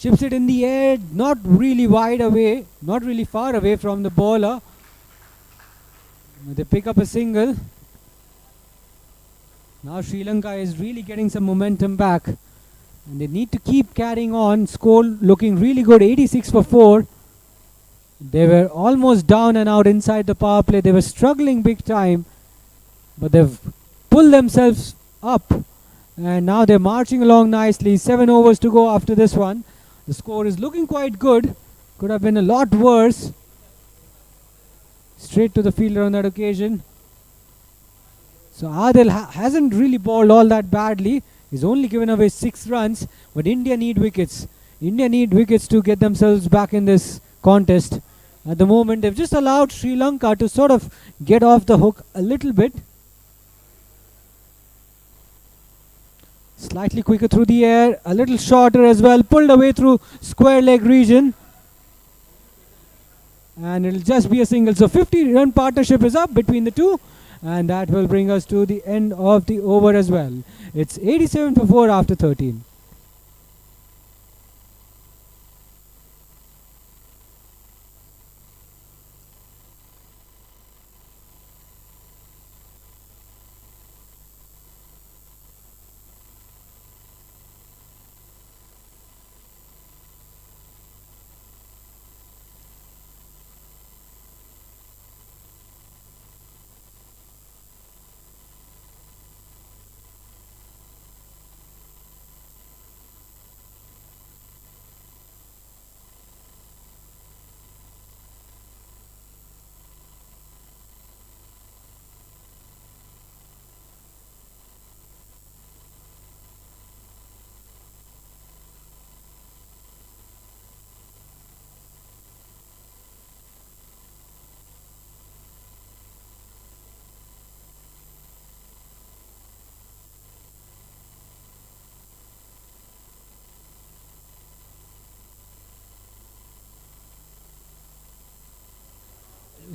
Chips it in the air, not really wide away, not really far away from the bowler. They pick up a single. Now Sri Lanka is really getting some momentum back. And they need to keep carrying on. Score looking really good, 86 for 4. They were almost down and out inside the power play. They were struggling big time. But they've pulled themselves up. And now they're marching along nicely. 7 overs to go after this one. The score is looking quite good. Could have been a lot worse. Straight to the fielder on that occasion. So Adil hasn't really bowled all that badly. He's only given away 6 runs. But India need wickets. India need wickets to get themselves back in this contest. At the moment, they've just allowed Sri Lanka to sort of get off the hook a little bit. Slightly quicker through the air, a little shorter as well, pulled away through square leg region. And it'll just be a single. So 50-run partnership is up between the two. And that will bring us to the end of the over as well. It's 87 for 4 after 13.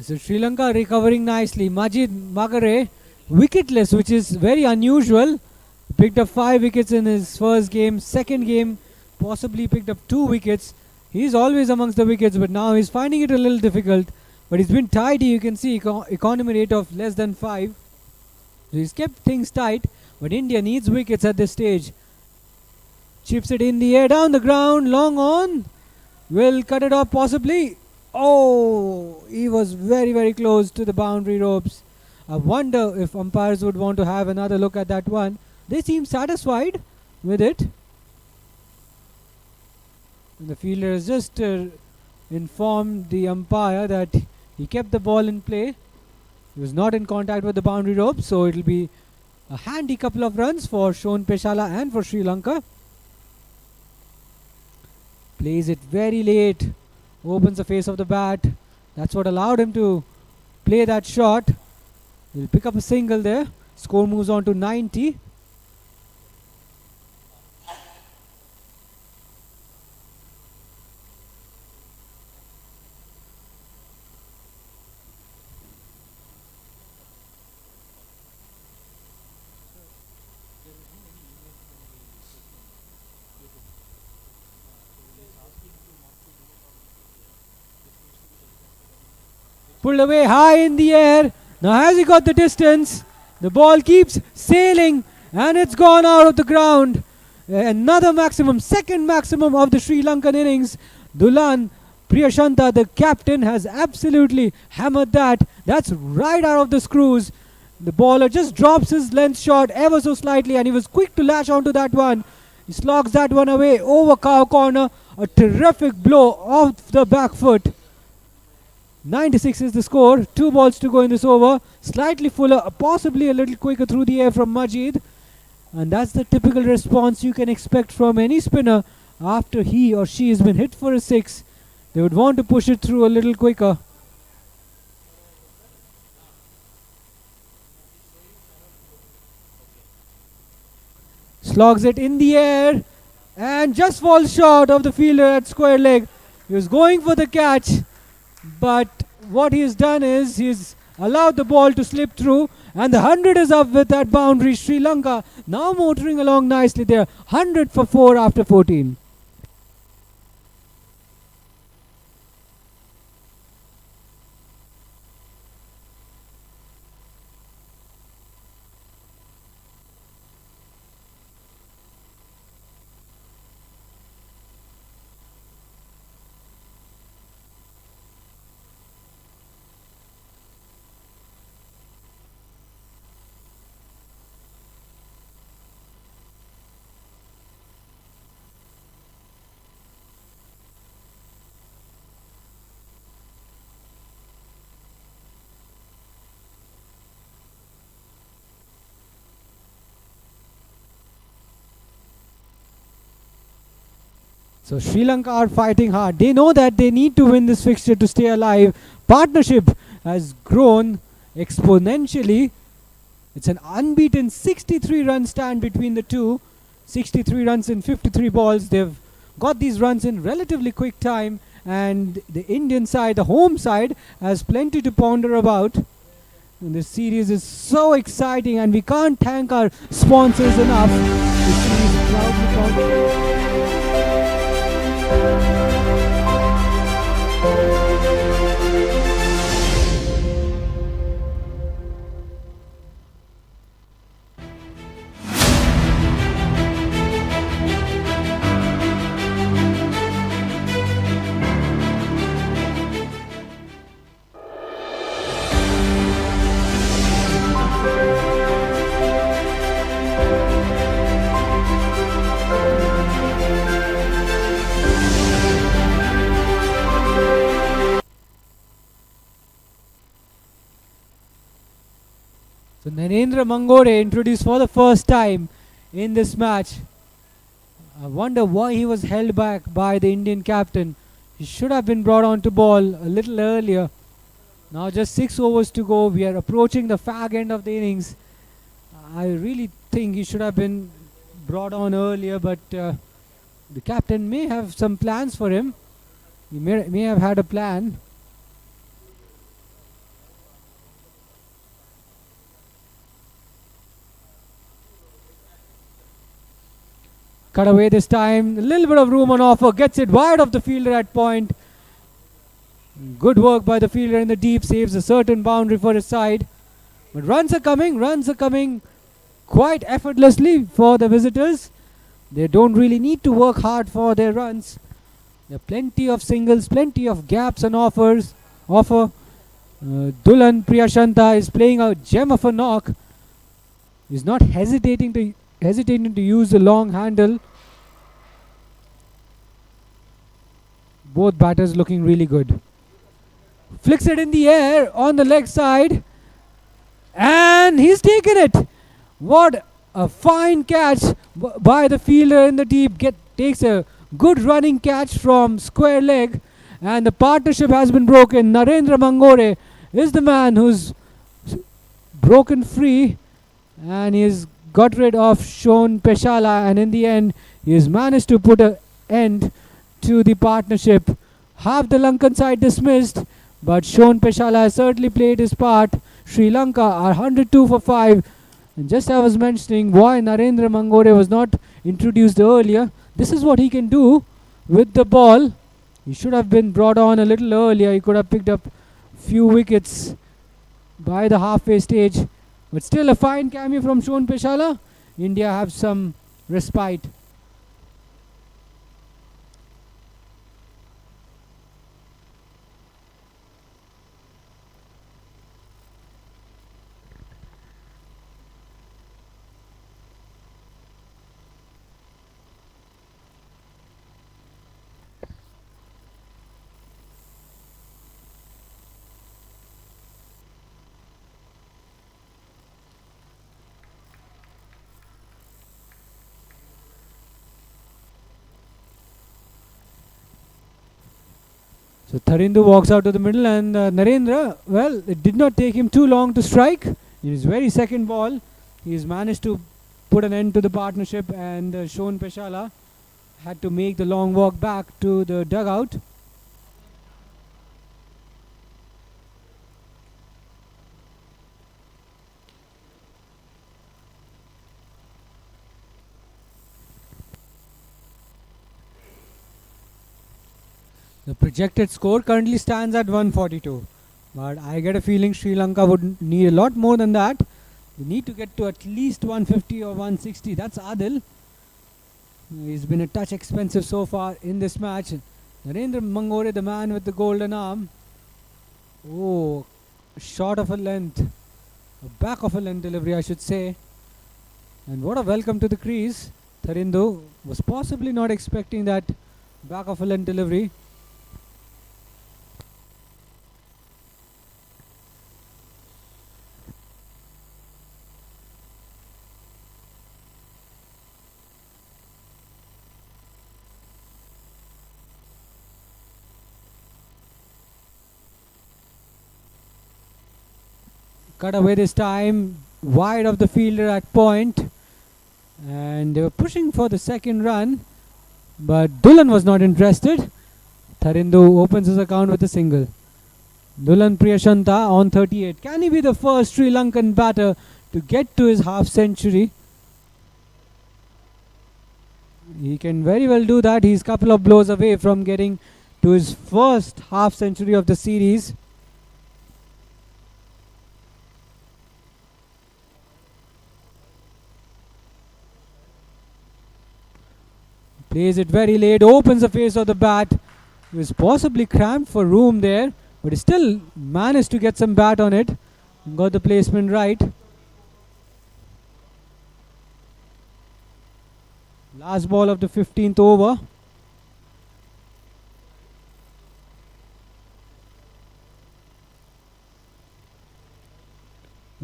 So Sri Lanka recovering nicely. Majid Magare wicketless, which is very unusual. Picked up 5 wickets in his first game. Second game, possibly picked up 2 wickets. He's always amongst the wickets, but now he's finding it a little difficult. But he's been tidy. You can see economy rate of less than 5. So he's kept things tight. But India needs wickets at this stage. Chips it in the air, down the ground, long on. Will cut it off possibly. Oh, he was very, very close to the boundary ropes. I wonder if umpires would want to have another look at that one. They seem satisfied with it. And the fielder has just informed the umpire that he kept the ball in play. He was not in contact with the boundary rope, so it will be a handy couple of runs for Shon Peshala and for Sri Lanka. Plays it very late. Opens the face of the bat. That's what allowed him to play that shot. He'll pick up a single there. Score moves on to 90. Pulled away high in the air. Now has he got the distance? The ball keeps sailing and it's gone out of the ground. Another maximum, second maximum of the Sri Lankan innings. Dulan Priyashanta, the captain, has absolutely hammered that. That's right out of the screws. The bowler just drops his length shot ever so slightly and he was quick to lash onto that one. He slogs that one away over cow corner. A terrific blow off the back foot. 96 is the score. 2 balls to go in this over. Slightly fuller, possibly a little quicker through the air from Majid. And that's the typical response you can expect from any spinner after he or she has been hit for a 6. They would want to push it through a little quicker. Slogs it in the air and just falls short of the fielder at square leg. He was going for the catch, but what he's done is he's allowed the ball to slip through, and the 100 is up with that boundary. Sri Lanka now motoring along nicely there. 100 for 4 after 14. So Sri Lanka are fighting hard. They know that they need to win this fixture to stay alive. Partnership has grown exponentially. It's an unbeaten 63-run stand between the two. 63 runs in 53 balls. They've got these runs in relatively quick time, and the Indian side, the home side, has plenty to ponder about. And this series is so exciting, and we can't thank our sponsors enough. This series proudly counts. So Narendra Mangore introduced for the first time in this match. I wonder why he was held back by the Indian captain. He should have been brought on to ball a little earlier. Now just 6 overs to go. We are approaching the fag end of the innings. I really think he should have been brought on earlier, but the captain may have some plans for him. He may have had a plan. Cut away this time. A little bit of room on offer. Gets it wide of the fielder at point. Good work by the fielder in the deep. Saves a certain boundary for his side. But runs are coming. Runs are coming quite effortlessly for the visitors. They don't really need to work hard for their runs. There are plenty of singles, plenty of gaps and offer. Dulan Priyashanta is playing a gem of a knock. He's not hesitating to use the long handle. Both batters looking really good. Flicks it in the air on the leg side, and he's taken it. What a fine catch by the fielder in the deep. Takes a good running catch from square leg, and the partnership has been broken. Narendra Mangore is the man who's broken free, and he's got rid of Sean Peshala, and in the end he has managed to put an end to the partnership. Half the Lankan side dismissed, but Sean Peshala has certainly played his part. Sri Lanka are 102 for 5. And just as I was mentioning why Narendra Mangore was not introduced earlier, this is what he can do with the ball. He should have been brought on a little earlier. He could have picked up few wickets by the halfway stage. But still a fine cameo from Sean Peshala. India have some respite. So Tharindu walks out to the middle, and Narendra, well, it did not take him too long to strike. In his very second ball, he has managed to put an end to the partnership, and Sean Peshala had to make the long walk back to the dugout. The projected score currently stands at 142. But I get a feeling Sri Lanka would need a lot more than that. They need to get to at least 150 or 160. That's Adil. He's been a touch expensive so far in this match. Narendra Mangore, the man with the golden arm. Oh, short of a length. A back of a length delivery, I should say. And what a welcome to the crease. Tharindu was possibly not expecting that back of a length delivery. cut away this time, wide of the fielder at point, and they were pushing for the second run, but Dulan was not interested. Tharindu opens his account with a single. Dulan Priyashanta on 38. Can he be the first Sri Lankan batter to get to his half century? He can very well do that. He's a couple of blows away from getting to his first half century of the series. Plays it very late, opens the face of the bat. He was possibly cramped for room there, but he still managed to get some bat on it. Got the placement right. Last ball of the 15th over.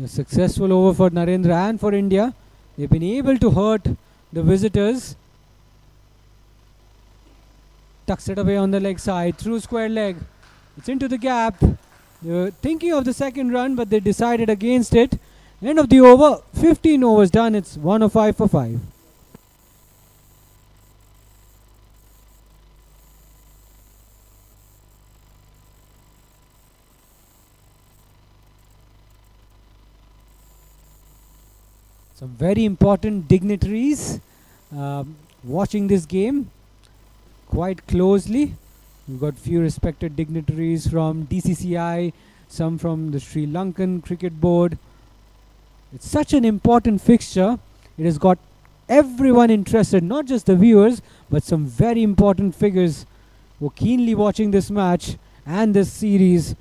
A successful over for Narendra and for India. They've been able to hurt the visitors. Tucks it away on the leg side, through square leg. It's into the gap. They were thinking of the second run, but they decided against it. End of the over, 15 overs done. It's 105 for 5. Some very important dignitaries watching this game quite closely. We've got few respected dignitaries from DCCI, some from the Sri Lankan Cricket Board. It's such an important fixture. It has got everyone interested, not just the viewers, but some very important figures who are keenly watching this match and this series.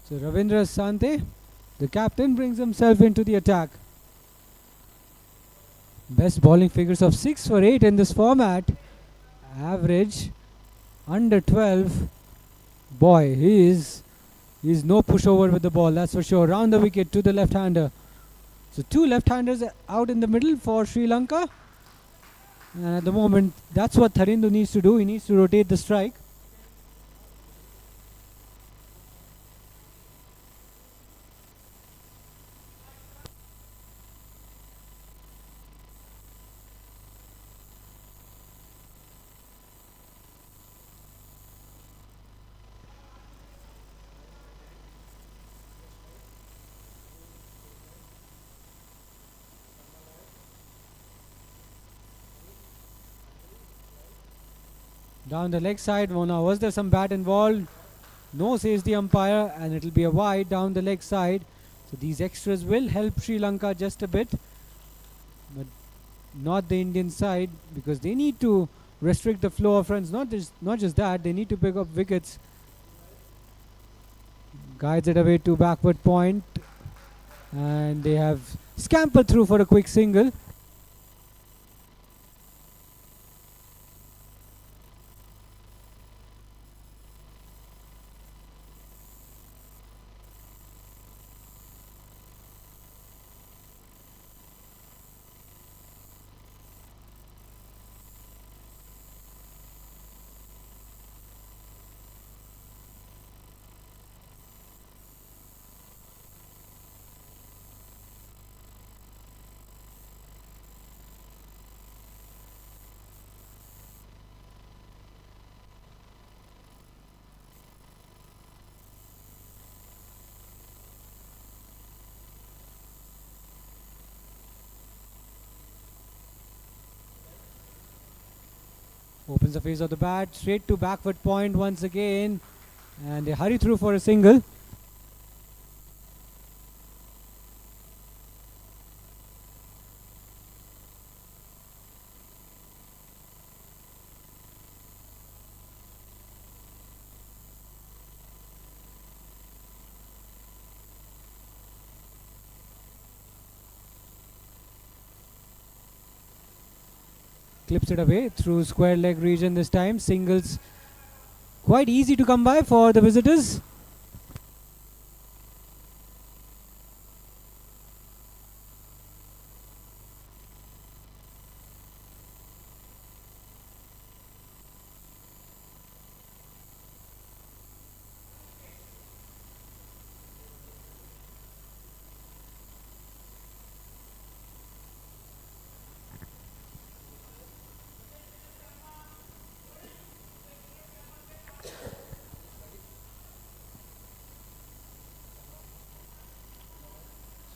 So Ravindra Sante, the captain, brings himself into the attack. Best bowling figures of 6 for 8 in this format. Average under 12. Boy, he's no pushover with the ball, that's for sure. Round the wicket to the left-hander. So 2 left-handers out in the middle for Sri Lanka. And at the moment, that's what Tharindu needs to do. He needs to rotate the strike. Down the leg side. Now, was there some bat involved? No, says the umpire, and it'll be a wide down the leg side. So these extras will help Sri Lanka just a bit, but not the Indian side, because they need to restrict the flow of runs. Not just that, they need to pick up wickets. Guides it away to backward point, and they have scampered through for a quick single. Opens the face of the bat, straight to backward point once again, and they hurry through for a single. Clips it away through square leg region this time. Singles quite easy to come by for the visitors.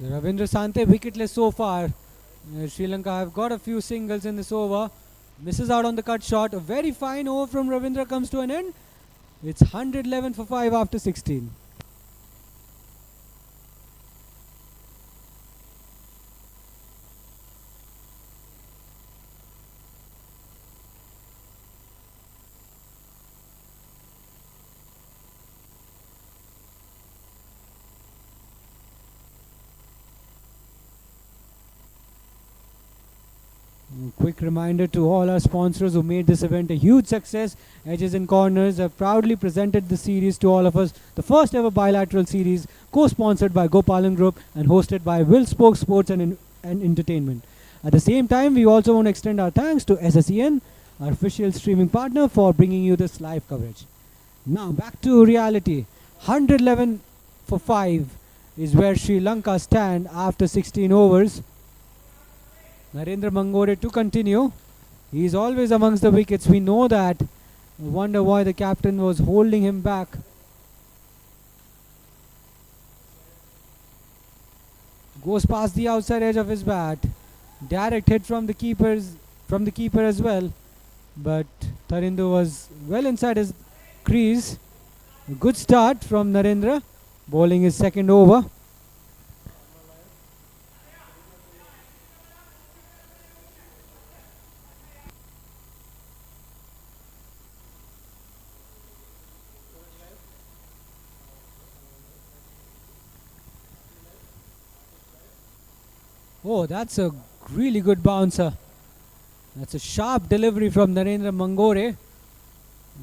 So Ravindra Sante wicketless so far. Sri Lanka have got a few singles in this over. Misses out on the cut shot. A very fine over from Ravindra comes to an end. It's 111 for 5 after 16. Quick reminder to all our sponsors who made this event a huge success. Edges and Corners have proudly presented the series to all of us. The first ever bilateral series, co-sponsored by Gopalan Group and hosted by Will Spoke Sports and Entertainment. At the same time, we also want to extend our thanks to SSEN, our official streaming partner, for bringing you this live coverage. Now back to reality. 111 for 5 is where Sri Lanka stand after 16 overs. Narendra Mangore to continue. He is always amongst the wickets. We know that. I wonder why the captain was holding him back. Goes past the outside edge of his bat. Direct hit from the keeper as well. But Tarindu was well inside his crease. A good start from Narendra. Bowling his second over. Oh, that's a really good bouncer. That's a sharp delivery from Narendra Mangore.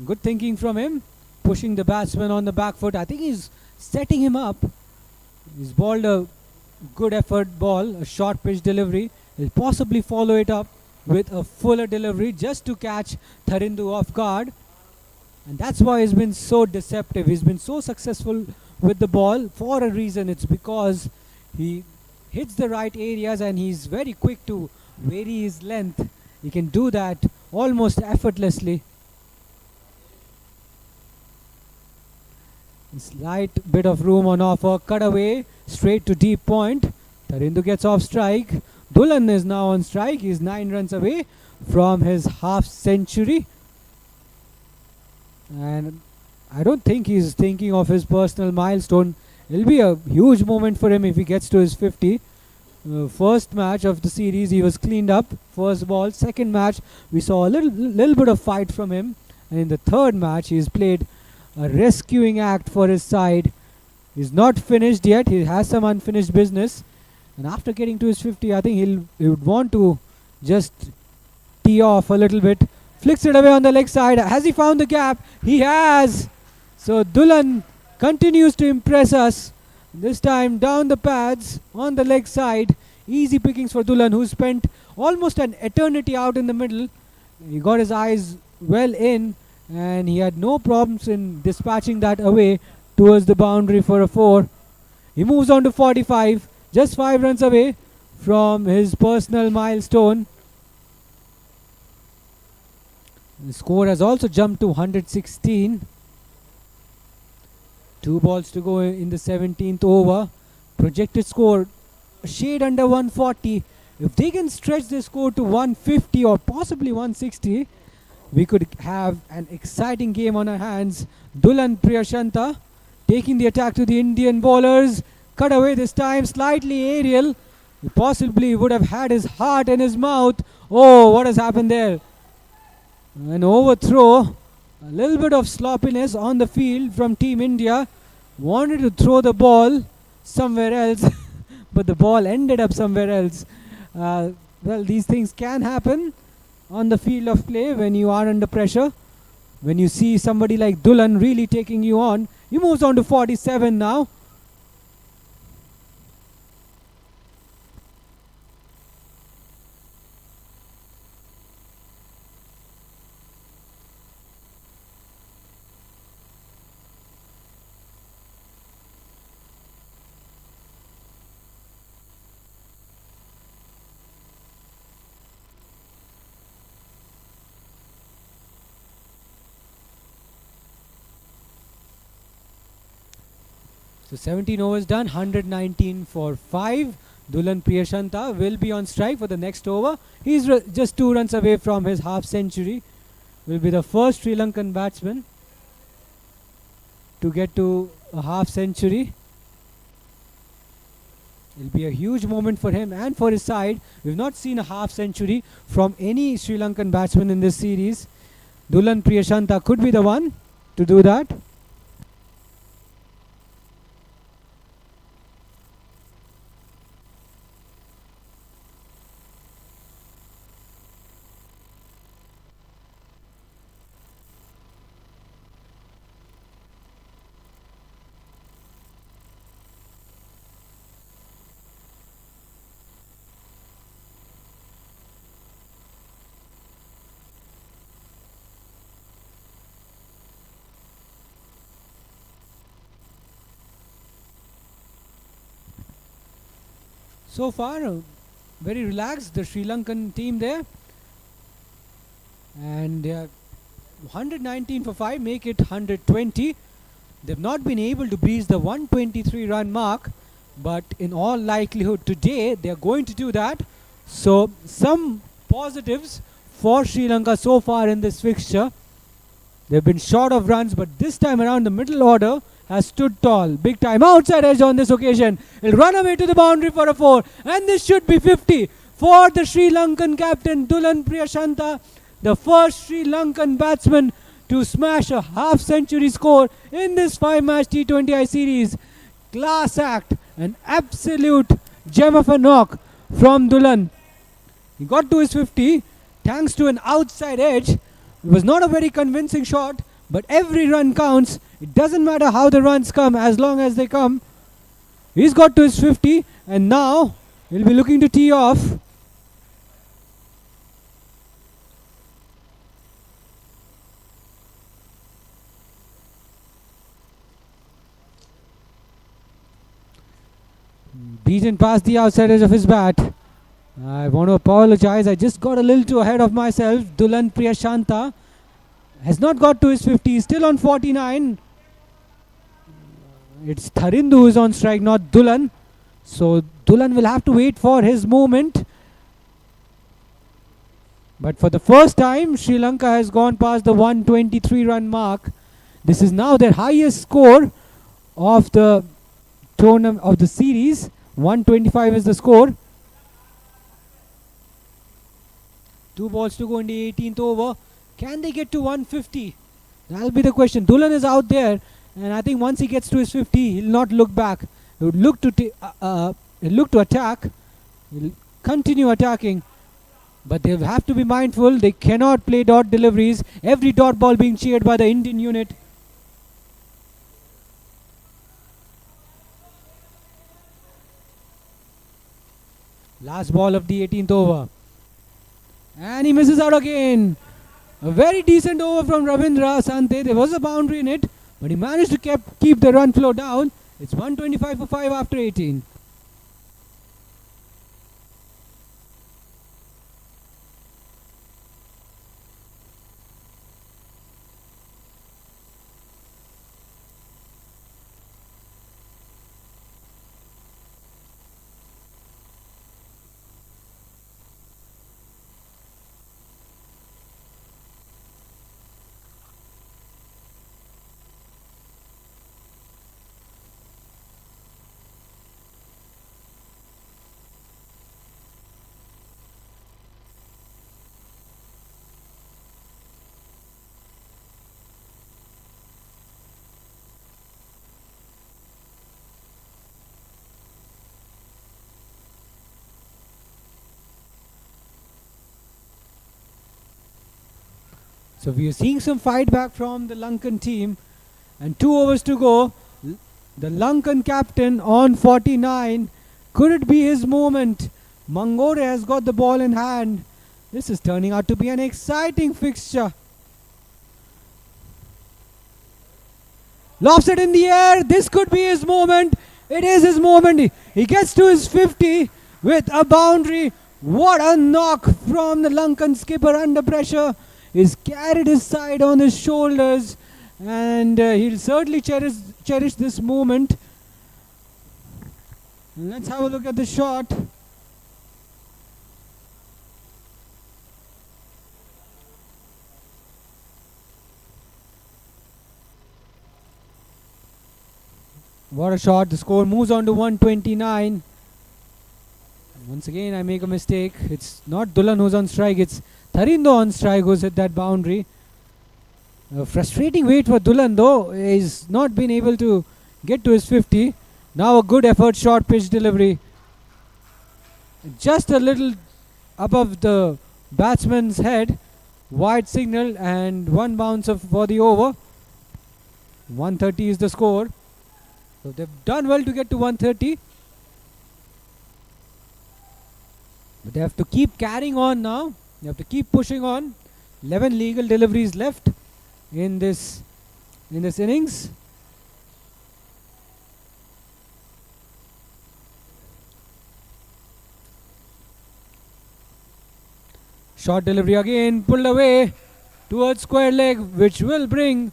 Good thinking from him. Pushing the batsman on the back foot. I think he's setting him up. He's bowled a good effort ball, a short pitch delivery. He'll possibly follow it up with a fuller delivery just to catch Tarindu off guard. And that's why he's been so deceptive. He's been so successful with the ball for a reason. It's because he hits the right areas and he's very quick to vary his length. He can do that almost effortlessly. Slight bit of room on offer, cut away, straight to deep point. Tarindu gets off strike. Dulan is now on strike. He's 9 runs away from his half century. And I don't think he's thinking of his personal milestone. It'll be a huge moment for him if he gets to his 50. First match of the series, he was cleaned up. First ball. Second match, we saw a little bit of fight from him. And in the third match, he's played a rescuing act for his side. He's not finished yet. He has some unfinished business. And after getting to his 50, I think he would want to just tee off a little bit. Flicks it away on the leg side. Has he found the gap? He has. So Dulan continues to impress us. This time down the pads on the leg side. Easy pickings for Dulan, who spent almost an eternity out in the middle. He got his eyes well in and he had no problems in dispatching that away towards the boundary for a 4. He moves on to 45, just 5 runs away from his personal milestone. The score has also jumped to 116. 2 balls to go in the 17th over. Projected score a shade under 140. If they can stretch the score to 150 or possibly 160, we could have an exciting game on our hands. Dulan Priyashanta taking the attack to the Indian bowlers. Cut away this time, slightly aerial. He possibly would have had his heart in his mouth. Oh, what has happened there? An overthrow. A little bit of sloppiness on the field from Team India. Wanted to throw the ball somewhere else, but the ball ended up somewhere else. Well, these things can happen on the field of play when you are under pressure. When you see somebody like Dulan really taking you on. He moves on to 47 now. So 17 overs done, 119 for 5. Dulan Priyashanta will be on strike for the next over. He's just 2 runs away from his half century. Will be the first Sri Lankan batsman to get to a half century. It'll be a huge moment for him and for his side. We've not seen a half century from any Sri Lankan batsman in this series. Dulan Priyashanta could be the one to do that. So far, very relaxed, the Sri Lankan team there. And 119 for 5, make it 120. They've not been able to breach the 123 run mark, but in all likelihood today they're going to do that. So some positives for Sri Lanka so far in this fixture. They've been short of runs, but this time around the middle order has stood tall. Big time outside edge on this occasion. He'll run away to the boundary for a 4. And this should be 50 for the Sri Lankan captain Dulan Priyashanta, the first Sri Lankan batsman to smash a half century score in this 5-match T20I series. Class act, an absolute gem of a knock from Dulan. He got to his 50 thanks to an outside edge. It was not a very convincing shot, but every run counts. It doesn't matter how the runs come, as long as they come. He's got to his 50, and now he'll be looking to tee off. Beaten past the outside edge of his bat. I want to apologize. I just got a little too ahead of myself. Dulan Priyashanta has not got to his 50. He's still on 49. It's Tharindu who is on strike, not Dulan. So Dulan will have to wait for his moment. But for the first time, Sri Lanka has gone past the 123 run mark. This is now their highest score of the tournament, of the series. 125 is the score. 2 balls to go in the 18th over. Can they get to 150? That'll be the question. Dulan is out there, and I think once he gets to his 50, he'll not look back. He would look to attack. He'll continue attacking, but they'll have to be mindful. They cannot play dot deliveries. Every dot ball being cheered by the Indian unit. Last ball of the 18th over. And he misses out again. A very decent over from Ravindra Sante. There was a boundary in it, but he managed to keep the run flow down. It's 125 for 5 after 18. So we are seeing some fight back from the Lankan team, and 2 overs to go. The Lankan captain on 49. Could it be his moment? Mangore has got the ball in hand. This is turning out to be an exciting fixture. Lobs it in the air. This could be his moment. It is his moment. He gets to his 50 with a boundary. What a knock from the Lankan skipper under pressure. He's carried his side on his shoulders, and he'll certainly cherish this moment. Let's have a look at the shot. What a shot. The score moves on to 129. Once again, I make a mistake. It's not Dulan who's on strike. It's Tharindo on strike who's hit that boundary. A frustrating wait for Dulan though. He's not been able to get to his 50. Now a good effort, short pitch delivery. Just a little above the batsman's head. Wide signal and one bounce for the over. 130 is the score. So they've done well to get to 130. But they have to keep carrying on now. They have to keep pushing on. 11 legal deliveries left in this innings. Short delivery again, pulled away towards square leg, which will bring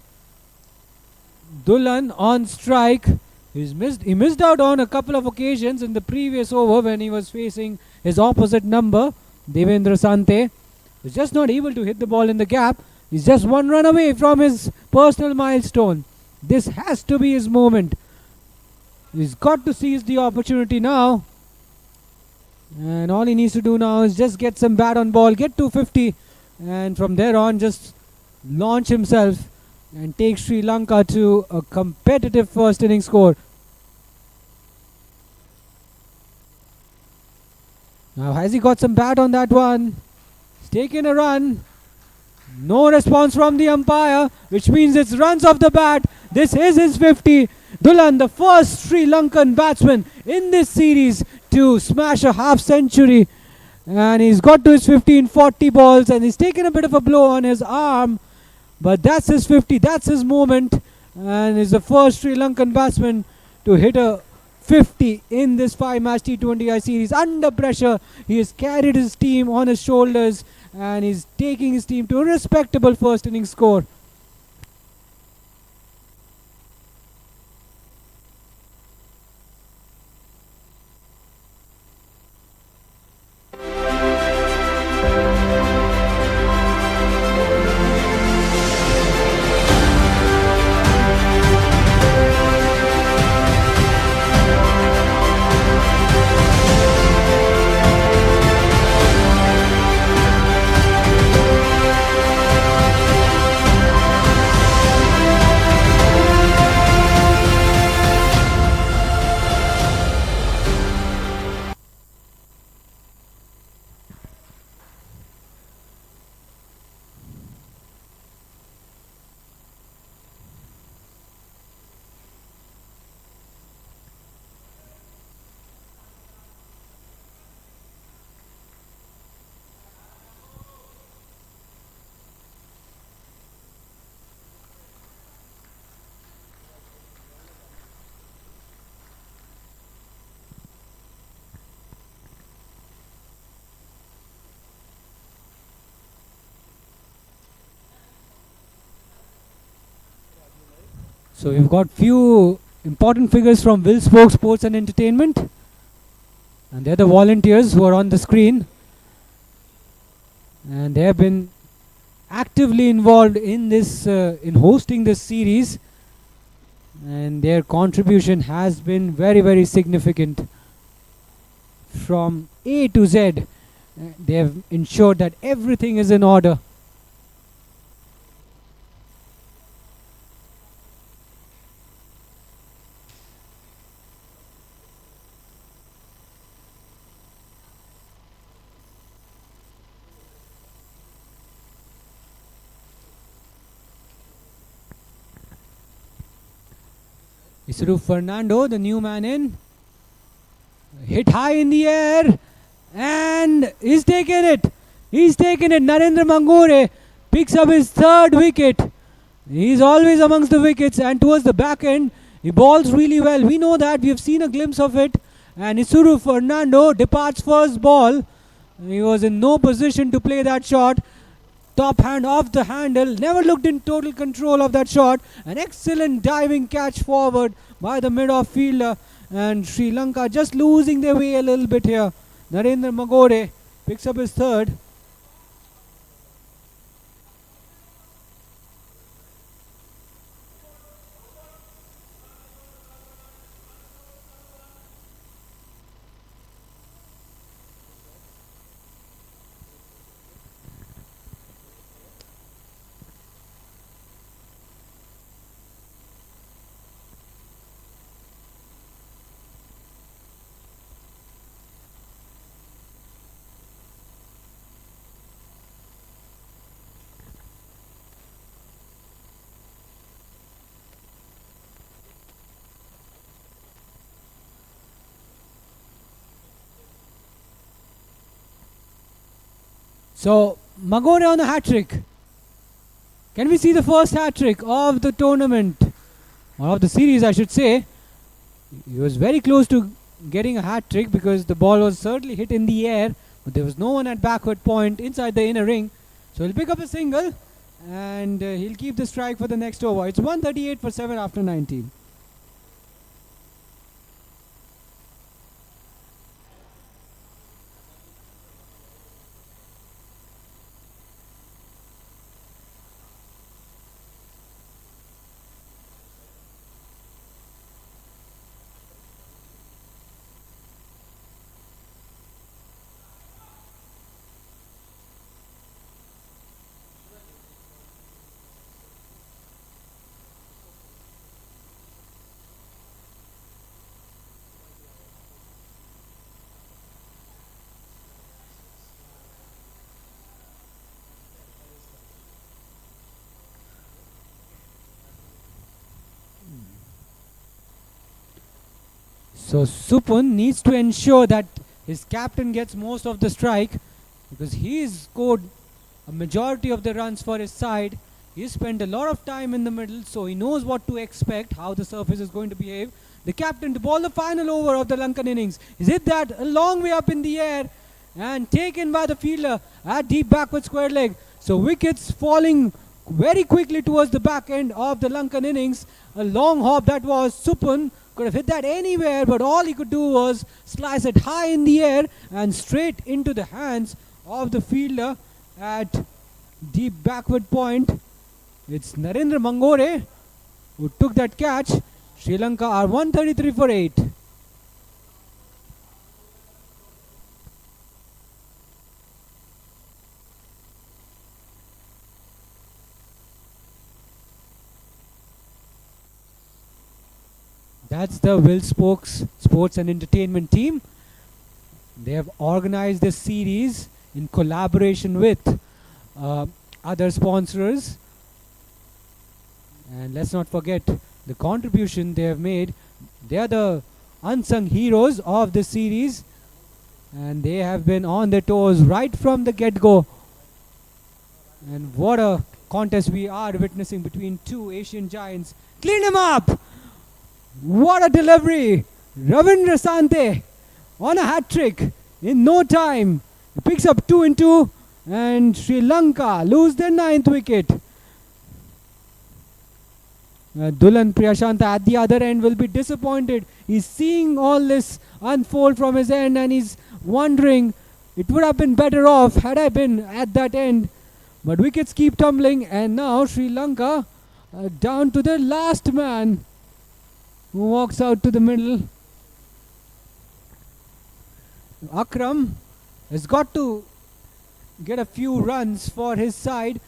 Dulan on strike. He missed out on a couple of occasions in the previous over when he was facing his opposite number, Devendra Sante. He's just not able to hit the ball in the gap. He's just one run away from his personal milestone. This has to be his moment. He's got to seize the opportunity now. And all he needs to do now is just get some bat on ball, get to 50, and from there on just launch himself and take Sri Lanka to a competitive first inning score. Now has he got some bat on that one? He's taken a run. No response from the umpire, which means it's runs off the bat. This is his 50. Dulan, the first Sri Lankan batsman in this series to smash a half century. And he's got to his 50 in 40 balls, and he's taken a bit of a blow on his arm. But that's his 50, that's his moment. And he's the first Sri Lankan batsman to hit a 50 in this 5-match T20I series. Under pressure, he has carried his team on his shoulders, and he's taking his team to a respectable first inning score. So we've got few important figures from Will Spoke Sports and Entertainment, and they're the volunteers who are on the screen, and they have been actively involved in this in hosting this series, and their contribution has been very, very significant. From A to Z, they have ensured that everything is in order. Isuru Fernando, the new man in, hit high in the air, and he's taken it. He's taken it. Narendra Mangure picks up his third wicket. He's always amongst the wickets, and towards the back end, he bowls really well. We know that. We have seen a glimpse of it. And Isuru Fernando departs first ball. He was in no position to play that shot. Top hand off the handle, never looked in total control of that shot. An excellent diving catch forward by the mid-off fielder. and Sri Lanka just losing their way a little bit here. Narendra Magore picks up his third. So, Magore on a hat-trick. Can we see the first hat-trick of the tournament? Or of the series, I should say. He was very close to getting a hat-trick because the ball was certainly hit in the air, but there was no one at backward point inside the inner ring. So he'll pick up a single and he'll keep the strike for the next over. It's 138 for 7 after 19. So Supun needs to ensure that his captain gets most of the strike because he's scored a majority of the runs for his side. He spent a lot of time in the middle, so he knows what to expect, how the surface is going to behave. The captain to ball the final over of the Lankan innings. He's hit that a long way up in the air and taken by the fielder at deep backward square leg. So wickets falling very quickly towards the back end of the Lankan innings. A long hop that was. Supun could have hit that anywhere, but all he could do was slice it high in the air and straight into the hands of the fielder at deep backward point. It's Narendra Magore who took that catch. Sri Lanka are 133 for 8. That's the Will Spokes Sports and Entertainment team. They have organized this series in collaboration with other sponsors. And let's not forget the contribution they have made. They are the unsung heroes of this series. And they have been on their toes right from the get-go. And what a contest we are witnessing between two Asian giants. Clean him up! What a delivery! Ravindra Sante on a hat-trick in no time. He picks up 2 in 2 and Sri Lanka lose their 9th wicket. Dulan Priyashanta at the other end will be disappointed. He's seeing all this unfold from his end and he's wondering, it would have been better off had I been at that end. But wickets keep tumbling and now Sri Lanka down to their last man, who walks out to the middle. Akram has got to get a few runs for his side,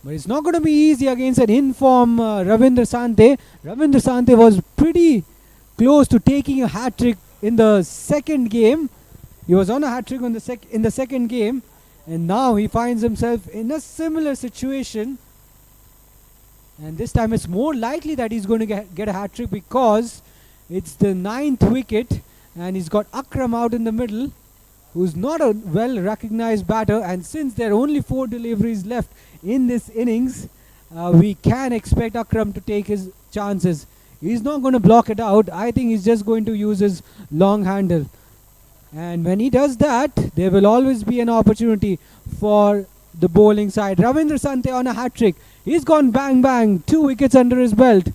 but it's not going to be easy against an in-form Ravindra Sante. Ravindra Sante was pretty close to taking a hat-trick in the second game. He was on a hat-trick in the second game, and now he finds himself in a similar situation. And this time it's more likely that he's going to get a hat-trick because it's the 9th wicket and he's got Akram out in the middle, who's not a well-recognized batter. And since there are only 4 deliveries left in this innings, we can expect Akram to take his chances. He's not going to block it out. I think he's just going to use his long handle. And when he does that, there will always be an opportunity for the bowling side. Ravindra Sante on a hat-trick. He's gone bang bang, 2 wickets under his belt.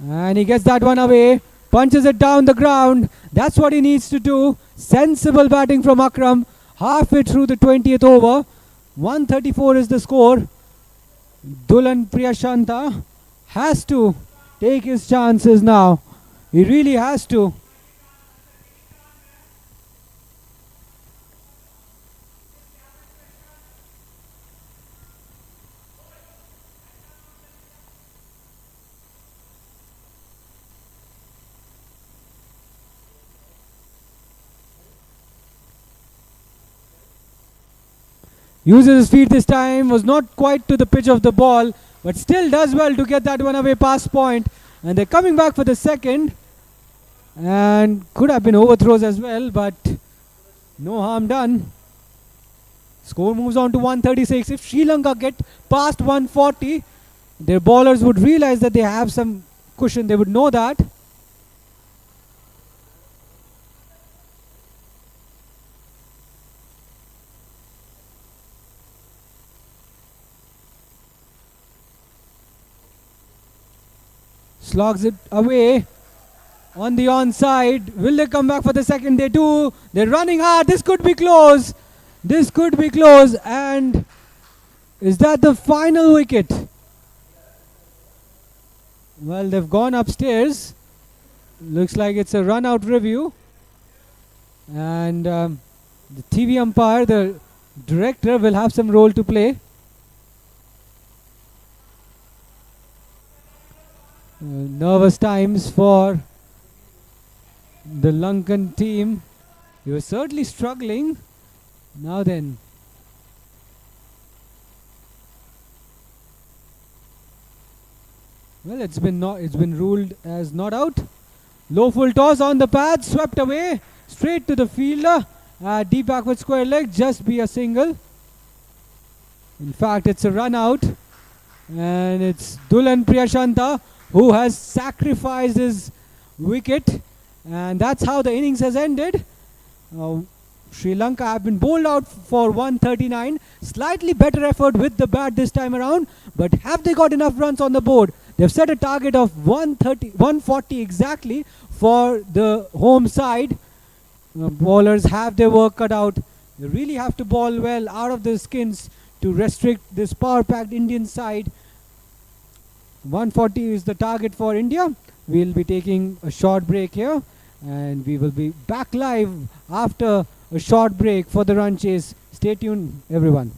And he gets that one away. Punches it down the ground. That's what he needs to do. Sensible batting from Akram. Halfway through the 20th over. 134 is the score. Dulan Priyashanta has to take his chances now. He really has to. Uses his feet this time, was not quite to the pitch of the ball, but still does well to get that one away past point. And they're coming back for the second. And could have been overthrows as well, but no harm done. Score moves on to 136. If Sri Lanka get past 140, their bowlers would realize that they have some cushion. They would know that. Slogs it away on the onside. Will they come back for the second? They do. They're running hard. This could be close. This could be close. And is that the final wicket? Well, they've gone upstairs. Looks like it's a run out review. And the TV umpire, the director, will have some role to play. Nervous times for the Lankan team. He was certainly struggling. Now then. Well, it's been ruled as not out. Low full toss on the pad, swept away, straight to the fielder. Deepak with square leg, just be a single. In fact, it's a run out. And it's Dulan Priyashanta who has sacrificed his wicket, and that's how the innings has ended. Sri Lanka have been bowled out for 139. Slightly better effort with the bat this time around, but have they got enough runs on the board? They've set a target of 140 exactly for the home side. Bowlers have their work cut out. They really have to bowl well out of the skins to restrict this power-packed Indian side. 140 is the target for India. We'll be taking a short break here, and we will be back live after a short break for the run chase. Stay tuned, everyone.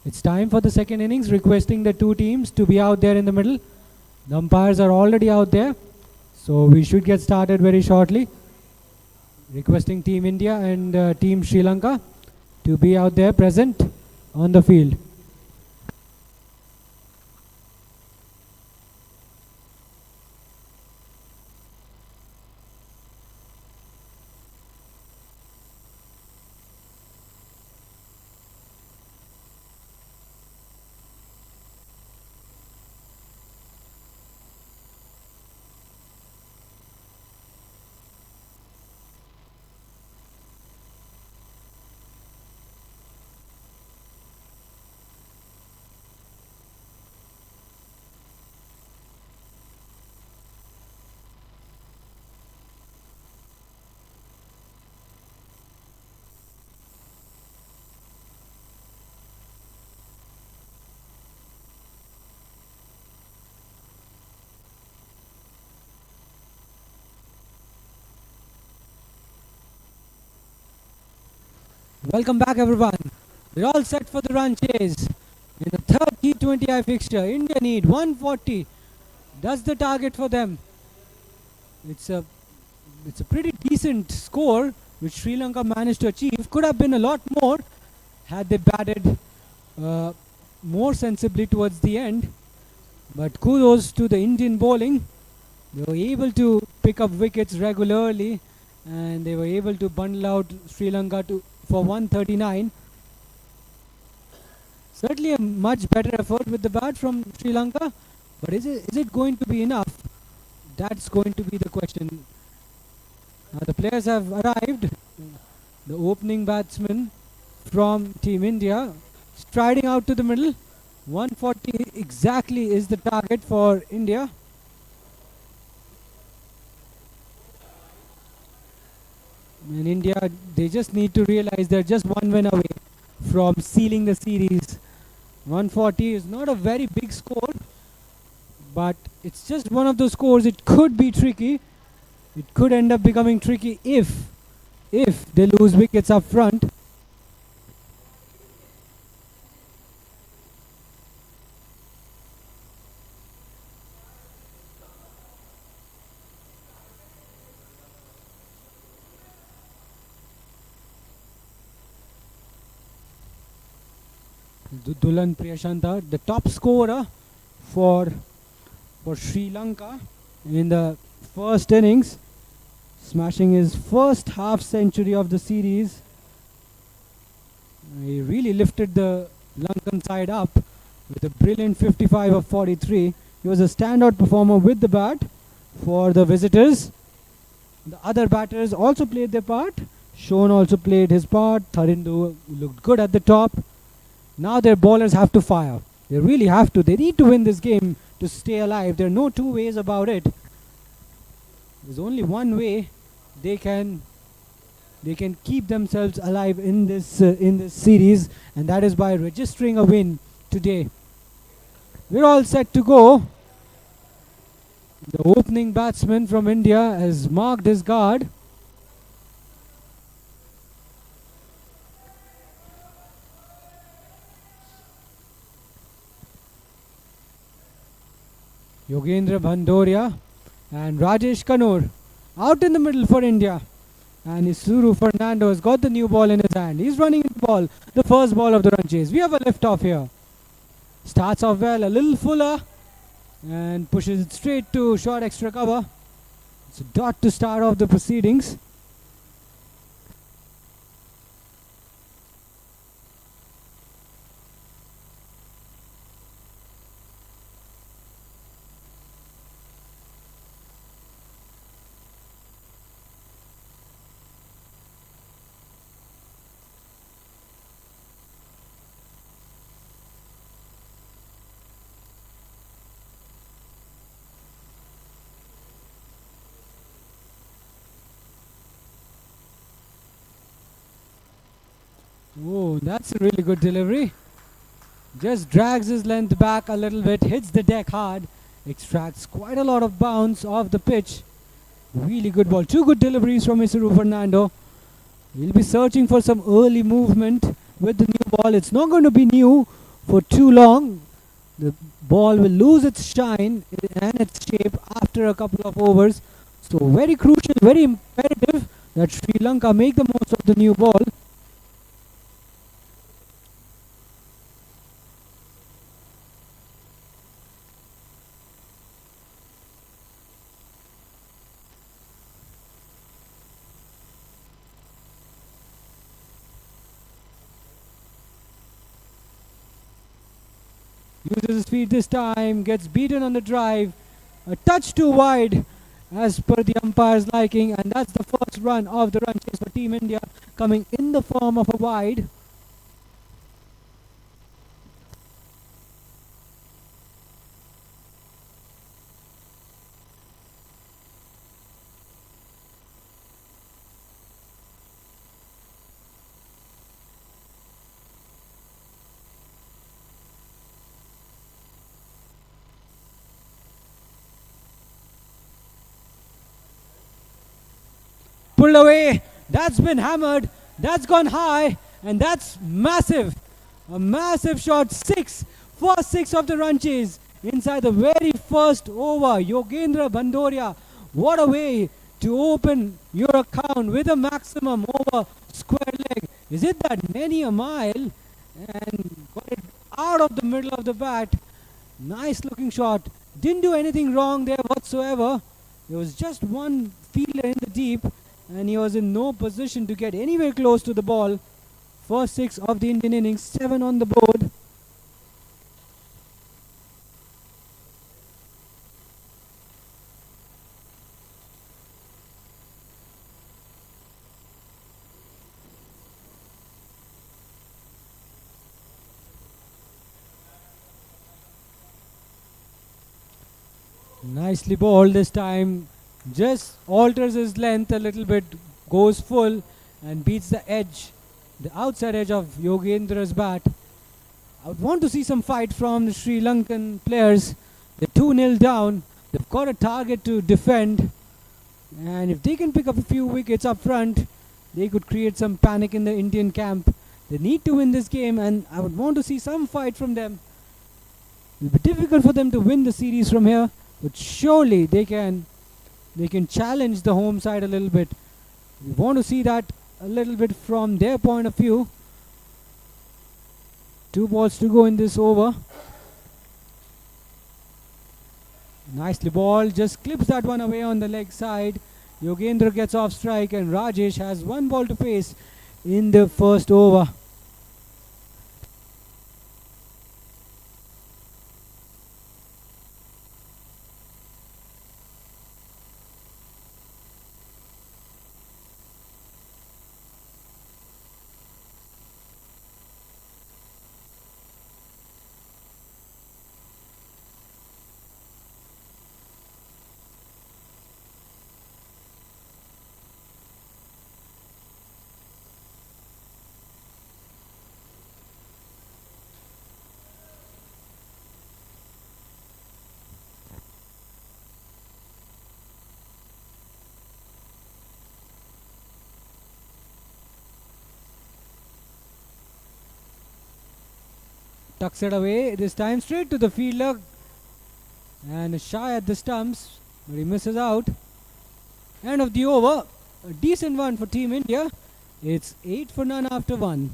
It's time for the second innings, requesting the two teams to be out there in the middle. The umpires are already out there, so we should get started very shortly. Requesting Team India and Team Sri Lanka to be out there present on the field. Welcome back, everyone. We're all set for the run chase. In the third T20I fixture, India need 140. That's the target for them. It's a pretty decent score which Sri Lanka managed to achieve. Could have been a lot more had they batted more sensibly towards the end. But kudos to the Indian bowling. They were able to pick up wickets regularly, and they were able to bundle out Sri Lanka for 139. Certainly a much better effort with the bat from Sri Lanka, but is it going to be enough? That's going to be the question. Now the players have arrived. The opening batsman from Team India striding out to the middle. 140 exactly is the target for India. In India, they just need to realize they're just one win away from sealing the series. 140 is not a very big score, but it's just one of those scores. It could be tricky. It could end up becoming tricky if they lose wickets up front. Dulan, the top scorer for Sri Lanka in the first innings, smashing his first half century of the series. He really lifted the Lankan side up with a brilliant 55 of 43. He was a standout performer with the bat for the visitors. The other batters also played their part. Shone also played his part. Tharindu looked good at the top. Now their bowlers have to fire. They really have to. They need to win this game to stay alive. There are no two ways about it. There's only one way they can keep themselves alive in this series, and that is by registering a win today. We're all set to go. The opening batsman from India has marked his guard. Yogendra Bhandoria and Rajesh Kanur out in the middle for India. And Isuru Fernando has got the new ball in his hand. He's running into the ball, the first ball of the run chase. We have a lift off here. Starts off well, a little fuller, and pushes it straight to short extra cover. It's a dot to start off the proceedings. Oh, that's a really good delivery. Just drags his length back a little bit, hits the deck hard, extracts quite a lot of bounce off the pitch. Really good ball. Two good deliveries from Isuru Fernando. He'll be searching for some early movement with the new ball. It's not going to be new for too long, the ball will lose its shine and its shape after a couple of overs. So very crucial, very imperative that Sri Lanka make the most of the new ball. Uses his feet this time, gets beaten on the drive. A touch too wide as per the umpire's liking, and that's the first run of the run chase for Team India, coming in the form of a wide. Pulled away, that's been hammered, that's gone high, and that's massive. A massive shot, first six of the run chase inside the very first over. Yogendra Bandoria, what a way to open your account with a maximum over square leg. Is it that many a mile? And got it out of the middle of the bat. Nice looking shot. Didn't do anything wrong there whatsoever. There was just one fielder in the deep, and he was in no position to get anywhere close to the ball. First six of the Indian innings, 7 on the board. Nicely bowled this time. Just alters his length a little bit, goes full and beats the edge, the outside edge of Yogendra's bat. I would want to see some fight from the Sri Lankan players. They're 2-0 down. They've got a target to defend. And if they can pick up a few wickets up front, they could create some panic in the Indian camp. They need to win this game, and I would want to see some fight from them. It will be difficult for them to win the series from here, but surely they can challenge the home side a little bit. We want to see that a little bit from their point of view. 2 balls to go in this over. Nicely balled, just clips that one away on the leg side. Yogendra gets off strike, and Rajesh has 1 ball to face in the first over. Tucks it away, this time straight to the fielder, and shy at the stumps, but he misses out. End of the over, a decent one for Team India. It's 8 for none after 1.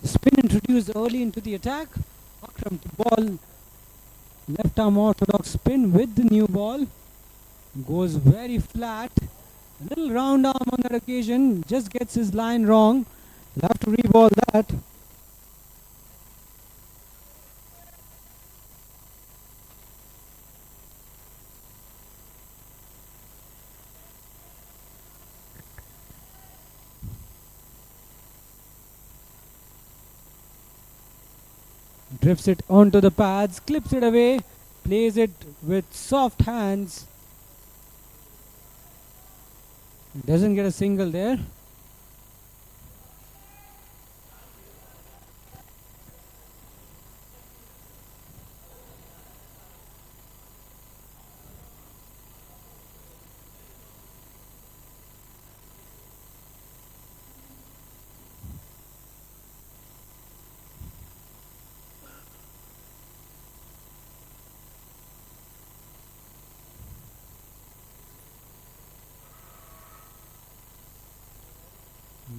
Spin introduced early into the attack. Akram to ball. Left arm orthodox spin with the new ball. Goes very flat. A little round arm on that occasion. Just gets his line wrong. He'll have to re-ball that. Drifts it onto the pads, clips it away, plays it with soft hands. Doesn't get a single there.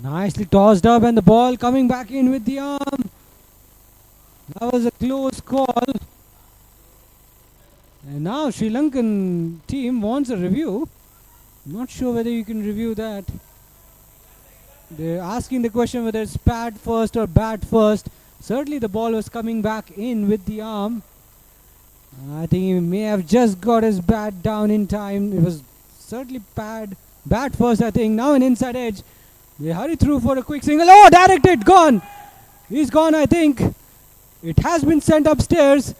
Nicely tossed up and the ball coming back in with the arm. That was a close call. And now Sri Lankan team wants a review. Not sure whether you can review that. They're asking the question whether it's pad first or bat first. Certainly the ball was coming back in with the arm. I think he may have just got his bat down in time. It was certainly bat first, I think. Now an inside edge. They hurry through for a quick single. Oh, directed, gone. He's gone, I think. It has been sent upstairs.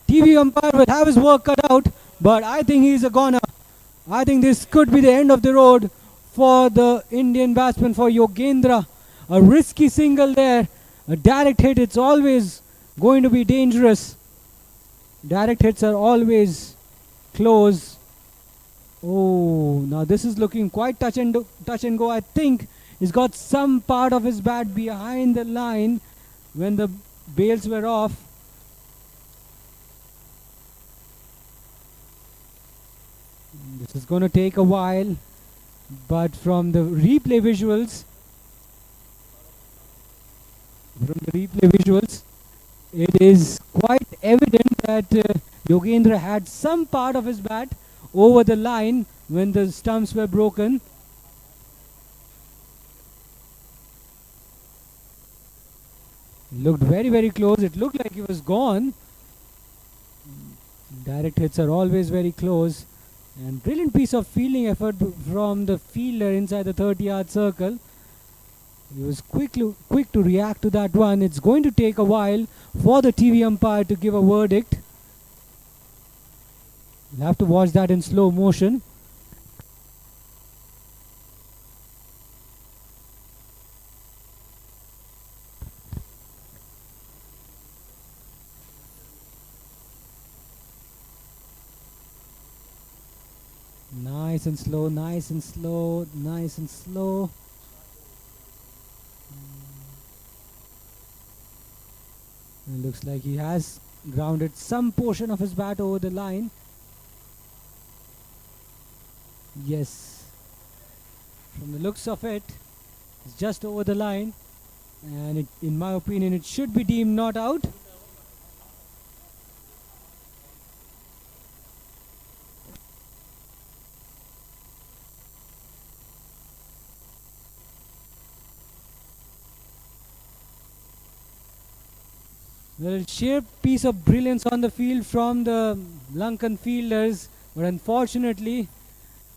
TV umpire will have his work cut out, but I think he's a goner. I think this could be the end of the road for the Indian batsman, for Yogendra. A risky single there. A direct hit, it's always going to be dangerous. Direct hits are always close. Oh, now this is looking quite touch and go. I think he's got some part of his bat behind the line when the bails were off. This is going to take a while, but from the replay visuals, it is quite evident that Yogendra had some part of his bat over the line when the stumps were broken. Looked very, very close. It looked like he was gone. Direct hits are always very close. And brilliant piece of fielding effort from the fielder inside the 30-yard circle. He was quick to react to that one. It's going to take a while for the TV umpire to give a verdict. You'll have to watch that in slow motion. Nice and slow, nice and slow, nice and slow. It looks like he has grounded some portion of his bat over the line. Yes. From the looks of it, it's just over the line. And in my opinion, it should be deemed not out. A sheer piece of brilliance on the field from the Lankan fielders, but unfortunately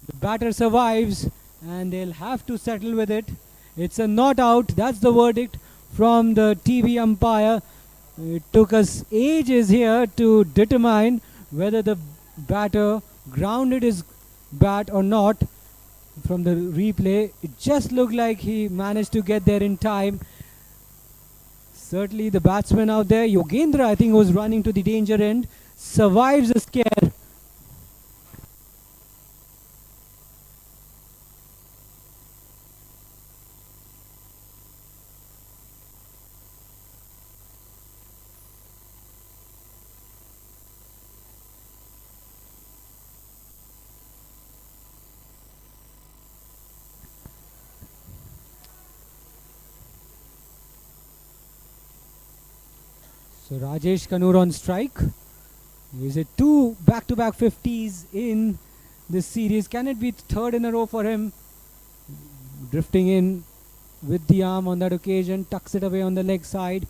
the batter survives and they'll have to settle with it. It's a not out. That's the verdict from the TV umpire. It took us ages here to determine whether the batter grounded his bat or not. From the replay, it just looked like he managed to get there in time. Certainly the batsman out there, Yogendra, I think, was running to the danger end, survives the scare. So Rajesh Kanur on strike. Is it 2 back-to-back 50s in this series? Can it be third in a row for him? Drifting in with the arm on that occasion, tucks it away on the leg side.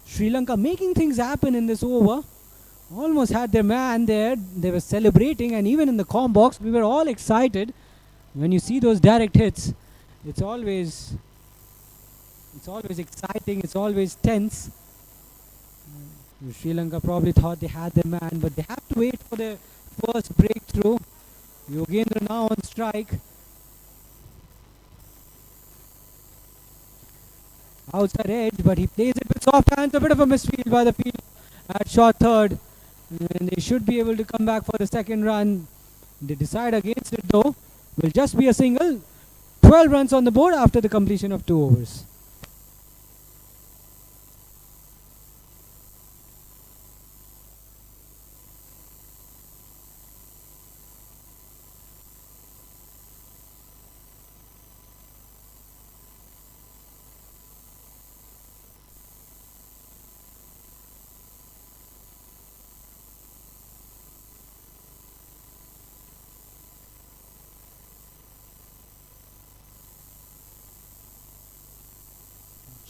Sri Lanka making things happen in this over. Almost had their man there. They were celebrating, and even in the comm box, we were all excited. When you see those direct hits, it's always exciting. It's always tense. Sri Lanka probably thought they had their man, but they have to wait for their first breakthrough. Yogendra now on strike. Outside edge, but he plays it with soft hands. A bit of a misfield by the field at short third. And they should be able to come back for the second run. They decide against it though. Will just be a single. 12 runs on the board after the completion of 2 overs.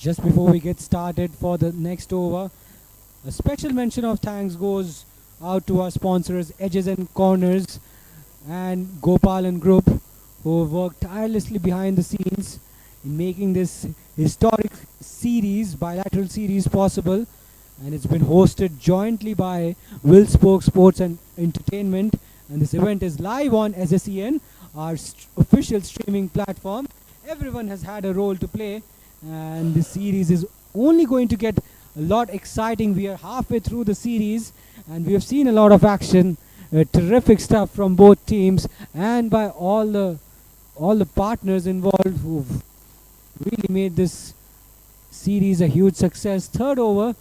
Just before we get started for the next over, a special mention of thanks goes out to our sponsors, Edges and Corners and Gopal and Group, who have worked tirelessly behind the scenes in making this historic series, bilateral series, possible. And it's been hosted jointly by Will Spoke Sports and Entertainment. And this event is live on SSEN, our official streaming platform. Everyone has had a role to play. And the series is only going to get a lot exciting. We are halfway through the series and we have seen a lot of action, terrific stuff from both teams and by all the partners involved who've really made this series a huge success. Third over.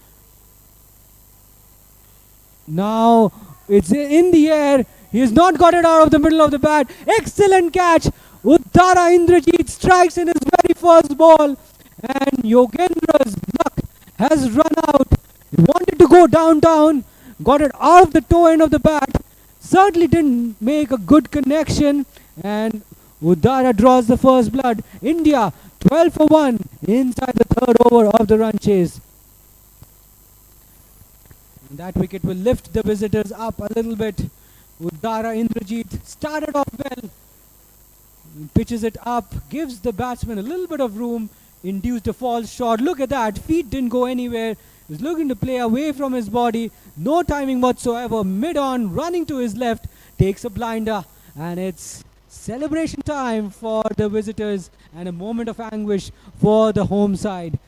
Now it's in the air. He has not got it out of the middle of the bat. Excellent catch. Uttara Indrajit strikes in his very first ball. And Yogendra's luck has run out. He wanted to go downtown, got it out of the toe end of the bat. Certainly didn't make a good connection. And Uddara draws the first blood. India 12 for 1 inside the third over of the run chase. And that wicket will lift the visitors up a little bit. Uddara Indrajit started off well. Pitches it up, gives the batsman a little bit of room. Induced a false shot. Look at that. Feet didn't go anywhere. He was looking to play away from his body. No timing whatsoever. Mid-on, running to his left. Takes a blinder. And it's celebration time for the visitors. And a moment of anguish for the home side.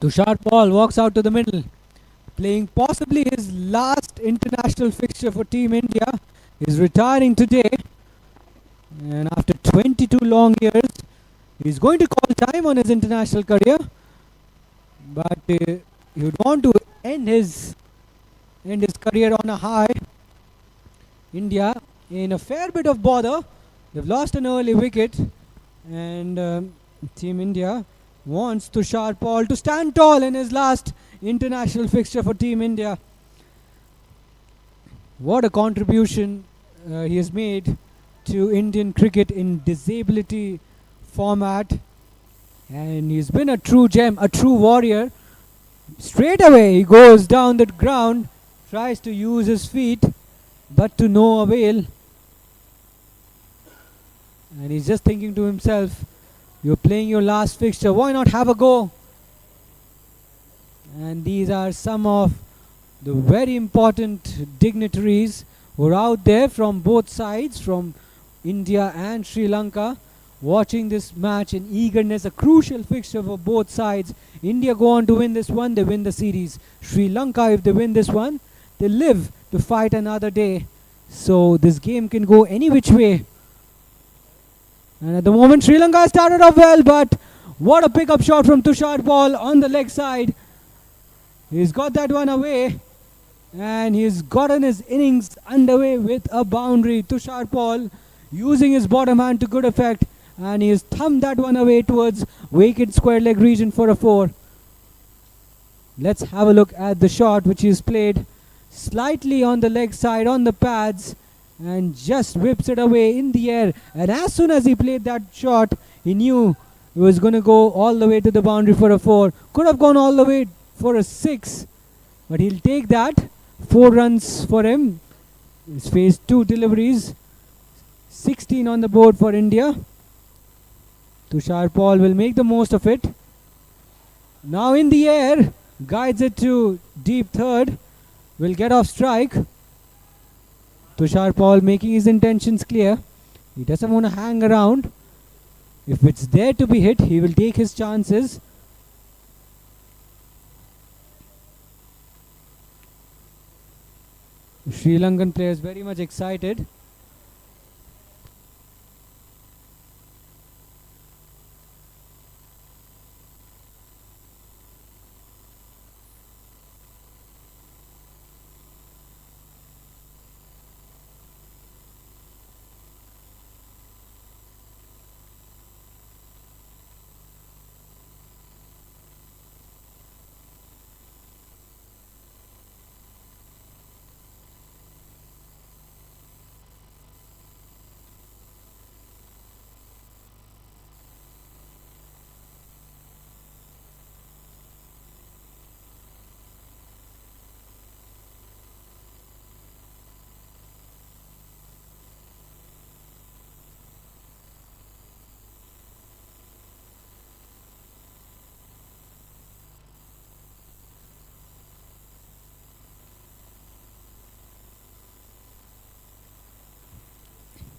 Tushar Paul walks out to the middle, playing possibly his last international fixture for Team India. He's retiring today, and after 22 long years, he's going to call time on his international career. But he would want to end his career on a high. India in a fair bit of bother. They've lost an early wicket, and Team India wants Tushar Paul to stand tall in his last international fixture for Team India. What a contribution he has made to Indian cricket in disability format. And he's been a true gem, a true warrior. Straight away he goes down the ground, tries to use his feet, but to no avail. And he's just thinking to himself, you're playing your last fixture, why not have a go? And these are some of the very important dignitaries who are out there from both sides, from India and Sri Lanka, watching this match in eagerness, a crucial fixture for both sides. India go on to win this one, they win the series. Sri Lanka, if they win this one, they live to fight another day. So this game can go any which way. And at the moment, Sri Lanka started off well, but what a pickup shot from Tushar Paul on the leg side. He's got that one away, and he's gotten his innings underway with a boundary. Tushar Paul using his bottom hand to good effect, and he has thumbed that one away towards wicket square leg region for a 4. Let's have a look at the shot, which is played slightly on the leg side on the pads and just whips it away in the air. And as soon as he played that shot, he knew he was going to go all the way to the boundary for a 4. Could have gone all the way for a 6, but he'll take that. 4 runs for him. He's faced 2 deliveries. 16 on the board for India. Tushar Paul will make the most of it. Now in the air, guides it to deep third. Will get off strike. Tushar Paul making his intentions clear. He doesn't want to hang around. If it's there to be hit, he will take his chances. The Sri Lankan players very much excited.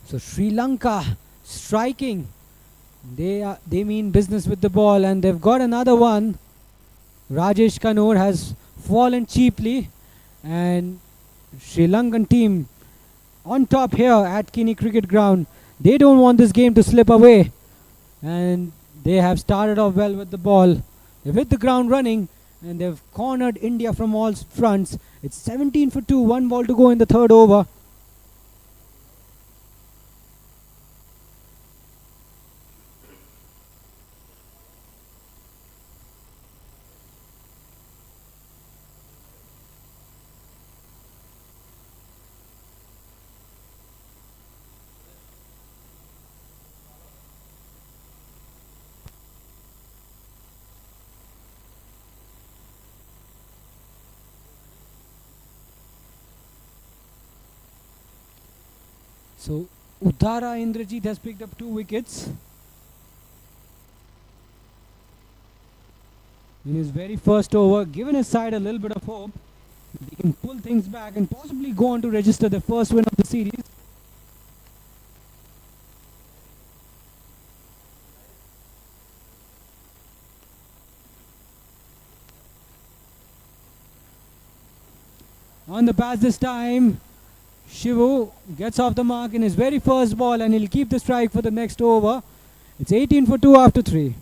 So Sri Lanka striking. They mean business with the ball, and they've got another one. Rajesh Kanur has fallen cheaply, and Sri Lankan team on top here at Kini Cricket Ground. They don't want this game to slip away, and they have started off well with the ball. They've hit the ground running, and they've cornered India from all fronts. It's 17 for 2, 1 ball to go in the third over. So Uddara Indrajit has picked up 2 wickets in his very first over, giving his side a little bit of hope. They can pull things back and possibly go on to register their first win of the series. On the pass this time, Shivu gets off the mark in his very first ball, and he'll keep the strike for the next over. It's 18 for 2 after 3.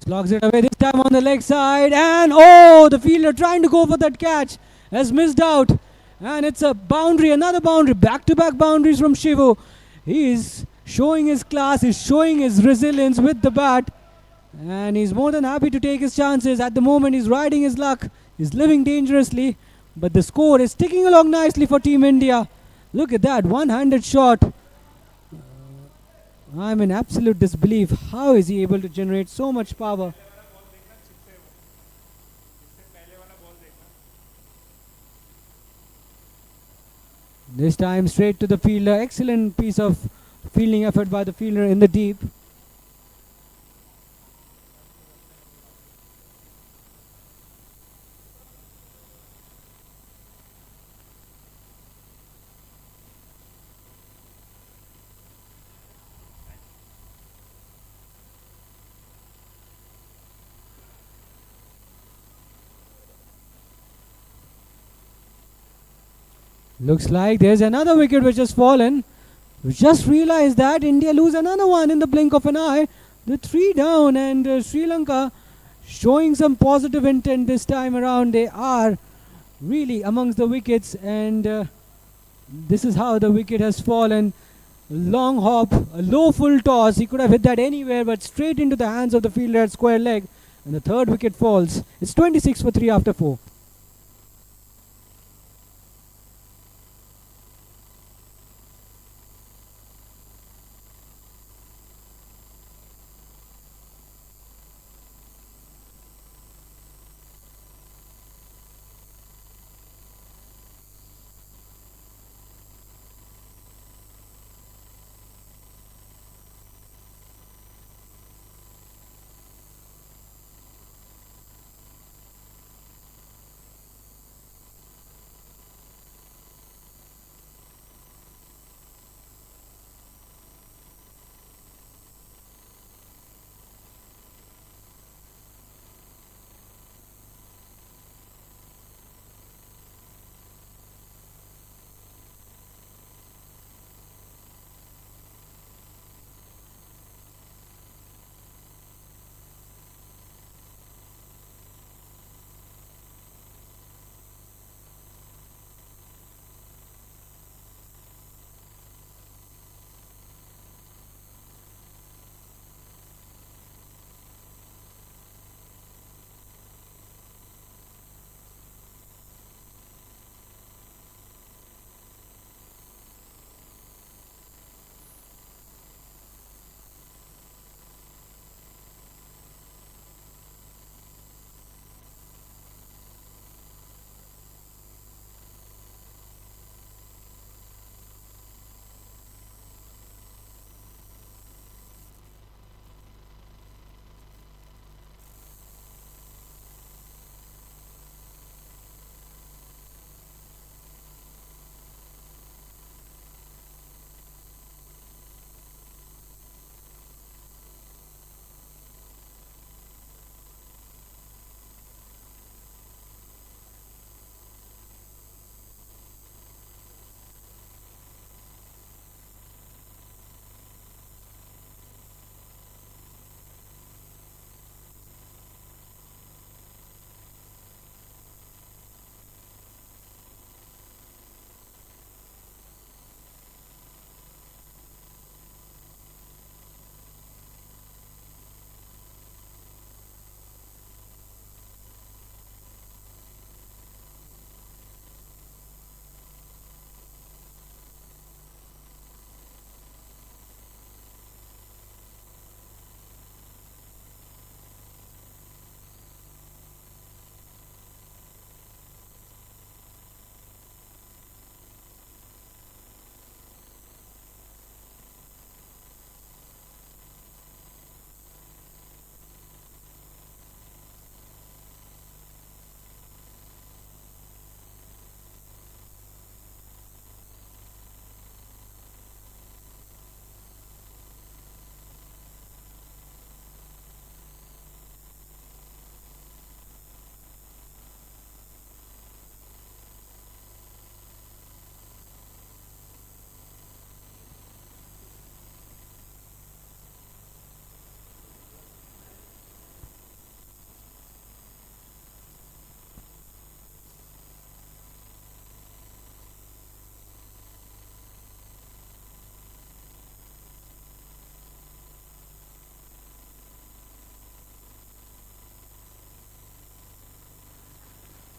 Blocks it away this time on the leg side, and oh, the fielder trying to go for that catch has missed out, and it's a boundary, another boundary, back-to-back boundaries from Shivu. He is showing his class, he's showing his resilience with the bat, and he's more than happy to take his chances. At the moment, he's riding his luck, he's living dangerously, but the score is ticking along nicely for Team India. Look at that, one-handed shot. I'm in absolute disbelief. How is he able to generate so much power? This time straight to the fielder. Excellent piece of fielding effort by the fielder in the deep. Looks like there's another wicket which has fallen. We just realized that India lose another one in the blink of an eye. The 3 down, and Sri Lanka showing some positive intent this time around. They are really amongst the wickets, and this is how the wicket has fallen. Long hop, a low full toss. He could have hit that anywhere, but straight into the hands of the fielder at square leg. And the third wicket falls. It's 26 for 3 after 4.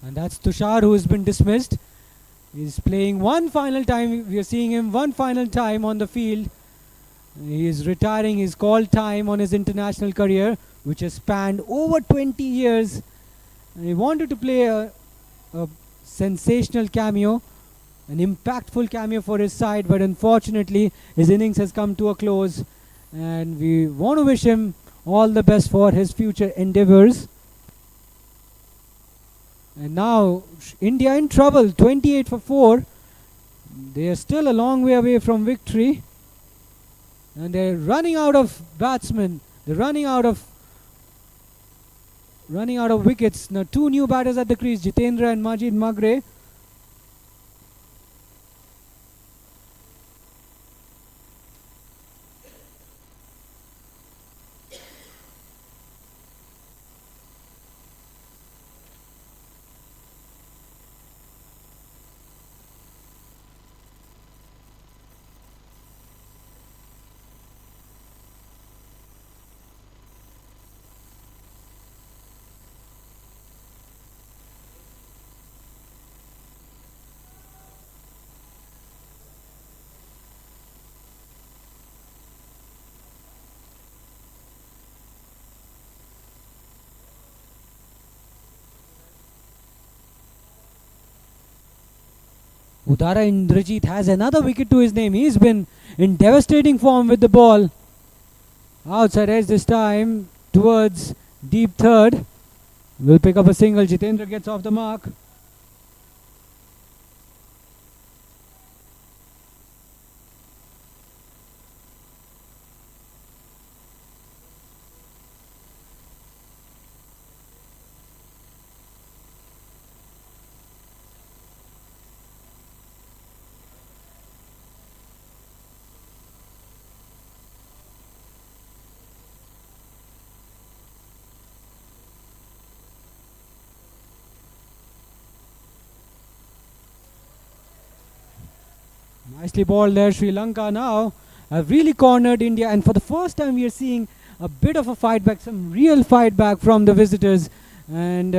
And that's Tushar, who has been dismissed. He's playing one final time. We are seeing him one final time on the field. He is retiring his call time on his international career, which has spanned over 20 years. And he wanted to play a sensational cameo, an impactful cameo for his side, but unfortunately his innings has come to a close, and we want to wish him all the best for his future endeavors. And now India in trouble, 28 for 4. They are still a long way away from victory, and they're running out of batsmen. They're running out of wickets. Now two new batters at the crease, Jitendra and Majid Magre. Udara Indrajit has another wicket to his name. He's been in devastating form with the ball. Outside edge this time towards deep third. Will pick up a single. Jitendra gets off the mark. Nicely balled there. Sri Lanka now have really cornered India, and for the first time we are seeing a bit of a fight back, some real fight back from the visitors, and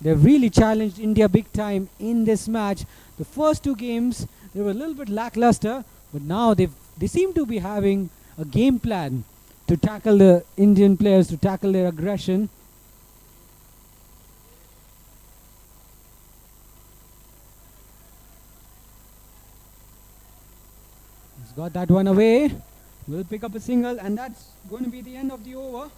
they've really challenged India big time in this match. The first two games they were a little bit lackluster, but now they seem to be having a game plan to tackle the Indian players, to tackle their aggression. He's got that one away. Will pick up a single, and that's going to be the end of the over.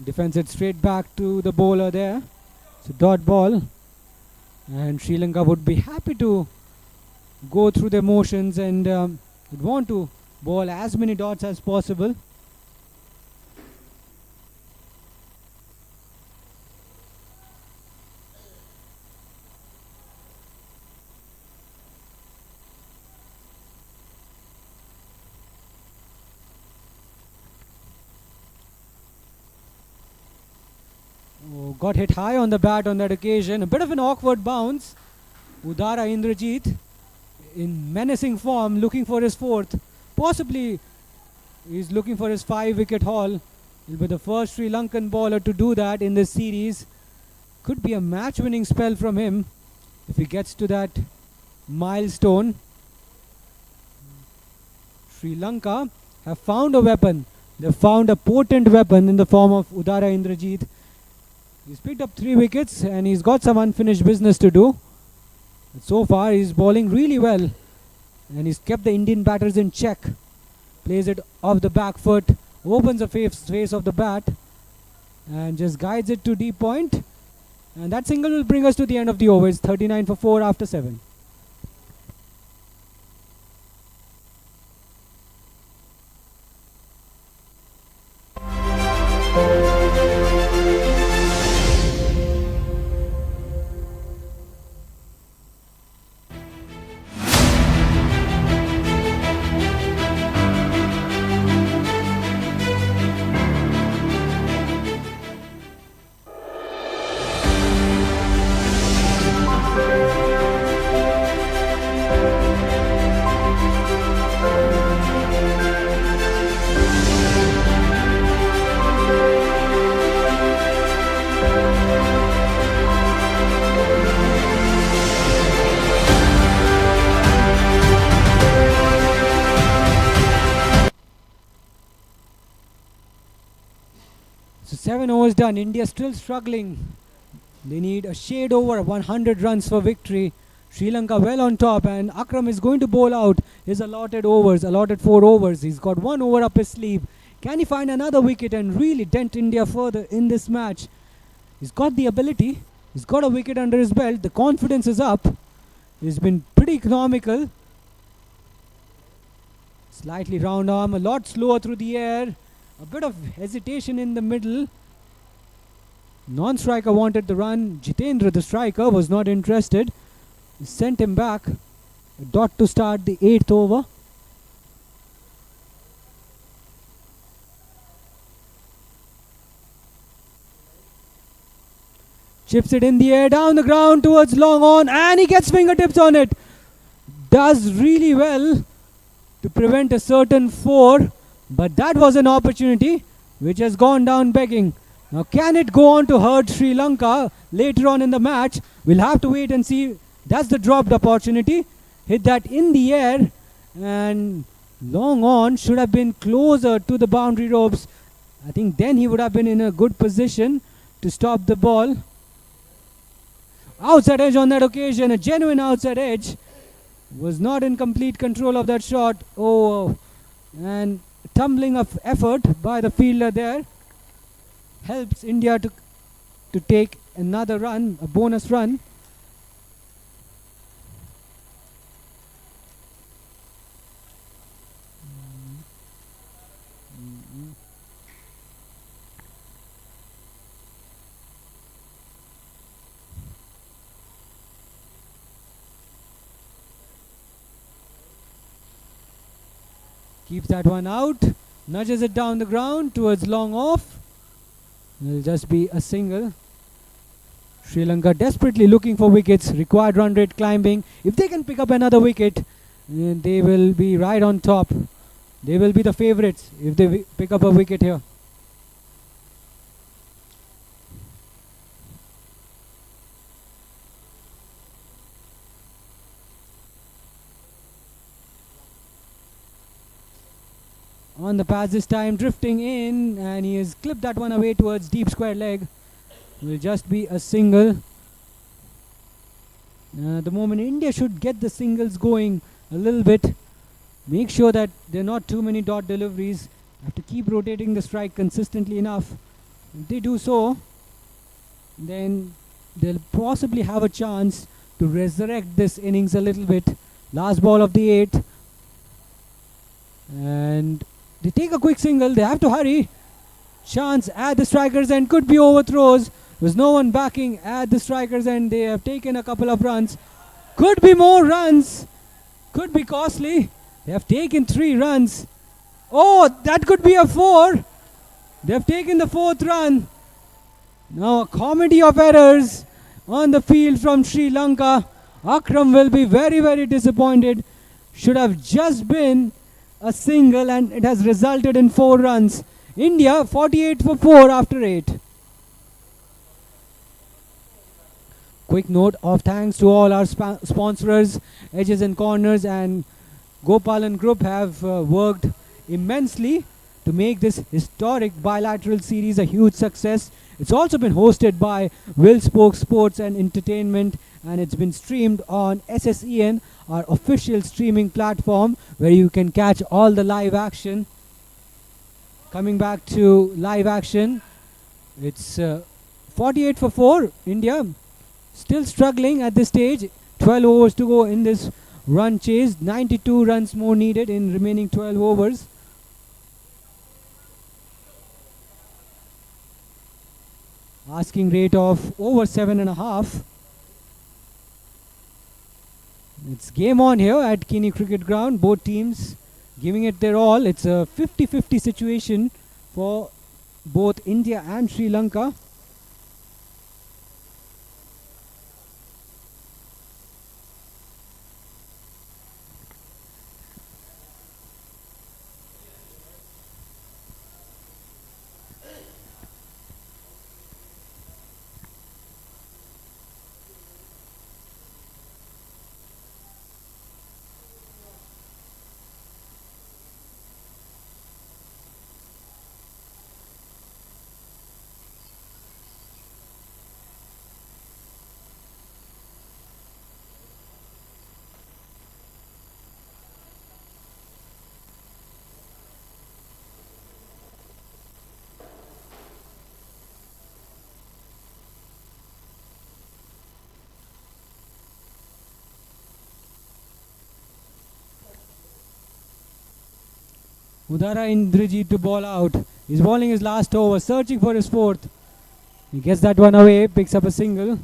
Defends it straight back to the bowler there. It's a dot ball. And Sri Lanka would be happy to go through their motions and would want to bowl as many dots as possible. Oh, got hit high on the bat on that occasion. A bit of an awkward bounce. Udara Indrajit in menacing form, looking for his fourth. Possibly he's looking for his 5-wicket haul. He'll be the first Sri Lankan bowler to do that in this series. Could be a match-winning spell from him if he gets to that milestone. Sri Lanka have found a weapon. They've found a potent weapon in the form of Udara Indrajit. He's picked up 3 wickets and he's got some unfinished business to do. But so far he's bowling really well and he's kept the Indian batters in check. Plays it off the back foot, opens the face of the bat and just guides it to deep point. And that single will bring us to the end of the over. It's 39 for 4 after 7. So 7 overs done. India still struggling. They need a shade over 100 runs for victory. Sri Lanka well on top and Akram is going to bowl out his allotted 4 overs. He's got 1 over up his sleeve. Can he find another wicket and really dent India further in this match? He's got the ability. He's got a wicket under his belt. The confidence is up. He's been pretty economical. Slightly round arm, a lot slower through the air. A bit of hesitation in the middle. Non-striker wanted the run. Jitendra, the striker, was not interested. He sent him back. A dot to start the 8th over. Chips it in the air, down the ground towards long on, and he gets fingertips on it. Does really well to prevent a certain 4. But that was an opportunity which has gone down begging. Now can it go on to hurt Sri Lanka later on in the match? We'll have to wait and see. That's the dropped opportunity. Hit that in the air and long on should have been closer to the boundary ropes. I think then he would have been in a good position to stop the ball. Outside edge on that occasion, a genuine outside edge. Was not in complete control of that shot. Oh, and tumbling of effort by the fielder there helps India to take another run, a bonus run. Keeps that one out, nudges it down the ground towards long off. It'll just be a single. Sri Lanka desperately looking for wickets, required run rate climbing. If they can pick up another wicket, they will be right on top. They will be the favourites if they pick up a wicket here. On the pass this time, drifting in, and he has clipped that one away towards deep square leg. Will just be a single. The moment India should get the singles going a little bit. Make sure that there are not too many dot deliveries. Have to keep rotating the strike consistently enough. If they do so, then they'll possibly have a chance to resurrect this innings a little bit. Last ball of the 8th. And they take a quick single. They have to hurry. Chance at the strikers end, could be overthrows. There's no one backing at the strikers end. They have taken a couple of runs. Could be more runs. Could be costly. They have taken 3 runs. Oh, that could be a 4. They have taken the 4th run. Now a comedy of errors on the field from Sri Lanka. Akram will be very, very disappointed. Should have just been a single and it has resulted in 4 runs. India 48 for 4 after 8. Quick note of thanks to all our sponsors, Edges and Corners and Gopalan Group have worked immensely to make this historic bilateral series a huge success. It's also been hosted by Will Spoke Sports and Entertainment, and it's been streamed on SSEN, our official streaming platform, where you can catch all the live action. Coming back to live action, it's 48 for 4. India still struggling at this stage. 12 overs to go in this run chase. 92 runs more needed in remaining 12 overs. Asking rate of over 7.5. It's game on here at Kini Cricket Ground. Both teams giving it their all. It's a 50-50 situation for both India and Sri Lanka. Udara Indrajit to ball out. He's bowling his last over, searching for his 4th. He gets that one away, picks up a single.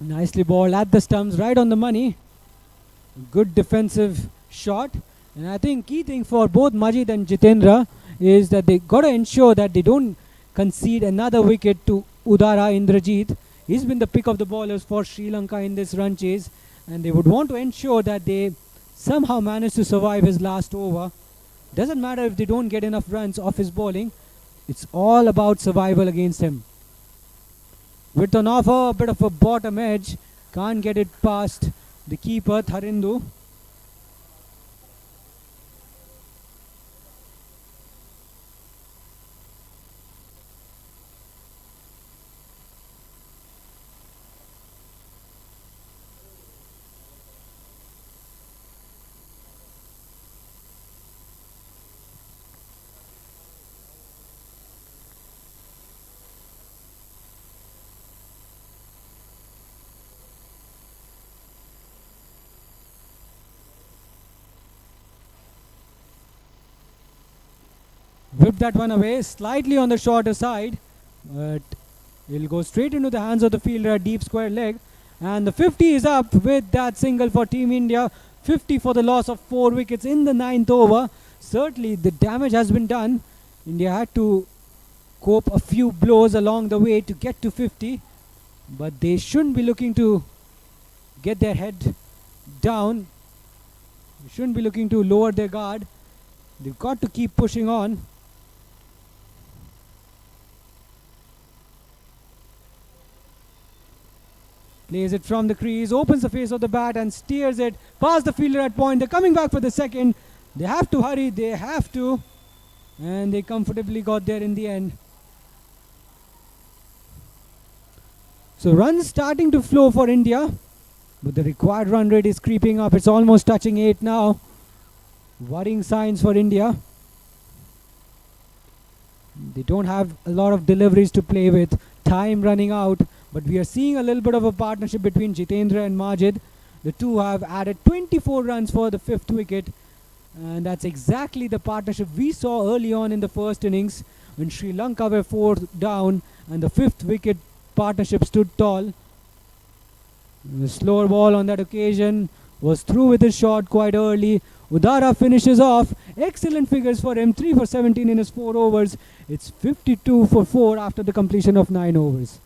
Nicely balled at the stumps, right on the money. Good defensive shot. And I think key thing for both Majid and Jitendra is that they got to ensure that they don't concede another wicket to Udara Indrajit. He's been the pick of the bowlers for Sri Lanka in this run chase. And they would want to ensure that they somehow manage to survive his last over. Doesn't matter if they don't get enough runs off his bowling. It's all about survival against him. With an offer, a bit of a bottom edge. Can't get it past the keeper, Tharindu. Whipped that one away, slightly on the shorter side, but he'll go straight into the hands of the fielder at deep square leg. And the 50 is up with that single for Team India. 50 for the loss of 4 wickets in the 9th over. Certainly the damage has been done. India had to cope a few blows along the way to get to 50, but they shouldn't be looking to get their head down. They shouldn't be looking to lower their guard. They've got to keep pushing on. Plays it from the crease, opens the face of the bat and steers it past the fielder at point. They're coming back for the second. They have to hurry, they have to. And they comfortably got there in the end. So runs starting to flow for India. But the required run rate is creeping up. It's almost touching 8 now. Worrying signs for India. They don't have a lot of deliveries to play with. Time running out. But we are seeing a little bit of a partnership between Jitendra and Majid. The two have added 24 runs for the 5th wicket. And that's exactly the partnership we saw early on in the first innings when Sri Lanka were 4 down and the 5th wicket partnership stood tall. The slower ball on that occasion was through with his shot quite early. Udara finishes off. Excellent figures for him. 3 for 17 in his 4 overs. It's 52 for 4 after the completion of 9 overs.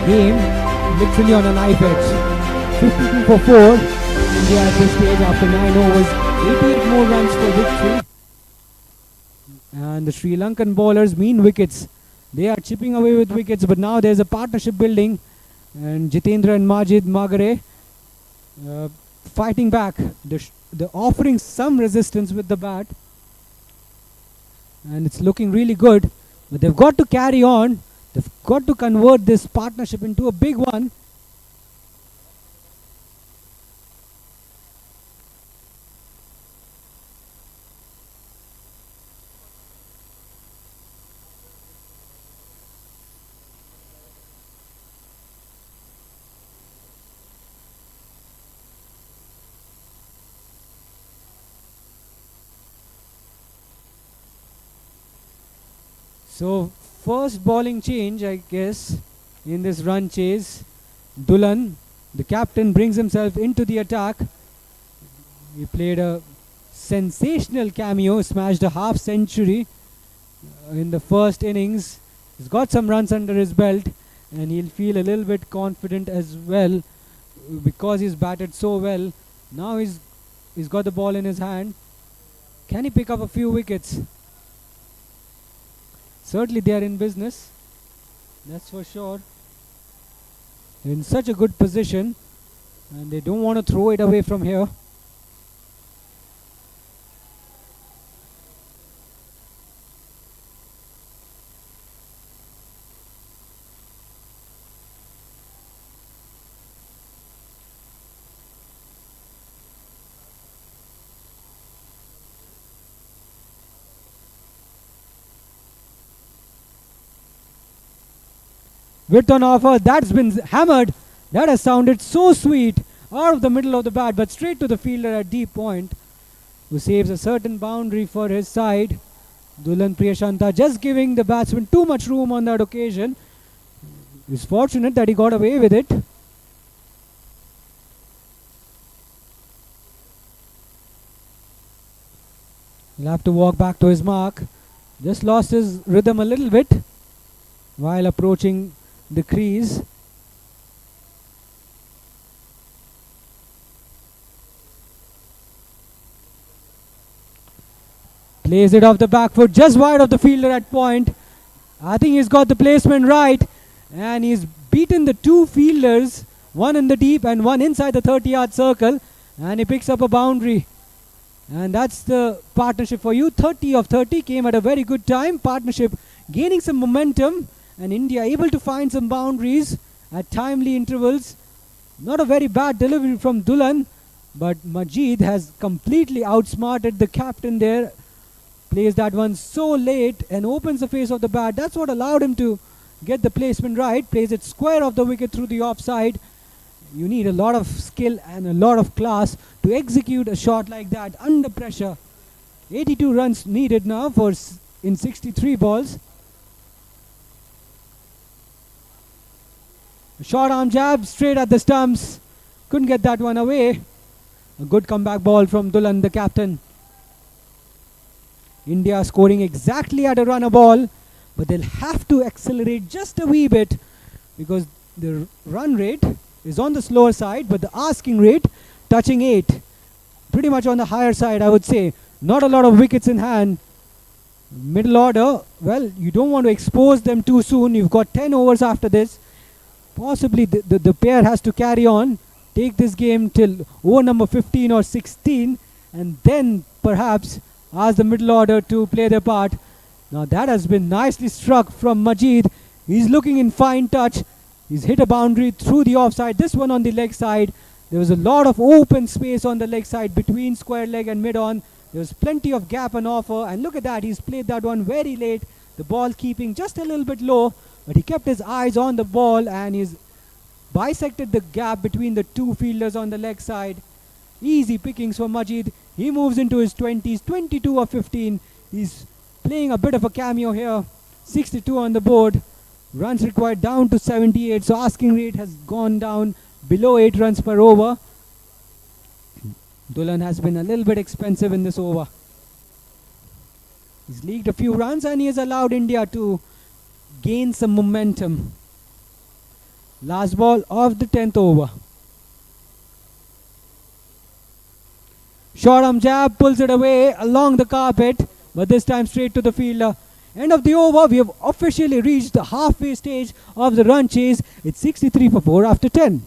Game literally on a knife edge. 52 for 4. India at this stage after 9 overs. 88 more runs for victory. And the Sri Lankan bowlers mean wickets. They are chipping away with wickets, but now there's a partnership building. And Jitendra and Majid Magare fighting back. They're offering some resistance with the bat. And it's looking really good. But they've got to carry on. They've got to convert this partnership into a big one. So first bowling change, I guess, in this run chase. Dulan, the captain, brings himself into the attack. He played a sensational cameo, smashed a half century in the first innings. He's got some runs under his belt and he'll feel a little bit confident as well because he's batted so well. Now he's got the ball in his hand. Can he pick up a few wickets? Certainly they are in business, that's for sure. They're in such a good position and they don't want to throw it away from here. Width on offer, that's been hammered. That has sounded so sweet out of the middle of the bat, but straight to the fielder at deep point, who saves a certain boundary for his side. Dulan Priyashanta just giving the batsman too much room on that occasion. He's fortunate that he got away with it. He'll have to walk back to his mark. Just lost his rhythm a little bit while approaching the crease. Plays it off the back foot, just wide of the fielder at point. I think he's got the placement right, and he's beaten the two fielders, one in the deep and one inside the 30-yard circle, and he picks up a boundary. And that's the partnership for you. 30 of 30 came at a very good time. Partnership gaining some momentum. And India able to find some boundaries at timely intervals. Not a very bad delivery from Dulan, but Majid has completely outsmarted the captain there Plays that one so late and opens the face of the bat. That's what allowed him to get the placement right. Plays it square off the wicket through the offside. You need a lot of skill and a lot of class to execute a shot like that under pressure. 82 runs needed now in 63 balls. A short arm jab straight at the stumps. Couldn't get that one away. A good comeback ball from Dulan, the captain. India scoring exactly at a run a ball, but they'll have to accelerate just a wee bit because the run rate is on the slower side, but the asking rate touching 8. Pretty much on the higher side, I would say. Not a lot of wickets in hand. Middle order, well, you don't want to expose them too soon. You've got 10 overs after this. Possibly the pair has to carry on, take this game till over number 15 or 16, and then perhaps ask the middle order to play their part. Now that has been nicely struck from Majid. He's looking in fine touch. He's hit a boundary through the offside. This one on the leg side. There was a lot of open space on the leg side between square leg and mid-on. There was plenty of gap on offer. And look at that. He's played that one very late. The ball keeping just a little bit low. But he kept his eyes on the ball and he's bisected the gap between the two fielders on the leg side. Easy pickings for Majid. He moves into his 20s, 22 or 15. He's playing a bit of a cameo here. 62 on the board. Runs required down to 78. So asking rate has gone down below 8 runs per over. Dulan has been a little bit expensive in this over. He's leaked a few runs and he has allowed India to gain some momentum. Last ball of the 10th over. Short arm jab, pulls it away along the carpet, but this time straight to the fielder. End of the over. We have officially reached the halfway stage of the run chase. It's 63 for 4 after 10.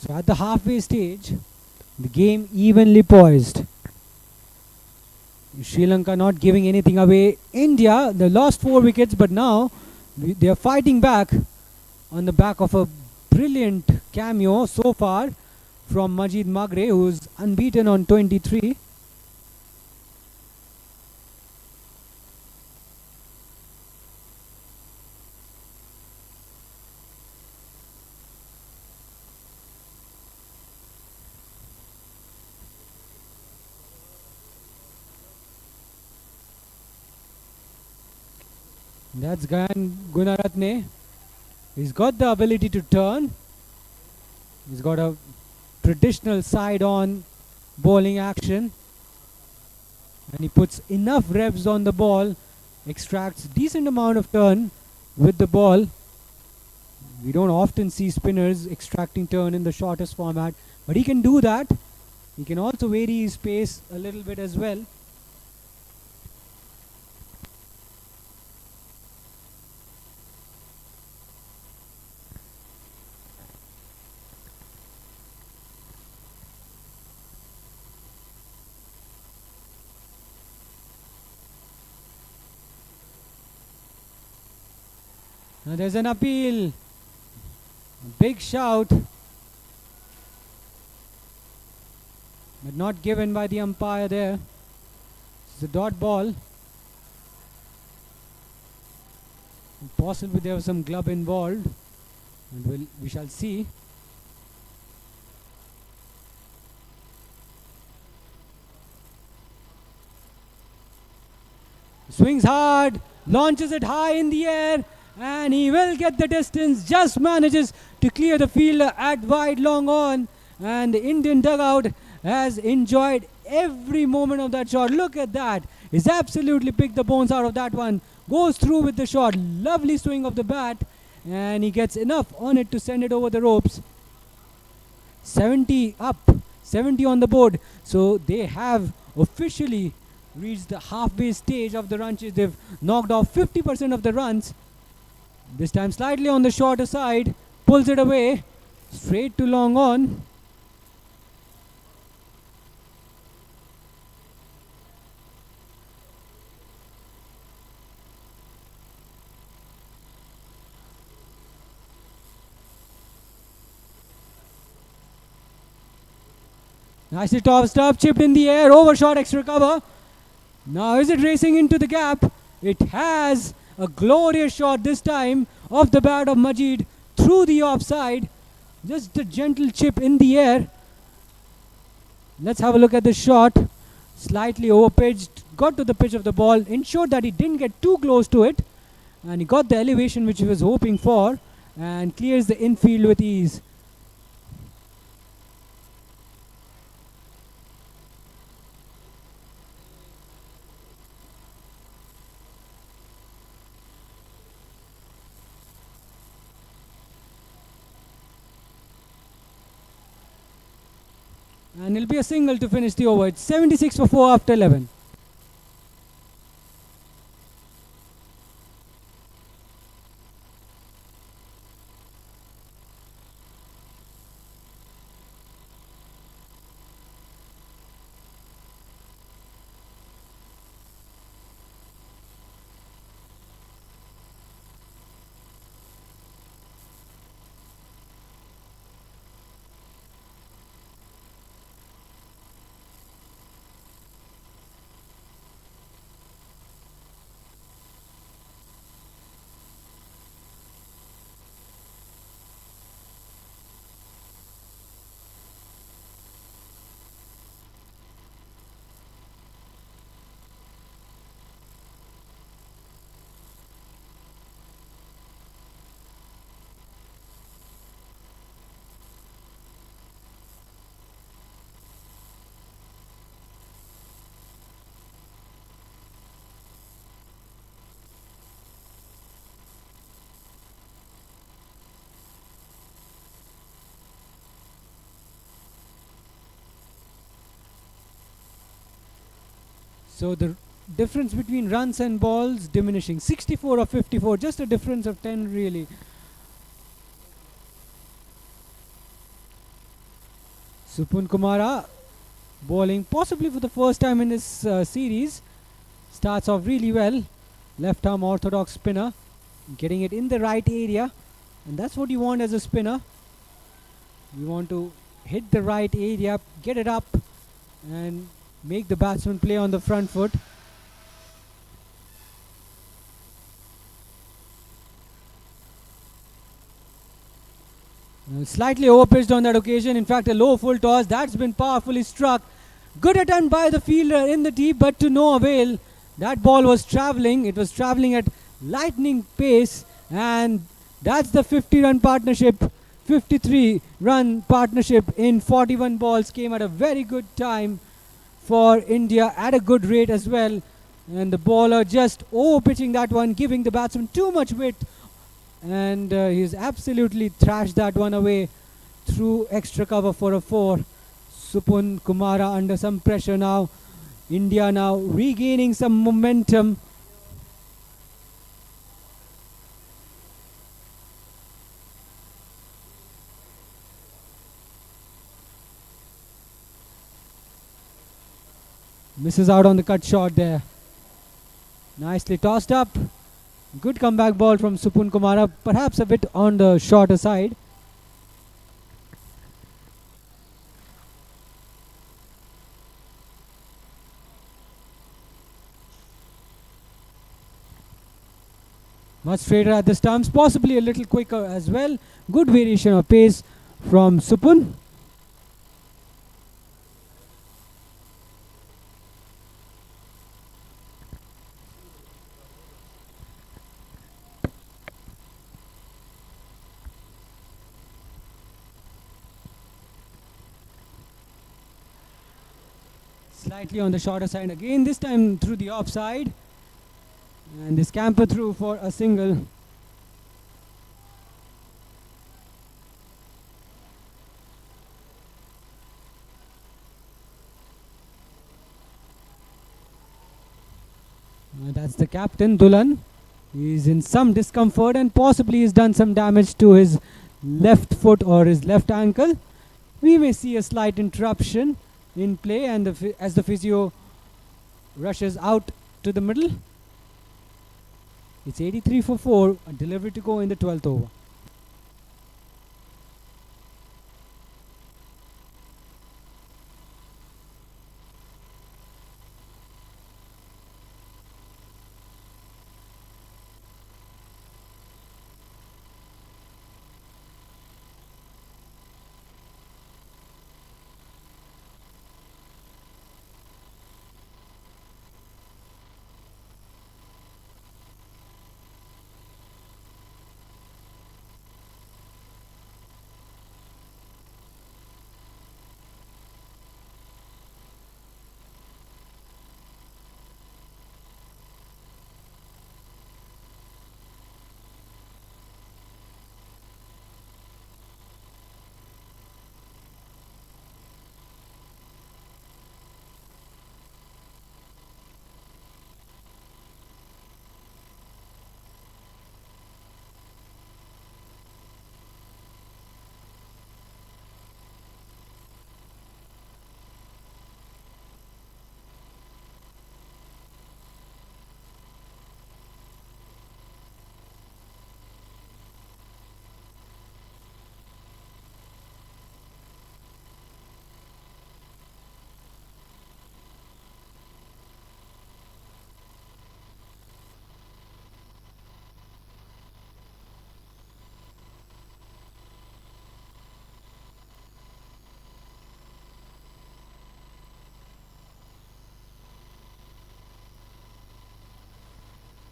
So at the halfway stage, the game evenly poised. Sri Lanka not giving anything away. India, they lost 4 wickets, but now they are fighting back on the back of a brilliant cameo so far from Majid Magre, who's unbeaten on 23. That's Gayan Gunaratne. He's got the ability to turn. He's got a traditional side-on bowling action. And he puts enough revs on the ball, extracts decent amount of turn with the ball. We don't often see spinners extracting turn in the shortest format, but he can do that. He can also vary his pace a little bit as well. Now there's an appeal. A big shout. But not given by the umpire there. It's a dot ball. Possibly there was some glove involved. And we shall see. Swings hard. Launches it high in the air. And he will get the distance. Just manages to clear the fielder at wide long on. And the Indian dugout has enjoyed every moment of that shot. Look at that. He's absolutely picked the bones out of that one. Goes through with the shot. Lovely swing of the bat. And he gets enough on it to send it over the ropes. 70 up. 70 on the board. So they have officially reached the halfway stage of the run chase. They've knocked off 50% of the runs. This time slightly on the shorter side. Pulls it away. Straight to long on. Nicely tossed up, chipped in the air, overshot, extra cover. Now is it racing into the gap? It has a glorious shot this time off the bat of Majid through the offside. Just a gentle chip in the air. Let's have a look at the shot. Slightly overpitched, got to the pitch of the ball, ensured that he didn't get too close to it. And he got the elevation which he was hoping for and clears the infield with ease. And it'll be a single to finish the over. It's 76 for 4 after 11. So the difference between runs and balls diminishing. 64 or 54, just a difference of 10 really. Supun Kumara bowling possibly for the first time in this series. Starts off really well. Left arm orthodox spinner. Getting it in the right area. And that's what you want as a spinner. You want to hit the right area, get it up and make the batsman play on the front foot. Slightly overpitched on that occasion. In fact, a low full toss. That's been powerfully struck. Good attempt by the fielder in the deep, but to no avail. That ball was travelling. It was travelling at lightning pace, and that's the 50-run partnership. 53-run partnership in 41 balls came at a very good time for India, at a good rate as well. And the bowler just over-pitching that one, giving the batsman too much width, and he's absolutely thrashed that one away through extra cover for a 4. Supun Kumara under some pressure now. India now regaining some momentum. Misses out on the cut shot there. Nicely tossed up. Good comeback ball from Supun Kumara, perhaps a bit on the shorter side. Much straighter at the stumps, possibly a little quicker as well. Good variation of pace from Supun. Slightly on the shorter side again, this time through the offside. And they scamper through for a single. That's the captain, Dulan. He's in some discomfort and possibly he's done some damage to his left foot or his left ankle. We may see a slight interruption in play, and as the physio rushes out to the middle. It's 83 for 4, a delivery to go in the 12th over.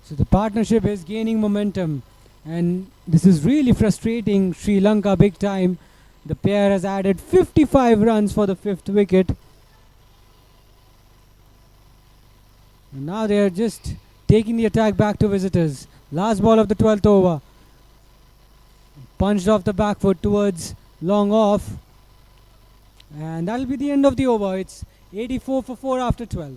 So the partnership is gaining momentum, and this is really frustrating Sri Lanka big time. The pair has added 55 runs for the 5th wicket. And now they are just taking the attack back to visitors. Last ball of the 12th over. Punched off the back foot towards long off. And that'll be the end of the over. It's 84 for 4 after 12.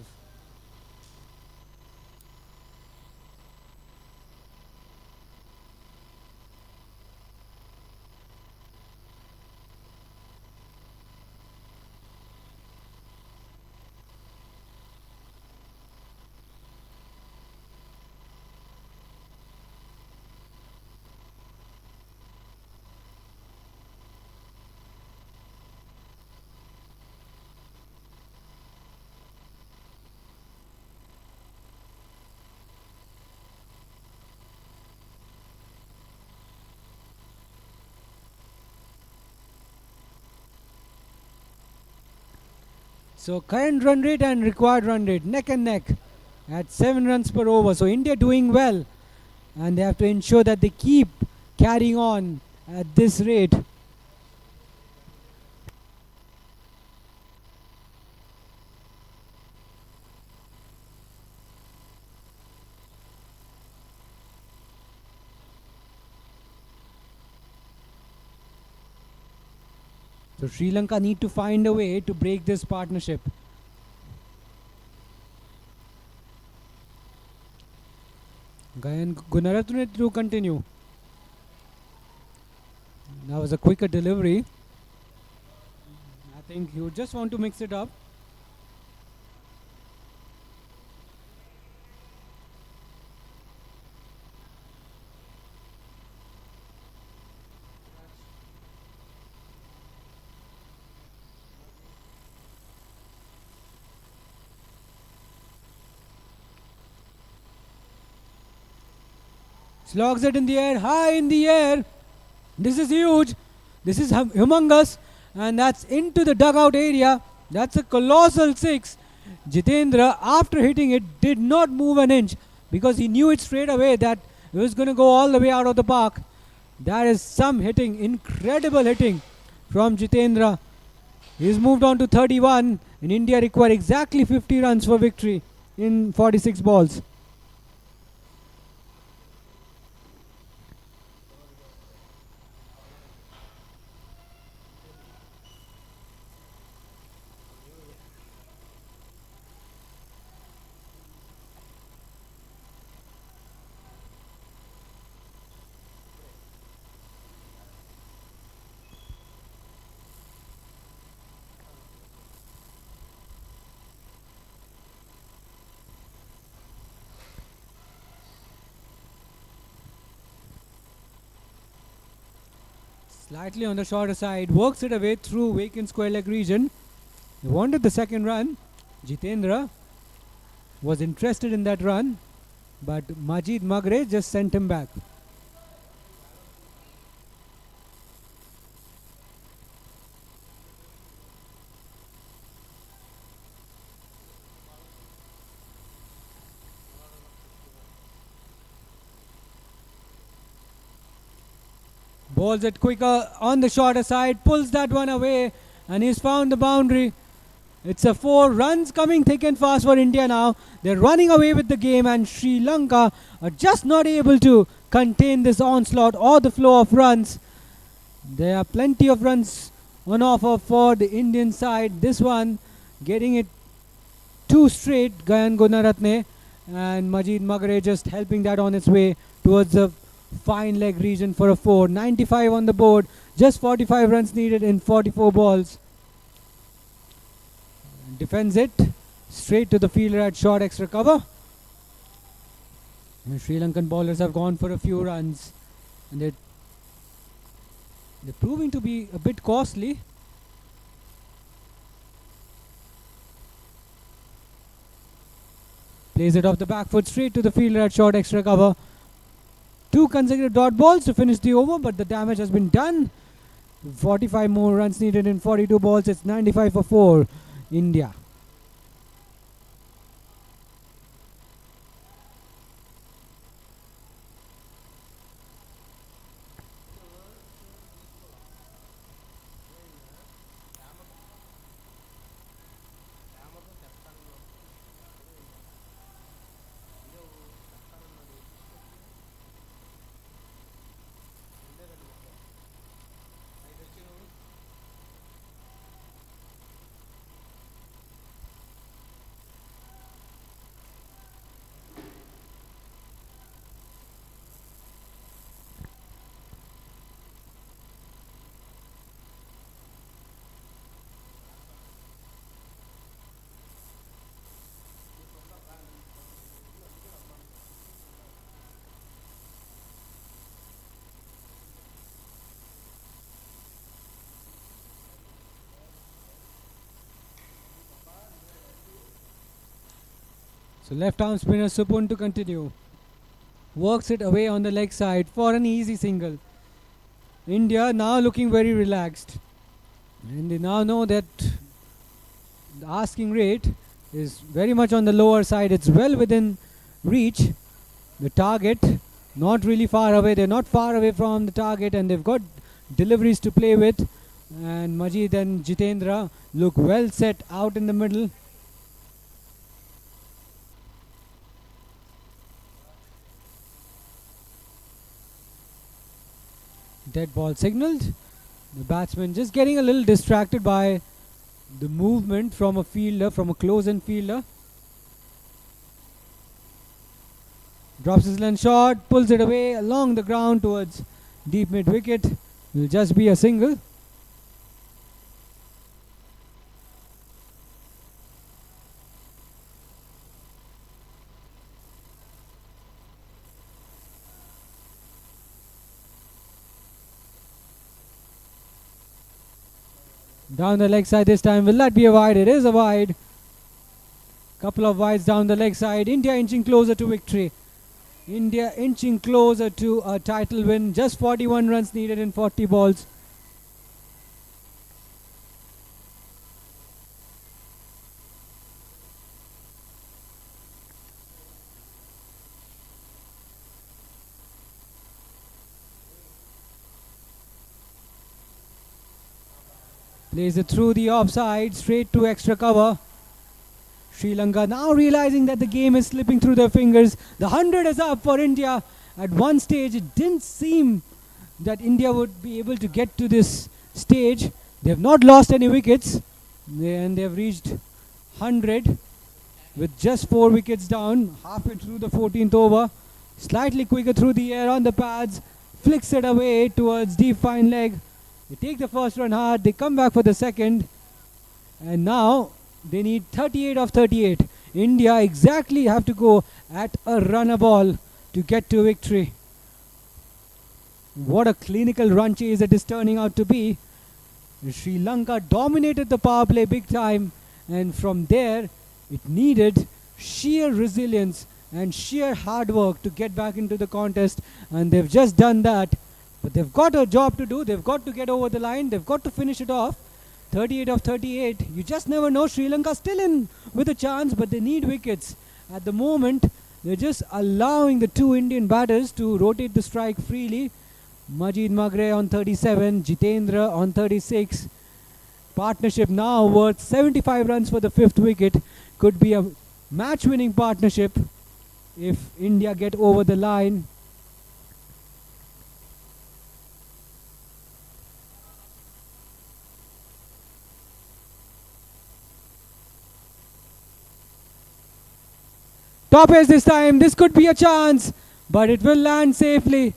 So current run rate and required run rate neck and neck at 7 runs per over. So India doing well. and they have to ensure that they keep carrying on at this rate. So Sri Lanka need to find a way to break this partnership. Gayan Gunaratne to continue. That was a quicker delivery. I think you just want to mix it up. Slogs it in the air, high in the air. This is huge. This is humongous. And that's into the dugout area. That's a colossal six. Jitendra, after hitting it, did not move an inch because he knew it straight away that it was going to go all the way out of the park. That is some hitting, incredible hitting from Jitendra. He's moved on to 31. And India require exactly 50 runs for victory in 46 balls. Slightly on the shorter side, works it away through vacant square leg region. He wanted the second run. Jitendra was interested in that run, but Majid Magre just sent him back. Bowls it quicker on the shorter side, pulls that one away, and he's found the boundary. It's a 4 runs coming thick and fast for India now. They're running away with the game, and Sri Lanka are just not able to contain this onslaught or the flow of runs. There are plenty of runs on offer for the Indian side. This one getting it 2 straight, Gayan Gunaratne, and Majid Magre just helping that on its way towards the fine leg region for a 4. 95 on the board, just 45 runs needed in 44 balls. Defends it straight to the fielder at short extra cover. The Sri Lankan bowlers have gone for a few runs, and they're proving to be a bit costly. Plays it off the back foot straight to the fielder at short extra cover. 2 consecutive dot balls to finish the over, but the damage has been done. 45 more runs needed in 42 balls. It's 95 for 4, India. So left arm spinner Supun to continue. Works it away on the leg side for an easy single. India now looking very relaxed. And they now know that the asking rate is very much on the lower side. It's well within reach. The target Not really far away. They're not far away from the target, and they've got deliveries to play with. And Majid and Jitendra look well set out in the middle. Dead ball signaled. The batsman just getting a little distracted by the movement from a fielder, from a close-in fielder. Drops his length shot, pulls it away along the ground towards deep mid wicket. Will just be a single. Down the leg side this time. Will that be a wide? It is a wide. Couple of wides down the leg side. India inching closer to victory. India inching closer to a title win. Just 41 runs needed in 40 balls. Plays it through the offside, straight to extra cover. Sri Lanka now realizing that the game is slipping through their fingers. The 100 is up for India. At one stage, it didn't seem that India would be able to get to this stage. They have not lost any wickets, and they have reached 100 with just 4 wickets down, halfway through the 14th over. Slightly quicker through the air on the pads, flicks it away towards deep fine leg. They take the first run hard, they come back for the second, and now they need 38 of 38. India exactly have to go at a run a ball to get to victory. What a clinical run chase it is turning out to be. Sri Lanka dominated the power play big time, and from there it needed sheer resilience and sheer hard work to get back into the contest, and they've just done that. But they've got a job to do. They've got to get over the line. They've got to finish it off. 38 of 38. You just never know. Sri Lanka still in with a chance, but they need wickets. At the moment, they're just allowing the 2 Indian batters to rotate the strike freely. Majid Magre on 37, Jitendra on 36. Partnership now worth 75 runs for the 5th wicket. Could be a match-winning partnership if India get over the line. Top edge this time. This could be a chance, but it will land safely.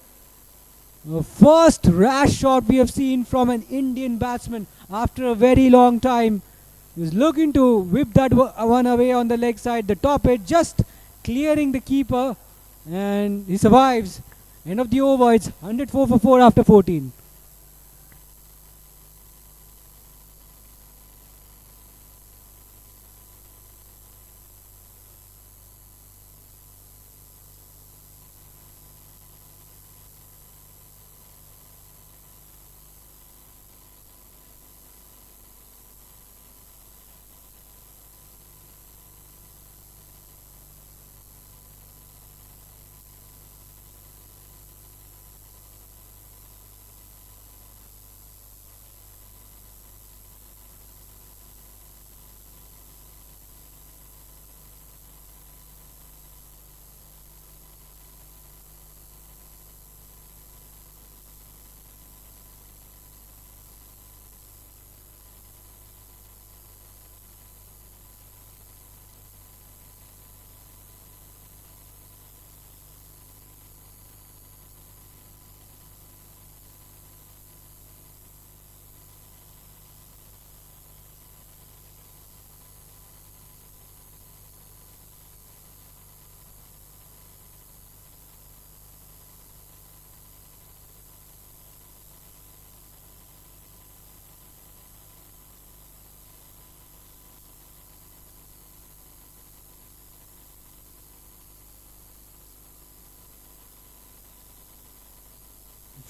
The first rash shot we have seen from an Indian batsman after a very long time. He was looking to whip that one away on the leg side. The top edge just clearing the keeper, and he survives. End of the over. It's 104 for 4 after 14.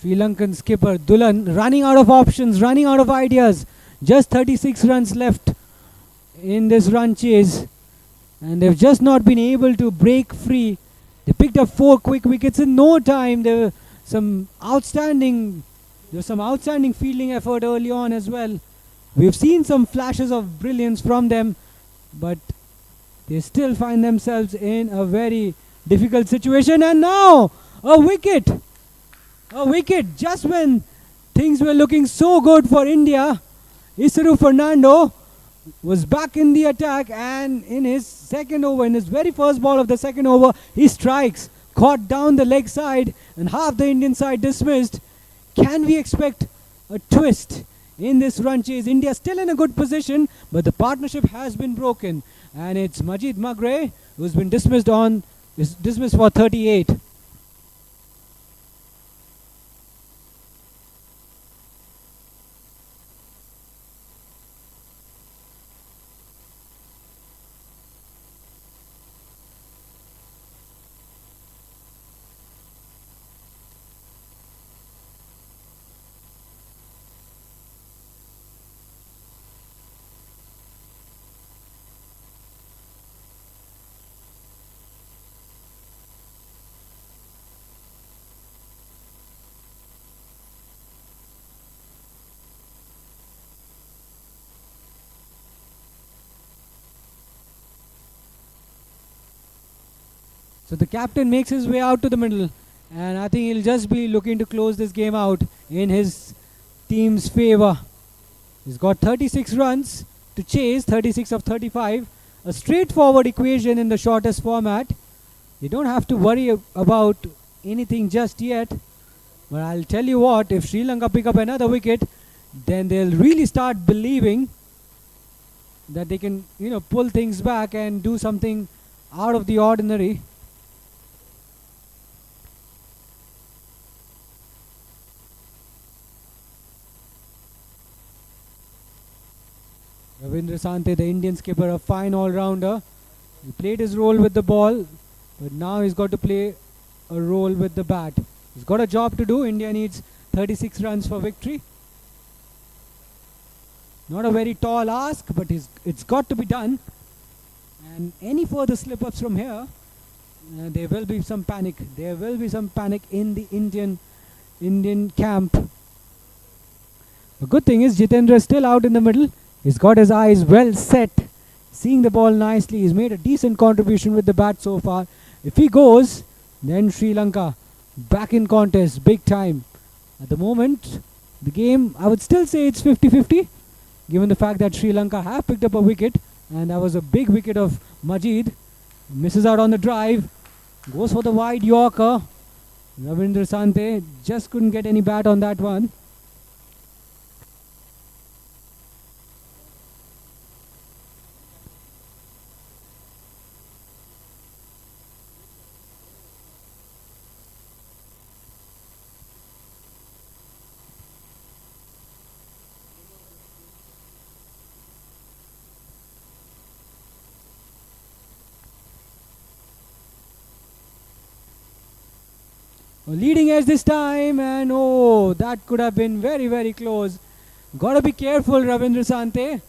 Sri Lankan skipper Dulan running out of options, running out of ideas. Just 36 runs left in this run chase, and they've just not been able to break free They picked up 4 quick wickets in no time. There some outstanding was some outstanding fielding effort early on as well. We've seen some flashes of brilliance from them, but they still find themselves in a very difficult situation. And now a wicket! A wicket just when things were looking so good for India. Isuru Fernando was back in the attack, and in his second over, in his very first ball of the second over, he strikes, caught down the leg side, and half the Indian side dismissed. Can we expect a twist in this run chase? India still in a good position, but the partnership has been broken, and it's Majid Magre who's been dismissed for 38. So the captain makes his way out to the middle, and I think he'll just be looking to close this game out in his team's favor. He's got 36 runs to chase, 36 of 35. A straightforward equation in the shortest format. You don't have to worry about anything just yet. But I'll tell you what, if Sri Lanka pick up another wicket, then they'll really start believing that they can, pull things back and do something out of the ordinary. Ravindra Sante, the Indian skipper, a fine all-rounder. He played his role with the ball, but now he's got to play a role with the bat. He's got a job to do. India needs 36 runs for victory. Not a very tall ask, but it's got to be done. And any further slip-ups from here, there will be some panic. There will be some panic in the Indian camp. The good thing is Jitendra is still out in the middle. He's got his eyes well set, seeing the ball nicely. He's made a decent contribution with the bat so far. If he goes, then Sri Lanka back in contest, big time. At the moment, the game, I would still say it's 50-50, given the fact that Sri Lanka have picked up a wicket, and that was a big wicket of Majid. Misses out on the drive, goes for the wide Yorker. Ravindra Sante just couldn't get any bat on that one. Leading edge this time, and oh, that could have been very, very close. Gotta be careful, Ravindra Sante.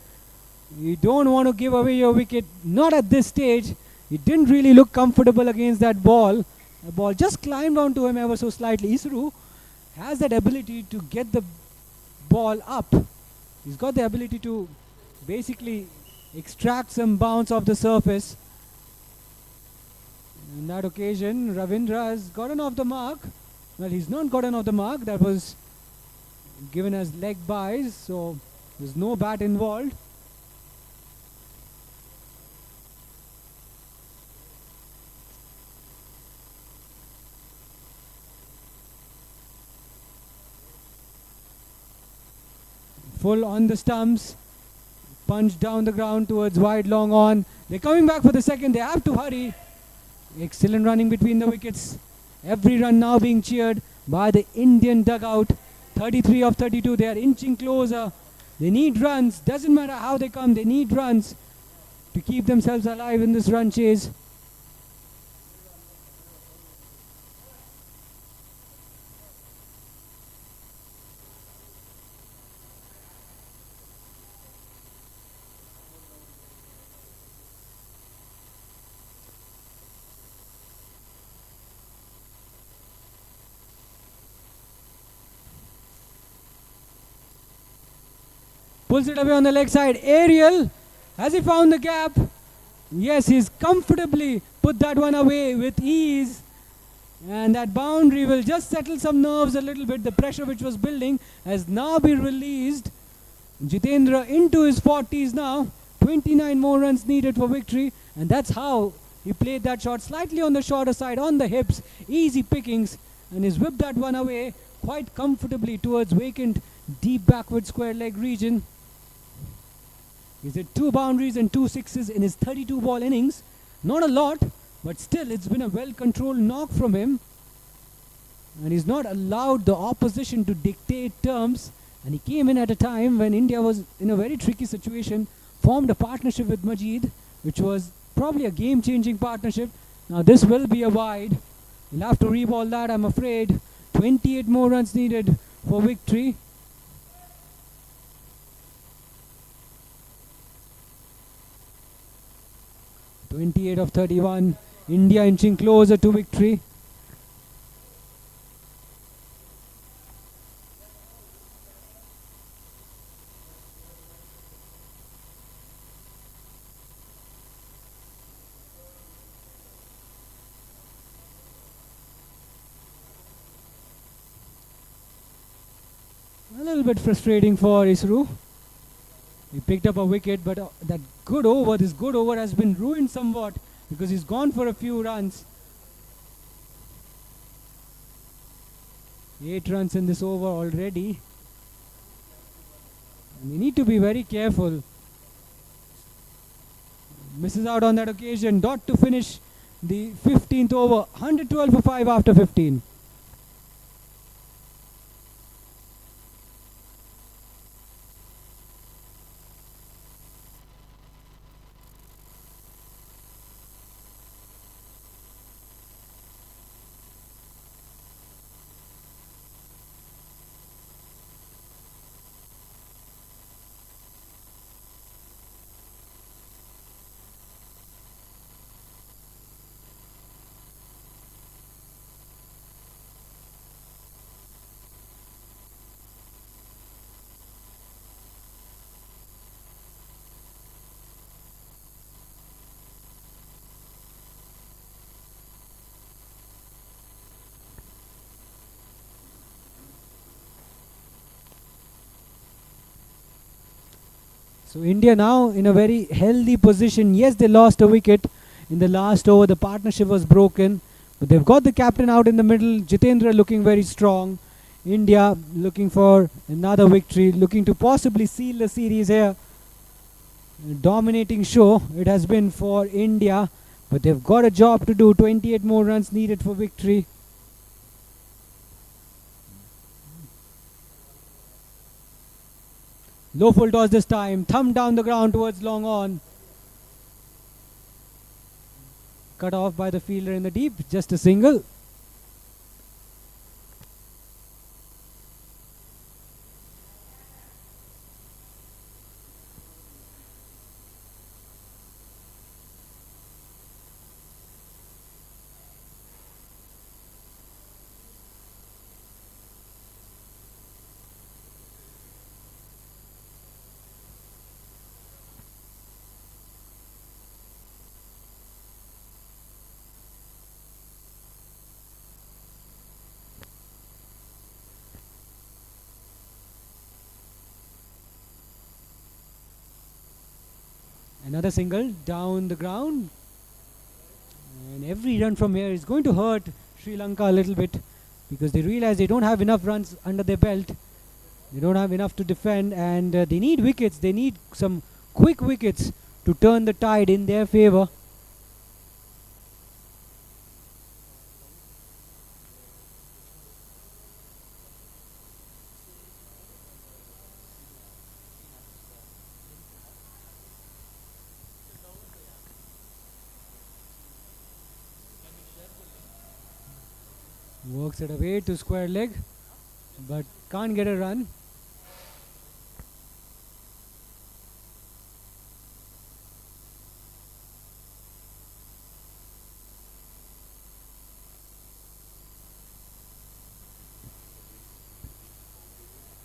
You don't want to give away your wicket, not at this stage. He didn't really look comfortable against that ball. The ball just climbed onto him ever so slightly. Isuru has that ability to get the ball up. He's got the ability to basically extract some bounce off the surface. On that occasion, Ravindra has gotten off the mark. Well, he's not gotten off the mark. That was given as leg buys, so there's no bat involved. Full on the stumps. Punch down the ground towards wide long on. They're coming back for the second. They have to hurry. Excellent running between the wickets. Every run now being cheered by the Indian dugout. 33 of 32. They are inching closer. They need runs. Doesn't matter how they come. They need runs to keep themselves alive in this run chase. Pulls it away on the leg side. Aerial. Has he found the gap? Yes, he's comfortably put that one away with ease. And that boundary will just settle some nerves a little bit. The pressure which was building has now been released. Jitendra into his 40s now. 29 more runs needed for victory. And that's how he played that shot. Slightly on the shorter side, on the hips. Easy pickings. And he's whipped that one away quite comfortably towards vacant, deep backward square leg region. He's hit 2 boundaries and 2 sixes in his 32 ball innings. Not a lot, but still it's been a well-controlled knock from him. And he's not allowed the opposition to dictate terms. And he came in at a time when India was in a very tricky situation, formed a partnership with Majid, which was probably a game-changing partnership. Now this will be a wide. He'll have to reball that, I'm afraid. 28 more runs needed for victory. (28 of 31). India inching closer to victory. A little bit frustrating for Isru. He picked up a wicket, but this good over has been ruined somewhat because he's gone for a few runs. 8 runs in this over already. And we need to be very careful. Misses out on that occasion. Dot to finish the 15th over. 112 for 5 after 15. So India now in a very healthy position. Yes, they lost a wicket in the last over. The partnership was broken. But they've got the captain out in the middle. Jitendra looking very strong. India looking for another victory. Looking to possibly seal the series here. A dominating show it has been for India. But they've got a job to do. 28 more runs needed for victory. Low full toss this time. Thumb down the ground towards long on. Cut off by the fielder in the deep. Just a single. Another single down the ground. And every run from here is going to hurt Sri Lanka a little bit because they realize they don't have enough runs under their belt. They don't have enough to defend and they need wickets. They need some quick wickets to turn the tide in their favor. Works it away to square leg, but can't get a run.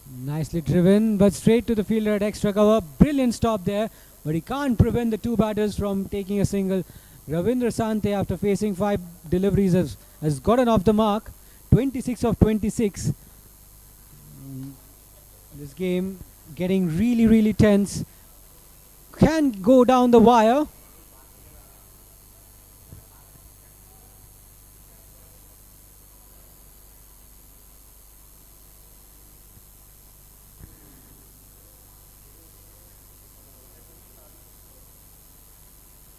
Nicely driven, but straight to the fielder at extra cover. Brilliant stop there, but he can't prevent the two batters from taking a single. Ravindra Sante, after facing 5 deliveries, has gotten off the mark. 26 of 26. This game getting really, really tense. Can go down the wire.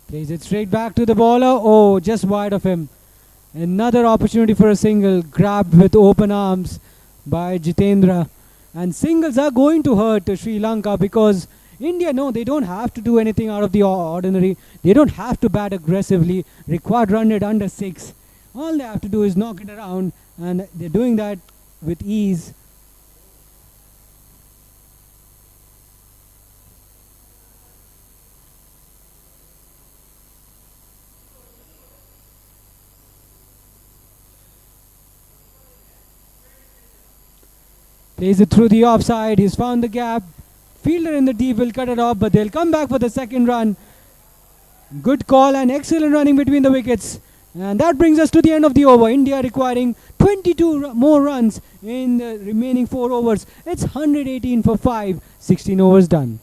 Plays it straight back to the bowler. Oh, just wide of him. Another opportunity for a single, grabbed with open arms by Jitendra. And singles are going to hurt Sri Lanka because India, no, they don't have to do anything out of the ordinary. They don't have to bat aggressively. Required run rate under 6. All they have to do is knock it around, and they're doing that with ease. Plays it through the offside. He's found the gap. Fielder in the deep will cut it off, but they'll come back for the second run. Good call and excellent running between the wickets. And that brings us to the end of the over. India requiring 22 more runs in the remaining 4 overs. It's 118 for 5. 16 overs done.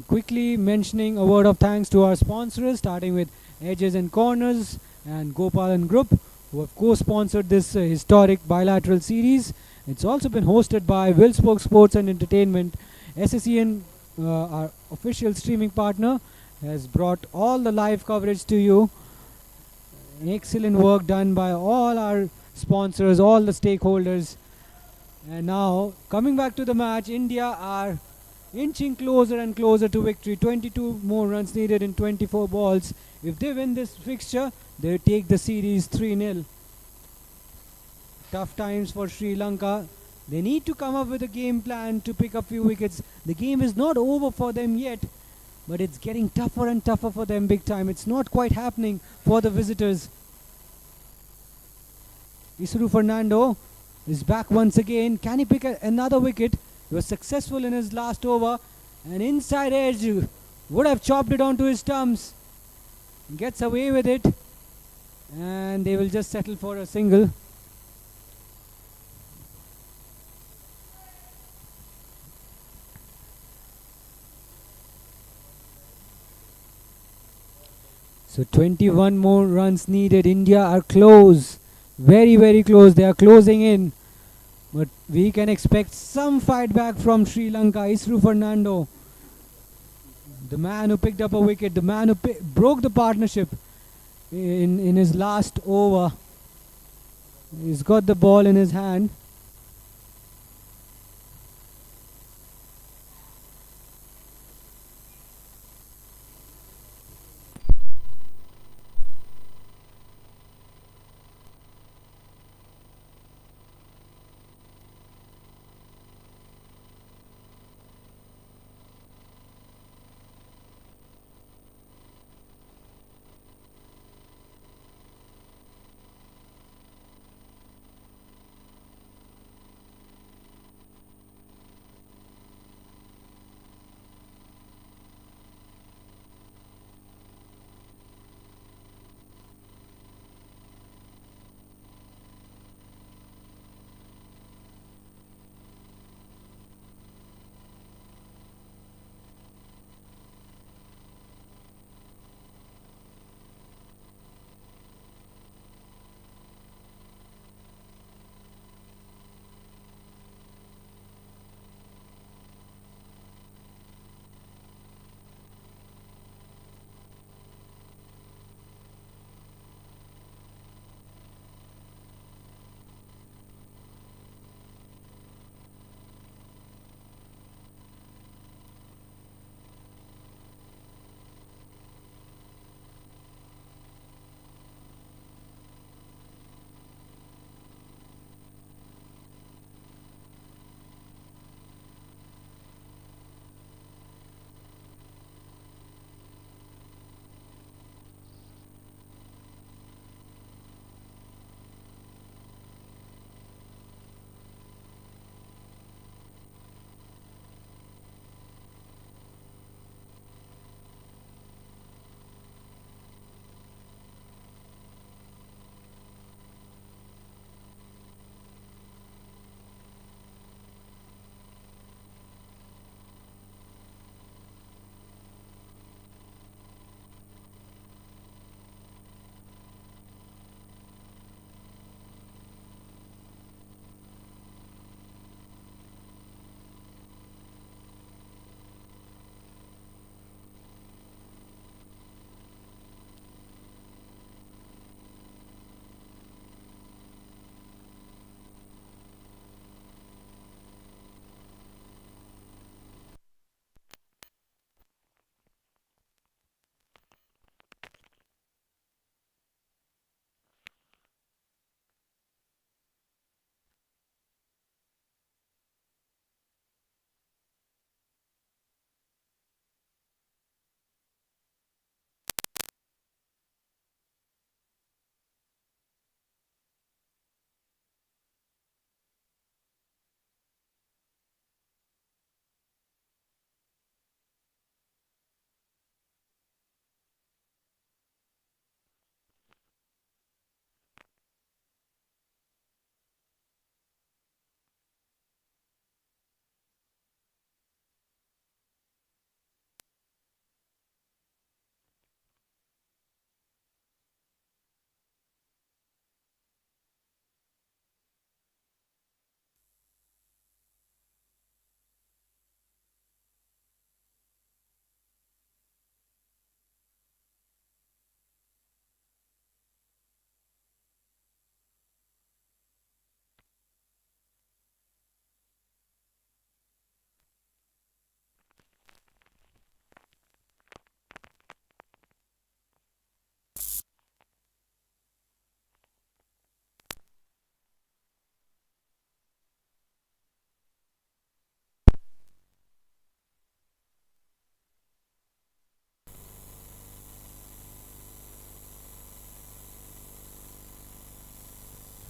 Quickly mentioning a word of thanks to our sponsors, starting with Edges and Corners and Gopalan Group, who have co-sponsored this historic bilateral series. It's also been hosted by Wilspoke Sports and Entertainment. SSEN, our official streaming partner, has brought all the live coverage to you. Excellent work done by all our sponsors, all the stakeholders. And now, coming back to the match, India are inching closer and closer to victory. 22 more runs needed in 24 balls. If they win this fixture, they take the series 3-0. Tough times for Sri Lanka. They need to come up with a game plan to pick up few wickets. The game is not over for them yet, but it's getting tougher and tougher for them big time. It's not quite happening for the visitors. Isuru Fernando is back once again. Can he pick another wicket? He was successful in his last over. An inside edge would have chopped it onto his stumps. Gets away with it. And they will just settle for a single. So 21 more runs needed. India are close. Very, very close. They are closing in. But we can expect some fight back from Sri Lanka. Isru Fernando, the man who picked up a wicket, the man who broke the partnership in his last over. He's got the ball in his hand.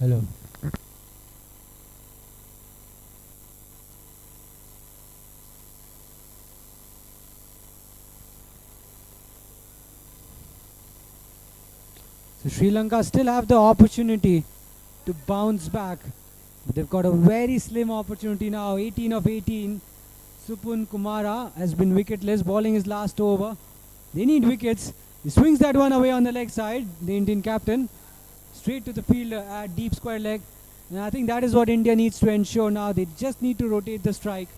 Hello. So Sri Lanka still have the opportunity to bounce back. But they've got a very slim opportunity now. 18 of 18. Supun Kumara has been wicketless, bowling his last over. They need wickets. He swings that one away on the leg side, the Indian captain. Straight to the fielder at deep square leg. And I think that is what India needs to ensure now. They just need to rotate the strike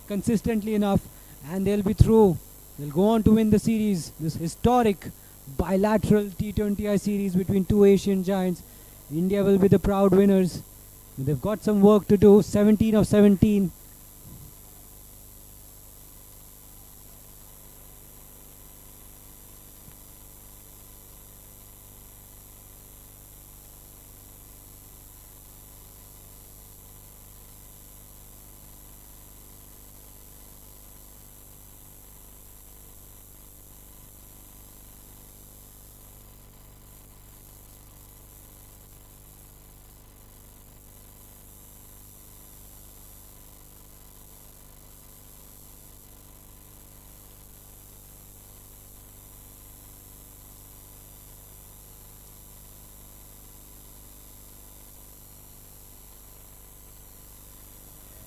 consistently enough and they'll be through. They'll go on to win the series. This historic bilateral T20I series between two Asian giants. India will be the proud winners. They've got some work to do. 17 of 17.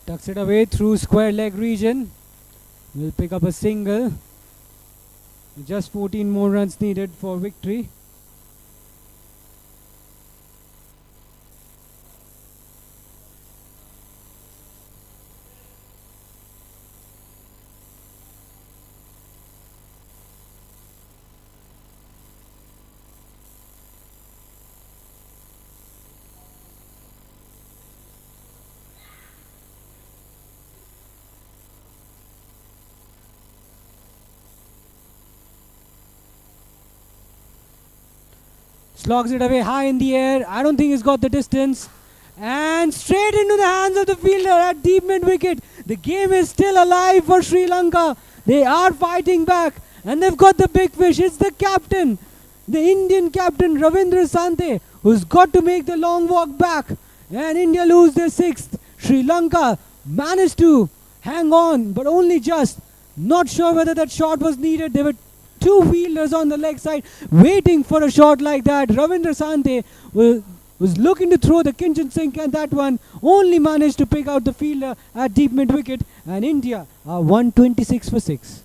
Tucks it away through square leg region. Will pick up a single. Just 14 more runs needed for victory. Slogs it away high in the air. I don't think he's got the distance. And straight into the hands of the fielder at deep mid wicket. The game is still alive for Sri Lanka. They are fighting back. And they've got the big fish. It's the captain. The Indian captain Ravindra Sante, who's got to make the long walk back. And India lose their sixth. Sri Lanka managed to hang on, but only just. Not sure whether that shot was needed. There were two fielders on the leg side waiting for a shot like that. Ravindra Sante was looking to throw the kitchen sink, and that one only managed to pick out the fielder at deep mid wicket. And India are 126 for 6.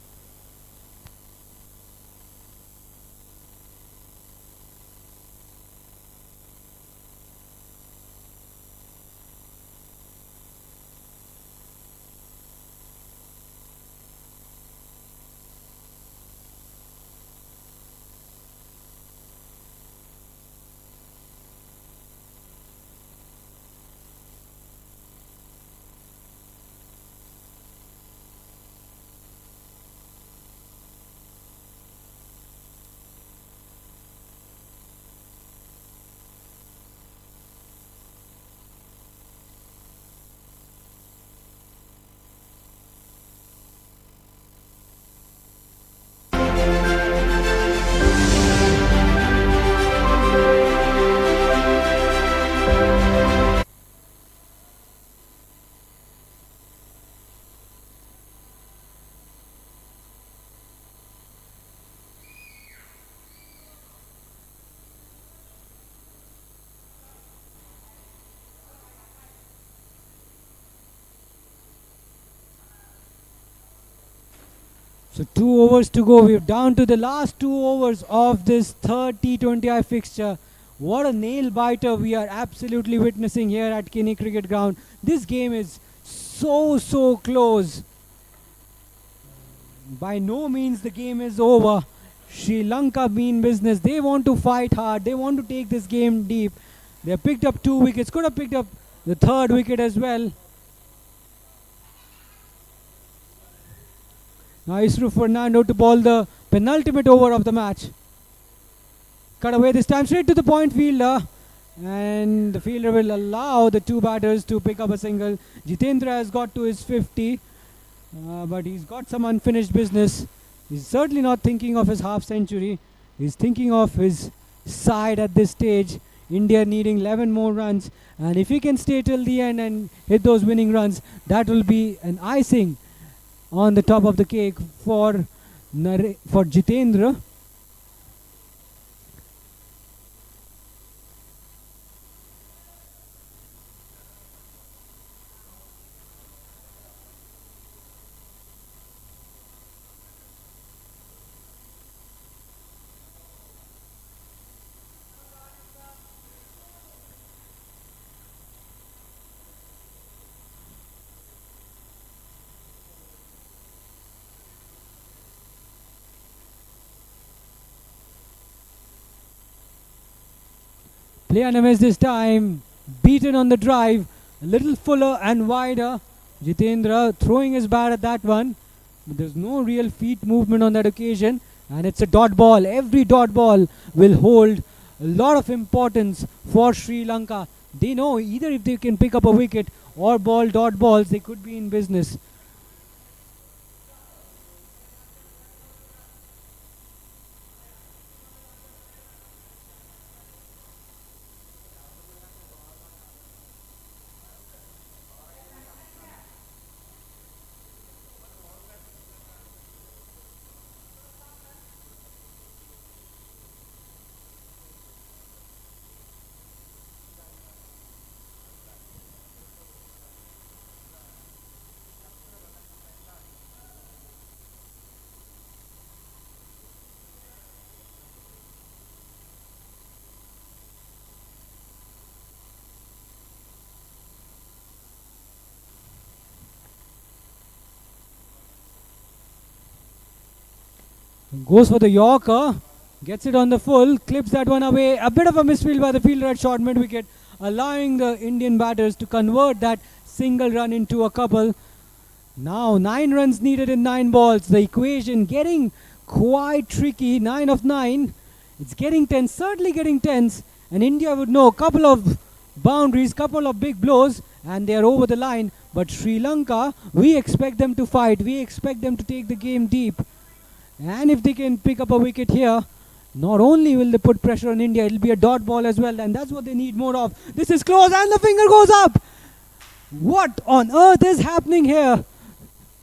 So 2 overs to go. We're down to the last 2 overs of this third T20I fixture. What a nail biter we are absolutely witnessing here at Kinney Cricket Ground. This game is so close. By no means the game is over. Sri Lanka mean business. They want to fight hard. They want to take this game deep. They have picked up 2 wickets. Could have picked up the 3rd wicket as well. Now Isru Fernando to bowl the penultimate over of the match. Cut away this time straight to the point fielder. And the fielder will allow the 2 batters to pick up a single. Jitendra has got to his 50. But he's got some unfinished business. He's certainly not thinking of his half century. He's thinking of his side at this stage. India needing 11 more runs, and if he can stay till the end and hit those winning runs, that will be an icing on the top of the cake for Jitendra. Play and a miss this time. Beaten on the drive. A little fuller and wider. Jitendra throwing his bat at that one. But there's no real feet movement on that occasion. And it's a dot ball. Every dot ball will hold a lot of importance for Sri Lanka. They know either if they can pick up a wicket or ball dot balls, they could be in business. Goes for the Yorker, gets it on the full, clips that one away. A bit of a misfield by the fielder at short mid wicket, allowing the Indian batters to convert that single run into a couple. Now 9 runs needed in 9 balls. The equation getting quite tricky. 9 of 9. It's getting tense, certainly getting tense. And India would know a couple of boundaries, couple of big blows, and they are over the line. But Sri Lanka, we expect them to fight. We expect them to take the game deep. And if they can pick up a wicket here, not only will they put pressure on India, it will be a dot ball as well, and that's what they need more of. This is close, and the finger goes up. What on earth is happening here?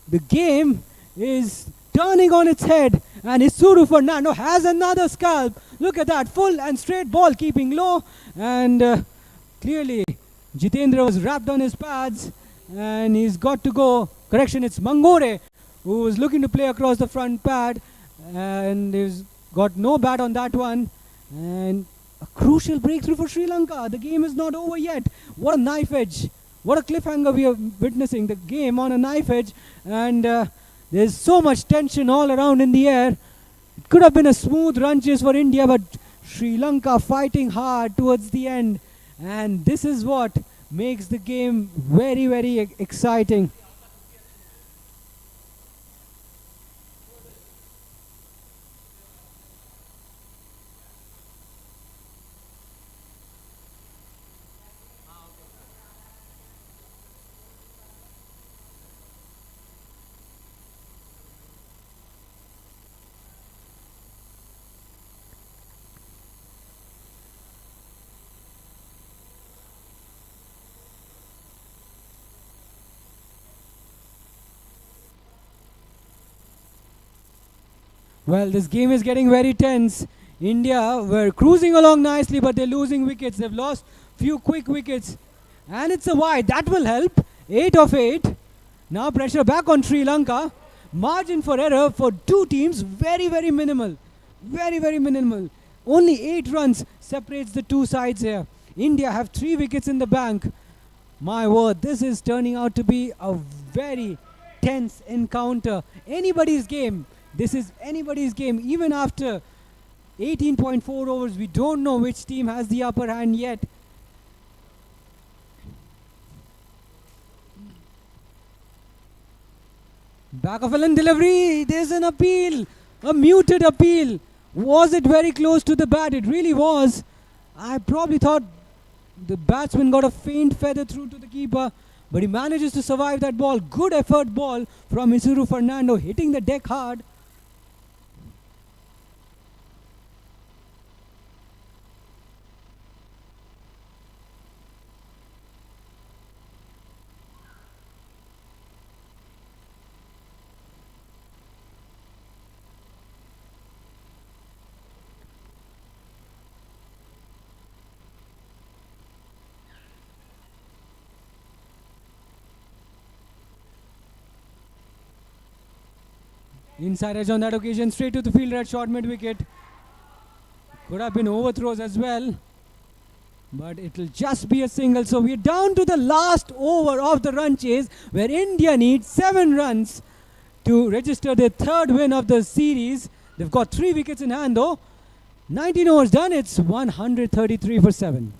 The game is turning on its head, and Isuru Fernando has another scalp. Look at that, full and straight ball, keeping low, and clearly Jitendra was wrapped on his pads, and he's got to go. Correction, it's Mangore who was looking to play across the front pad, and he's got no bat on that one. And a crucial breakthrough for Sri Lanka. The game is not over yet. What a knife edge. What a cliffhanger we are witnessing. The game on a knife edge, and there's so much tension all around in the air. It could have been a smooth run chase for India, but Sri Lanka fighting hard towards the end. And this is what makes the game very, very exciting. Well, this game is getting very tense. India were cruising along nicely, but they're losing wickets. They've lost few quick wickets. And it's a wide. That will help. 8 of 8. Now pressure back on Sri Lanka. Margin for error for two teams, very, very minimal. Very, very minimal. Only 8 runs separates the two sides here. India have 3 wickets in the bank. My word, this is turning out to be a very tense encounter. Anybody's game. This is anybody's game. Even after 18.4 overs, we don't know which team has the upper hand yet. Back of a length delivery. There's an appeal. A muted appeal. Was it very close to the bat? It really was. I probably thought the batsman got a faint feather through to the keeper, but he manages to survive that ball. Good effort ball from Isuru Fernando, hitting the deck hard. Inside edge on that occasion, straight to the fielder at short mid wicket. Could have been overthrows as well, but it'll just be a single. So we're down to the last over of the run chase, where India needs 7 runs to register their 3rd win of the series. They've got 3 wickets in hand though. 19 overs done, it's 133 for 7.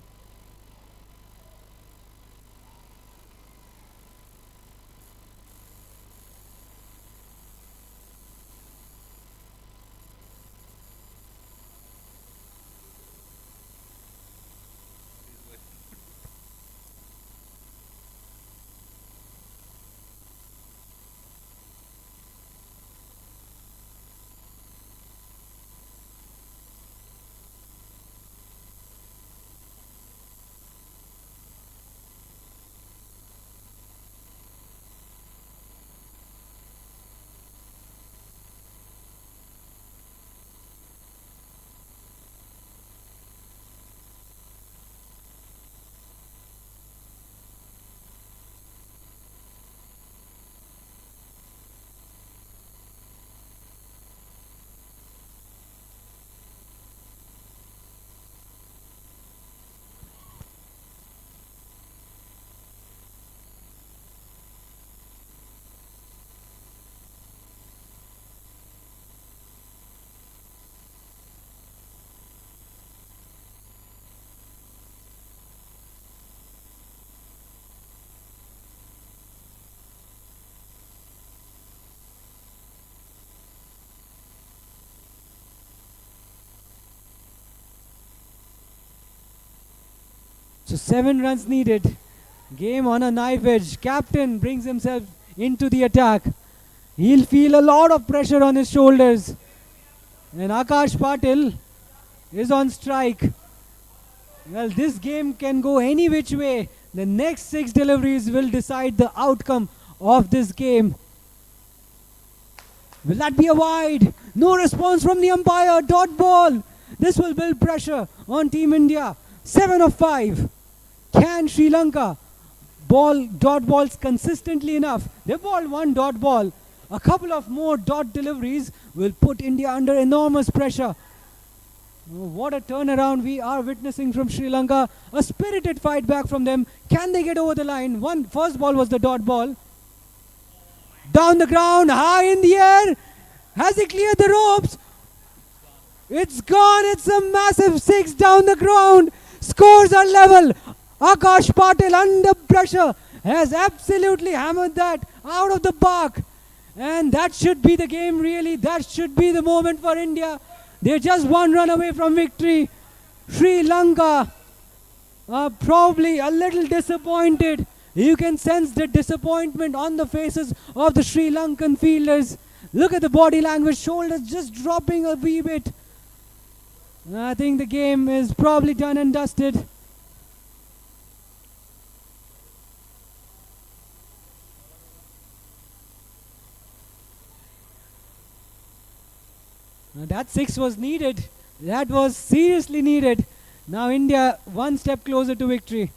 So 7 runs needed. Game on a knife edge. Captain brings himself into the attack. He'll feel a lot of pressure on his shoulders. And Akash Patil is on strike. Well, this game can go any which way. The next 6 deliveries will decide the outcome of this game. Will that be a wide? No response from the umpire. Dot ball. This will build pressure on Team India. 7 of 5. Can Sri Lanka ball dot balls consistently enough? They balled 1 dot ball. A couple of more dot deliveries will put India under enormous pressure. Oh, what a turnaround we are witnessing from Sri Lanka. A spirited fight back from them. Can they get over the line? First ball was the dot ball. Down the ground, high in the air. Has he cleared the ropes? It's gone. It's a massive 6 down the ground. Scores are level. Akash Patil under pressure has absolutely hammered that out of the park. And that should be the game really. That should be the moment for India. They're just 1 run away from victory. Sri Lanka are probably a little disappointed. You can sense the disappointment on the faces of the Sri Lankan fielders. Look at the body language, shoulders just dropping a wee bit. I think the game is probably done and dusted. Now that 6 was needed. That was seriously needed. Now India 1 step closer to victory.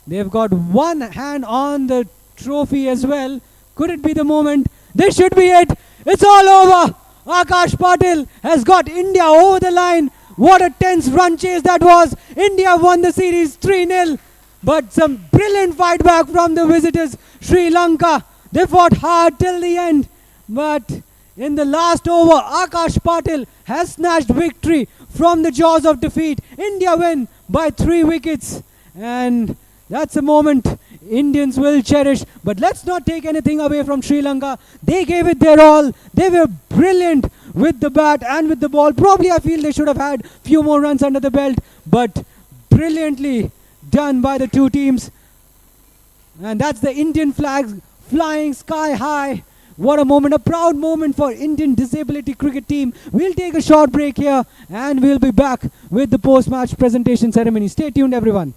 They've got 1 hand on the trophy as well. Could it be the moment? This should be it. It's all over. Akash Patil has got India over the line. What a tense run chase that was. India won the series 3-0. But some brilliant fight back from the visitors, Sri Lanka. They fought hard till the end. But in the last over, Akash Patil has snatched victory from the jaws of defeat. India win by 3 wickets. And that's a moment Indians will cherish. But let's not take anything away from Sri Lanka. They gave it their all. They were brilliant with the bat and with the ball. Probably I feel they should have had few more runs under the belt. But brilliantly done by the 2 teams. And that's the Indian flag flying sky high. What a moment, a proud moment for Indian disability cricket team. We'll take a short break here and we'll be back with the post-match presentation ceremony. Stay tuned, everyone.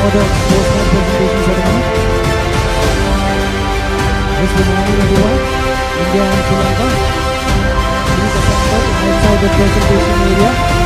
for the post-match presentation ceremony. Just reminding everyone, India and Sri Lanka, please assemble outside the presentation area.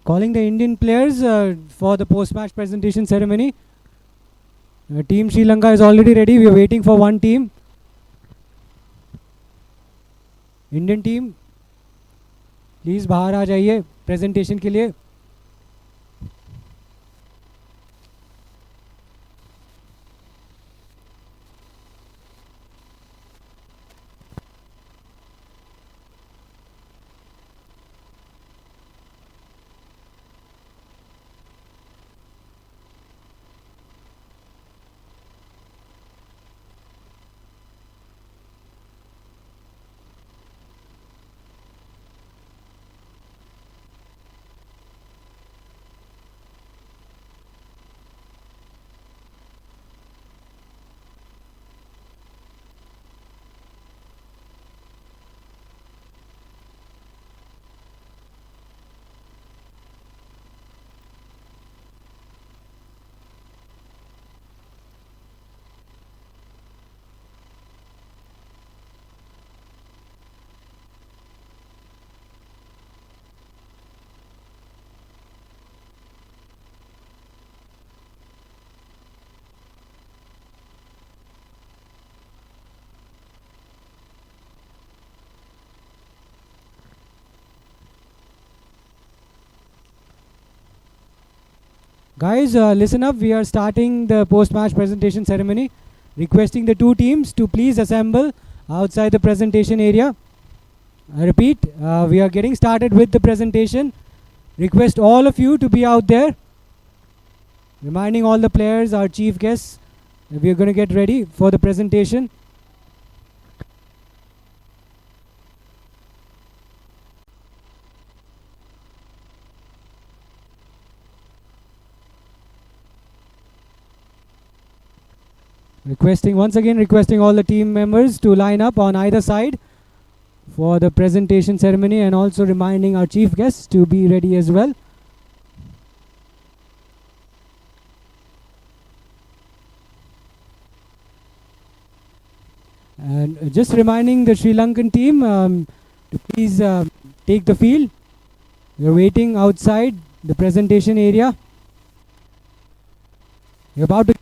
Calling the Indian players for the post-match presentation ceremony. Team Sri Lanka is already ready. We are waiting for one team. Indian team, please बाहर आ जाइए presentation के लिए. Guys, listen up. We are starting the post-match presentation ceremony. Requesting the two teams to please assemble outside the presentation area. I repeat, we are getting started with the presentation. Request all of you to be out there. Reminding all the players, our chief guests, we are going to get ready for the presentation. Once again requesting all the team members to line up on either side for the presentation ceremony, and also reminding our chief guests to be ready as well. And just reminding the Sri Lankan team to please take the field. We are waiting outside the presentation area. We're about to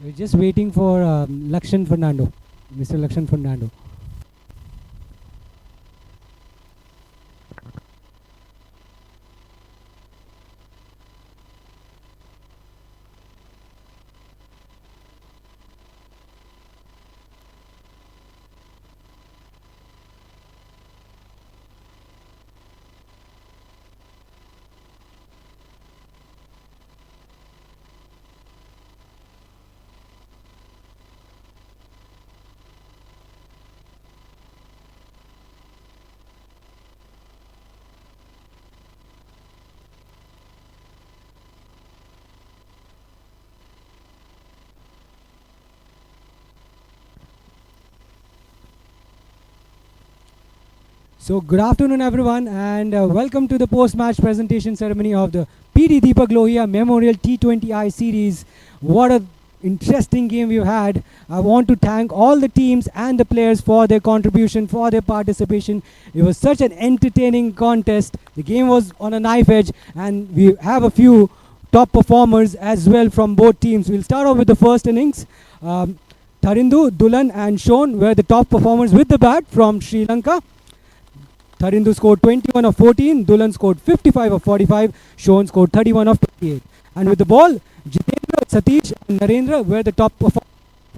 We're just waiting for Lakshan Fernando, Mr. Lakshan Fernando. So good afternoon everyone and welcome to the post-match presentation ceremony of the PD Deepak Lohia Memorial T20I series. What a interesting game we've had. I want to thank all the teams and the players for their contribution, for their participation. It was such an entertaining contest. The game was on a knife edge and we have a few top performers as well from both teams. We'll start off with the first innings. Tharindu, Dulan and Sean were the top performers with the bat from Sri Lanka. Tharindu scored 21 of 14, Dulan scored 55 of 45, Sean scored 31 of 28. And with the ball, Jitendra, Satish and Narendra were the top performers.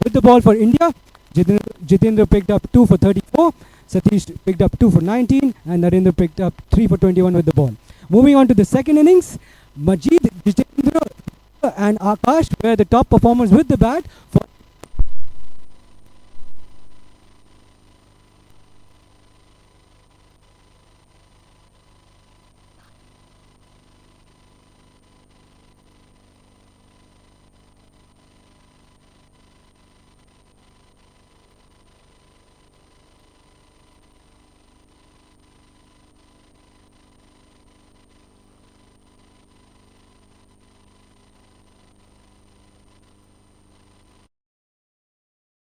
With the ball for India, Jitendra picked up 2 for 34, Satish picked up 2 for 19 and Narendra picked up 3 for 21 with the ball. Moving on to the second innings, Majid, Jitendra and Akash were the top performers with the bat.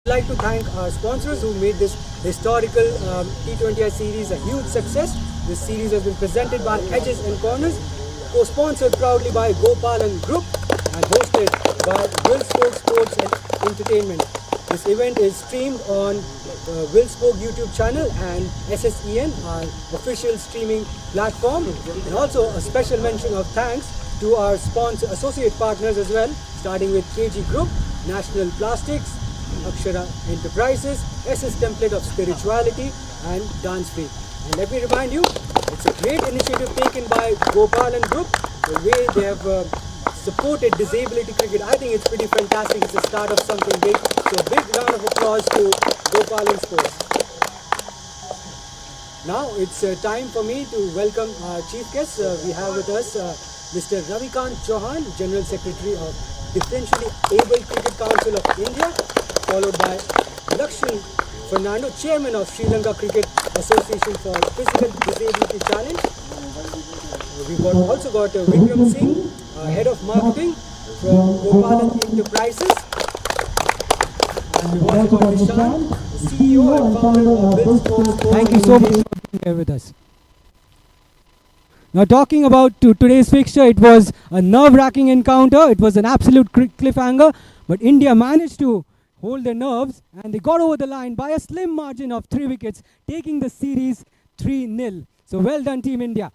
I'd like to thank our sponsors who made this historical T20I series a huge success. This series has been presented by Edges and Corners, co-sponsored proudly by Gopalan Group and hosted by Will Spoke Sports and Entertainment. This event is streamed on Will Spoke YouTube channel and SSEN, our official streaming platform. And also a special mention of thanks to our sponsor associate partners as well, starting with KG Group, National Plastics, Akshara Enterprises, SS Template of Spirituality and Dance Free. And let me remind you, it's a great initiative taken by Gopalan Group. The way they have supported disability cricket, I think it's pretty fantastic. It's the start of something big. So big round of applause to Gopalan Sports. Now it's time for me to welcome our chief guests. We have with us Mr. Ravikant Chauhan, General Secretary of Differentially Able Cricket Council of India, followed by Lakshman Fernando, Chairman of Sri Lanka Cricket Association for Physical Disability Challenge. We've also got Vikram Singh, Head of Marketing from Gopalan Enterprises. And we've also got Nishant, CEO and founder of Will Sports. Thank you so much for being here with us. Now talking about today's fixture, it was a nerve-wracking encounter. It was an absolute cliffhanger, but India managed to hold their nerves and they got over the line by a slim margin of 3 wickets, taking the series 3-0. So well done, Team India.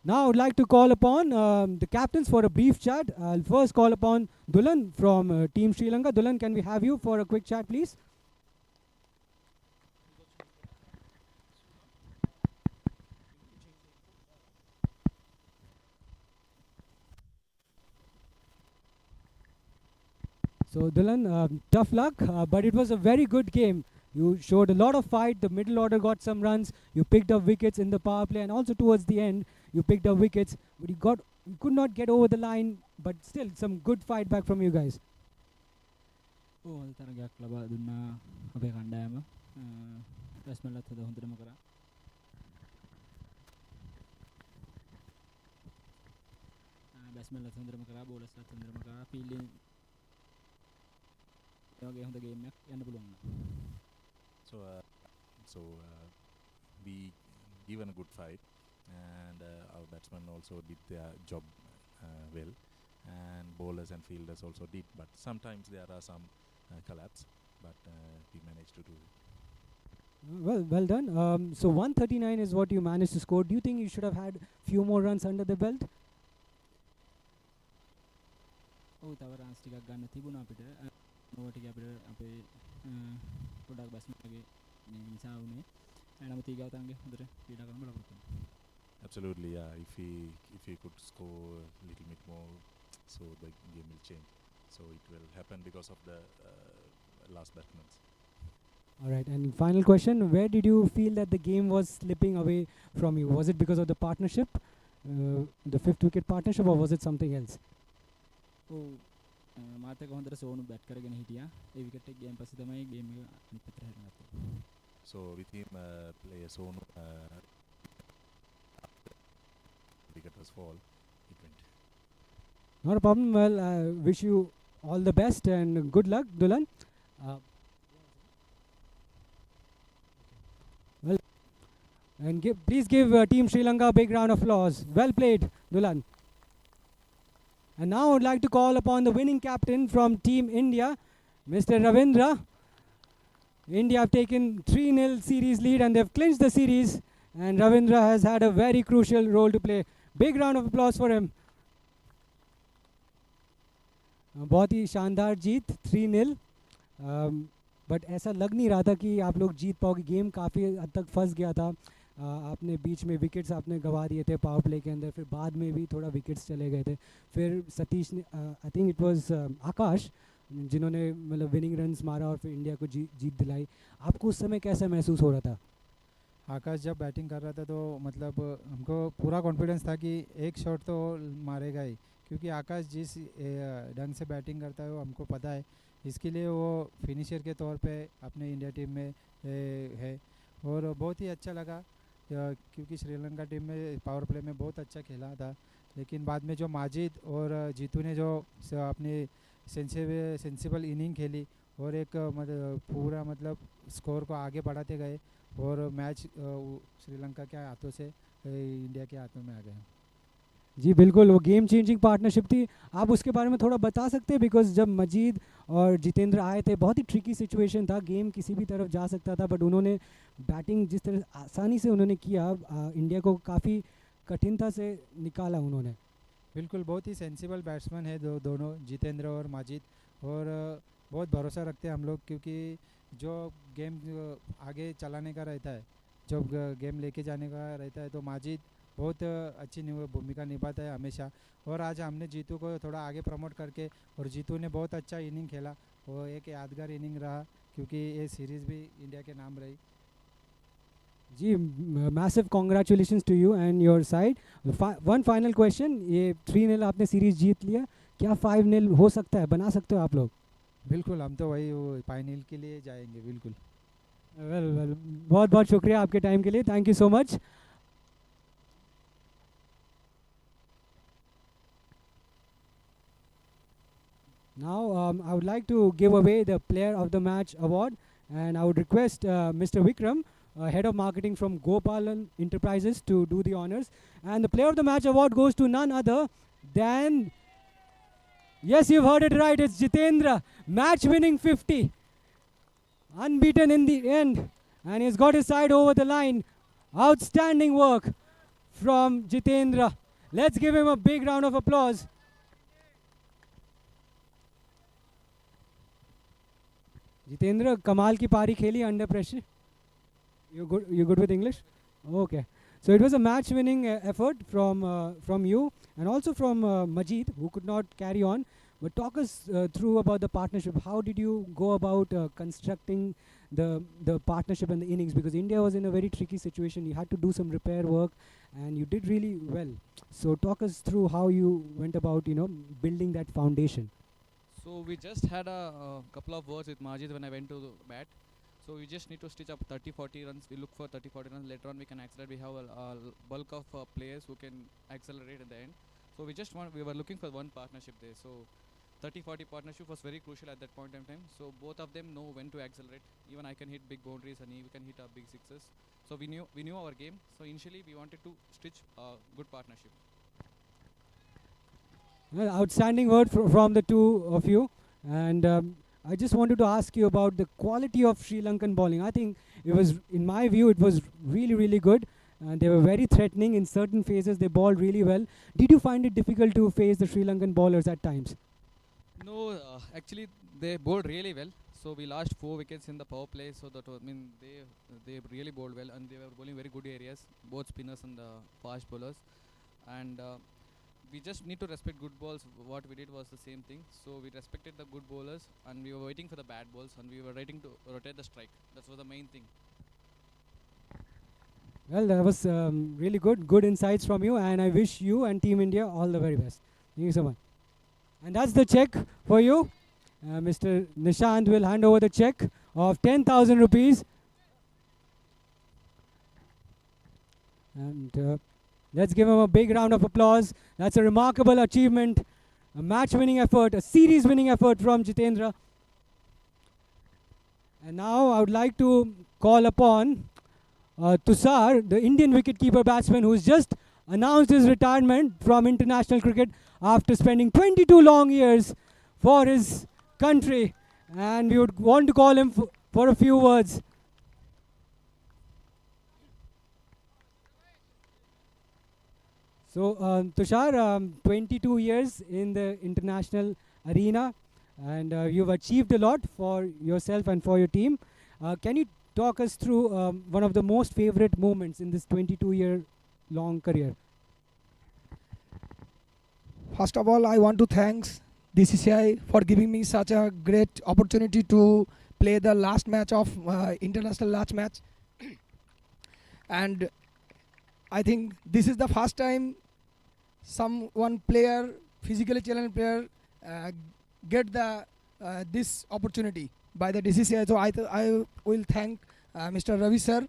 Now I would like to call upon the captains for a brief chat. I'll first call upon Dulan from Team Sri Lanka. Dulan, can we have you for a quick chat, please? So Dulan, tough luck, but it was a very good game. You showed a lot of fight. The middle order got some runs. You picked up wickets in the power play, and also towards the end, you picked up wickets. But you could not get over the line. But still, some good fight back from you guys. Oh, තරගයක් ලබා දුන්නා අපේ කණ්ඩායම. බැස්මන්ලත් හොඳ හොඳටම කරා. බැස්මන්ලත් හොඳටම කරා, බෝලර්ස්ලත් හොඳටම කරා. ෆීල්ඩින් වගේ හොඳ ගේම් එකක් යන්න පුළුවන්. So we given a good fight and our batsmen also did their job well, and bowlers and fielders also did, but sometimes there are some collapse, but we managed to do it. Well done. So 139 is what you managed to score. Do you think you should have had few more runs under the belt? ඔව් තව runs ටිකක් ගන්න තිබුණා අපිට. Over ටික අපිට අපේ පොඩක් බැස්මන්ගේ නිසා වුණේ. නමුත් ඊගාව තරඟේ හොඳට ක්‍රීඩා කරන්න බලාපොරොත්තු වෙනවා. Absolutely, yeah. If we could score a little bit more, so the game will change. So it will happen because of the last batsmen. All right, and final question, where did you feel that the game was slipping away from you? Was it because of the partnership, the 5th wicket partnership, or was it something else? ඔව් මාත් එක හොඳට සෝනු bat කරගෙන හිටියා. ඒ wicket එක ගියන් පස්සේ තමයි game එක අනිත් පැත්තට හැරෙන්නේ. So with him, player Sonu, wicket was fall. It went. Not a problem. Well, I wish you all the best and good luck, Dulan. Well, and please give Team Sri Lanka a big round of applause. Well played, Dulan. And now I would like to call upon the winning captain from Team India, Mr. Ravindra. India have taken 3-0 series lead and they've clinched the series. And Ravindra has had a very crucial role to play. Big round of applause for him. बहुत ही शानदार जीत 3-0. But ऐसा लग नहीं रहा था कि आप लोग जीत पाओगे. गेम काफ़ी हद तक फंस गया था. आपने बीच में विकेट्स आपने गंवा दिए थे पावर प्ले के अंदर. फिर बाद में भी थोड़ा विकेट्स चले गए थे. फिर सतीश ने आई थिंक इट वाज आकाश जिन्होंने मतलब विनिंग रन्स मारा और फिर इंडिया को जीत दिलाई. आपको उस समय कैसा महसूस हो रहा था? आकाश जब बैटिंग कर रहा था तो मतलब हमको पूरा कॉन्फिडेंस था कि एक शॉट तो मारेगा ही, क्योंकि आकाश जिस ढंग से बैटिंग करता है वो हमको पता है. इसके लिए वो फिनिशर के तौर पे अपने इंडिया टीम में है. और बहुत ही अच्छा लगा क्योंकि श्रीलंका टीम में पावर प्ले में बहुत अच्छा खेला था. लेकिन बाद में जो माजिद और जीतू ने जो अपनी सेंसिबल इनिंग खेली और एक पूरा मतलब स्कोर को आगे बढ़ाते गए और मैच श्रीलंका के हाथों से इंडिया के हाथों में आ गया. जी बिल्कुल, वो गेम चेंजिंग पार्टनरशिप थी. आप उसके बारे में थोड़ा बता सकते हैं? बिकॉज जब मजीद और जितेंद्र आए थे बहुत ही ट्रिकी सिचुएशन था. गेम किसी भी तरफ जा सकता था बट उन्होंने बैटिंग जिस तरह आसानी से उन्होंने किया इंडिया को काफ़ी कठिनता से निकाला उन्होंने. बिल्कुल, बहुत ही सेंसिबल बैट्समैन है दोनों जितेंद्र और माजिद. और बहुत भरोसा रखते हैं हम लोग क्योंकि जो गेम आगे चलाने का रहता है, जब गेम लेके जाने का रहता है तो माजिद बहुत अच्छी भूमिका निभाता है हमेशा. और आज हमने जीतू को थोड़ा आगे प्रमोट करके और जीतू ने बहुत अच्छा इनिंग खेला. वो एक यादगार इनिंग रहा क्योंकि ये सीरीज़ भी इंडिया के नाम रही. जी massive congratulations to you and your side. One final question, ये 3-0 आपने सीरीज जीत लिया, क्या 5-0 हो सकता है? बना सकते हो आप लोग? बिल्कुल, हम तो वही फाइनल के लिए जाएंगे. बिल्कुल. वेल बहुत बहुत शुक्रिया आपके टाइम के लिए. Thank you so much. Now I would like to give away the Player of the Match award and I would request Mr. Vikram, Head of Marketing from Gopalan Enterprises, to do the honors. And the Player of the Match award goes to none other than, yes, you've heard it right, it's Jitendra. Match winning 50. Unbeaten in the end. And he's got his side over the line. Outstanding work from Jitendra. Let's give him a big round of applause. Jitendra, कमाल की पारी खेली under pressure. You good with English? Okay. So it was a match-winning effort from you and also from Majid, who could not carry on. But talk us through about the partnership. How did you go about constructing the partnership and the innings? Because India was in a very tricky situation. You had to do some repair work, and you did really well. So talk us through how you went about, building that foundation. So we just had a couple of words with Majid when I went to the bat. So we just need to stitch up 30-40 runs. We look for 30-40 runs. Later on we can accelerate. We have a bulk of players who can accelerate at the end. So we were looking for one partnership there. So 30-40 partnership was very crucial at that point in time. So both of them know when to accelerate. Even I can hit big boundaries and he can hit big sixes. So we knew our game. So initially we wanted to stitch a good partnership. Well, outstanding word from the two of you. And I just wanted to ask you about the quality of Sri Lankan bowling. I think it was, in my view, it was really, really good. They were very threatening in certain phases. They bowled really well. Did you find it difficult to face the Sri Lankan bowlers at times? No, actually they bowled really well. So we lost 4 wickets in the power play. So that they really bowled well and they were bowling very good areas, both spinners and the fast bowlers. And we just need to respect good balls. What we did was the same thing. So we respected the good bowlers and we were waiting for the bad balls and we were waiting to rotate the strike. That was the main thing. Well, that was really good insights from you, and I wish you and Team India all the very best. Thank you so much. And that's the check for you. Mr. Nishant will hand over the check of 10,000 rupees. And let's give him a big round of applause. That's a remarkable achievement, a match-winning effort, a series-winning effort from Jitendra. And now I would like to call upon Tushar, the Indian wicketkeeper batsman, who's just announced his retirement from international cricket after spending 22 long years for his country. And we would want to call him for a few words. So, Tushar, 22 years in the international arena, and you've achieved a lot for yourself and for your team. Can you talk us through one of the most favorite moments in this 22-year long career? First of all, I want to thank DCCI for giving me such a great opportunity to play the last match of international last match. And I think this is the first time one player, physically challenged player, get the this opportunity by the DCCI. So I will thank Mr. Ravi sir.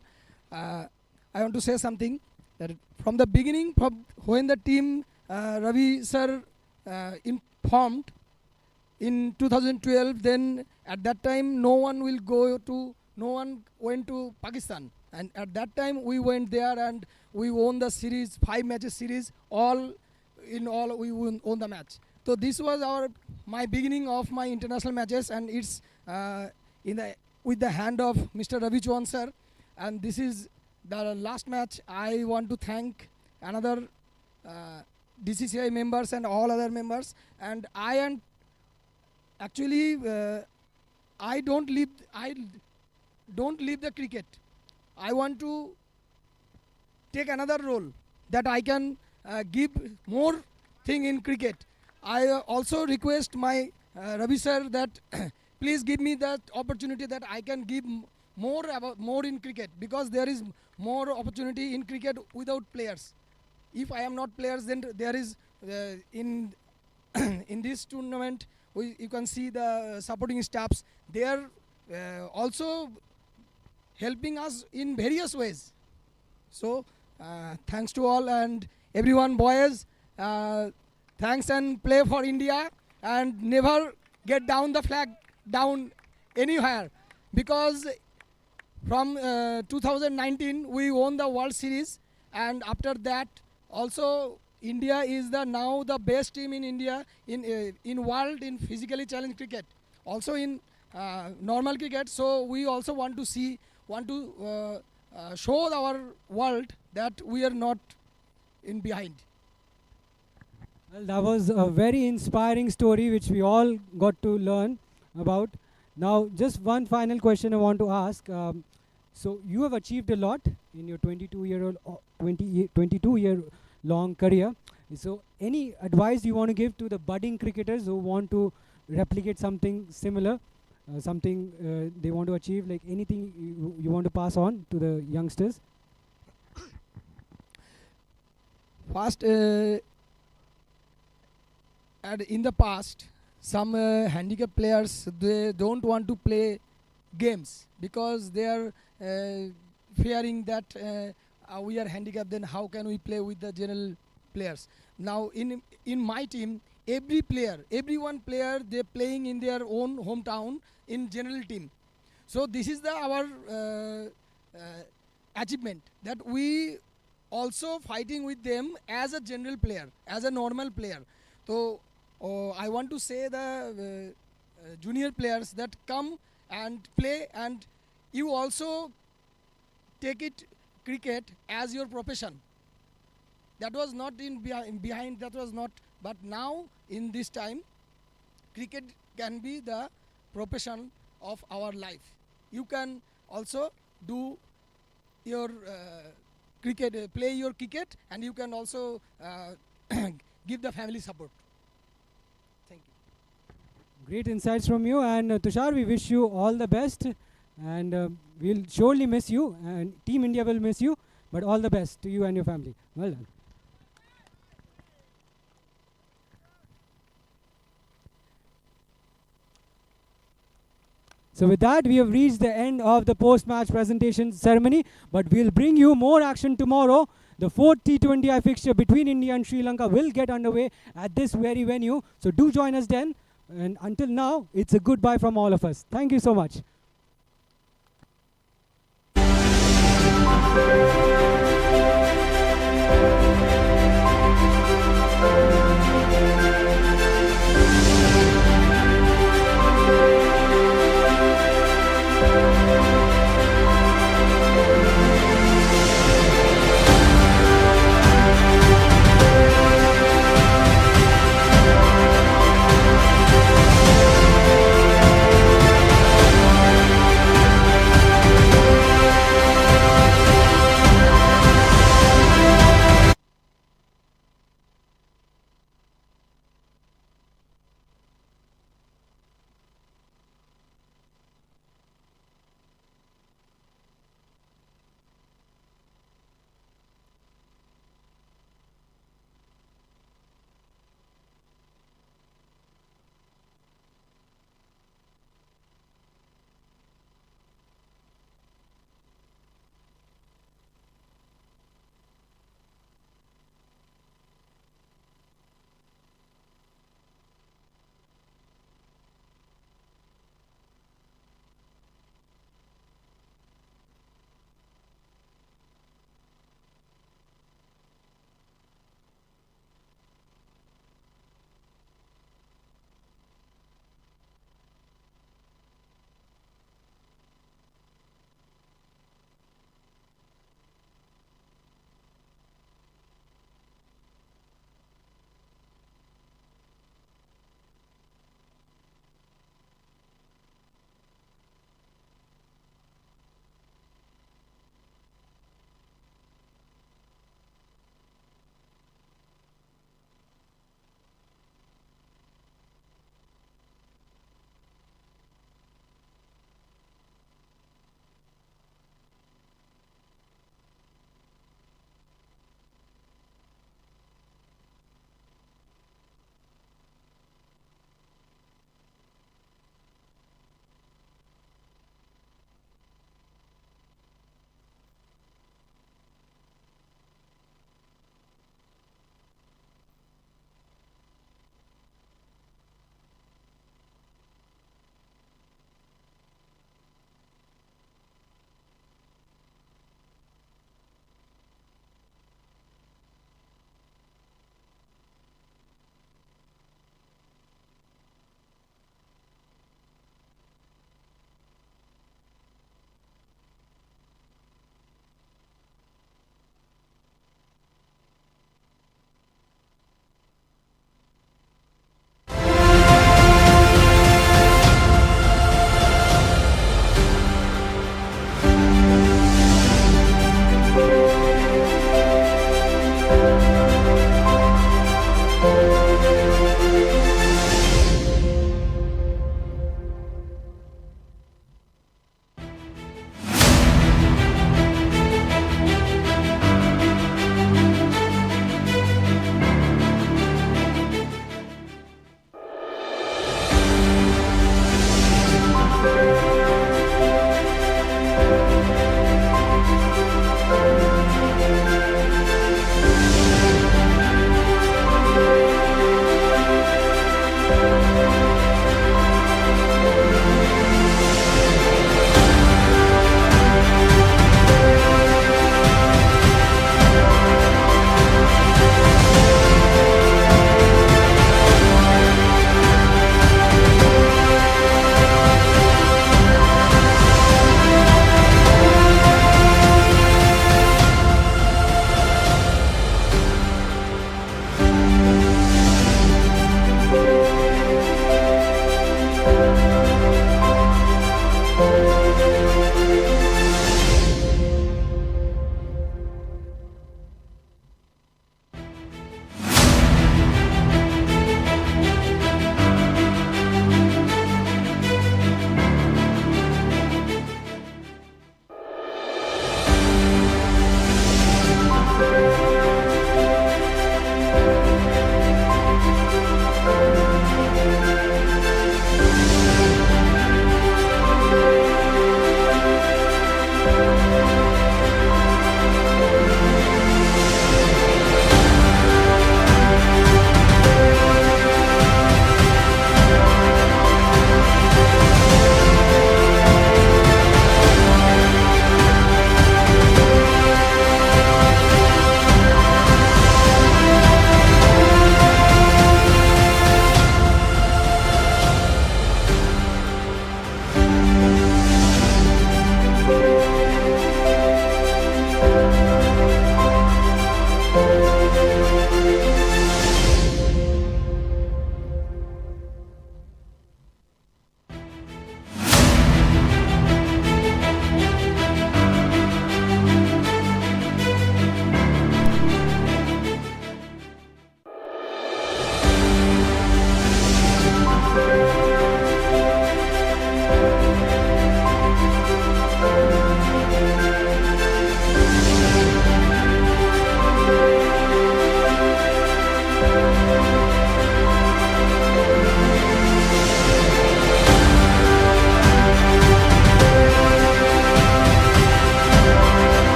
I want to say something that from the beginning, from when the team Ravi sir informed in 2012, then at that time no one went to Pakistan, and at that time we went there and we won the series, 5 matches series, all we won the match. So this was my beginning of my international matches, and it's with the hand of Mr. Ravi Chauhan sir, and this is the last match. I want to thank another DCCI members and all other members, and I am actually I don't leave the cricket. I want to take another role that I can give more thing in cricket. I also request my Ravi sir that please give me that opportunity that I can give more in cricket, because there is more opportunity in cricket without players. If I am not players, then there is in this tournament you can see the supporting staffs. They are also helping us in various ways. So thanks to all and everyone, boys. Thanks, and play for India and never get down the flag down anywhere, because from 2019 we won the World Series, and after that also India is now the best team in India in world in physically challenged cricket, also in normal cricket. So we also want to show our world that we are not in behind. Well, that was a very inspiring story which we all got to learn about. Now, just one final question I want to ask. So you have achieved a lot in your 22-year long career. So any advice you want to give to the budding cricketers who want to replicate something similar, something they want to achieve, like anything you want to pass on to the youngsters? First, in the past, some handicap players, they don't want to play games because they are fearing that we are handicapped, then how can we play with the general players. Now in my team, every one player, they're playing in their own hometown in general team. So this is our achievement, that we also fighting with them as a general player, as a normal player. So I want to say the junior players that come and play, and you also take it cricket as your profession. That was not behind, that was not, but now in this time, cricket can be the profession of our life. You can also do your cricket, play your cricket, and you can also give the family support. Thank you. Great insights from you, and Tushar, we wish you all the best, and we'll surely miss you, and Team India will miss you, but all the best to you and your family. Well done. So with that, we have reached the end of the post-match presentation ceremony, but we'll bring you more action tomorrow. The fourth T20I fixture between India and Sri Lanka will get underway at this very venue. So do join us then. And until now, it's a goodbye from all of us. Thank you so much.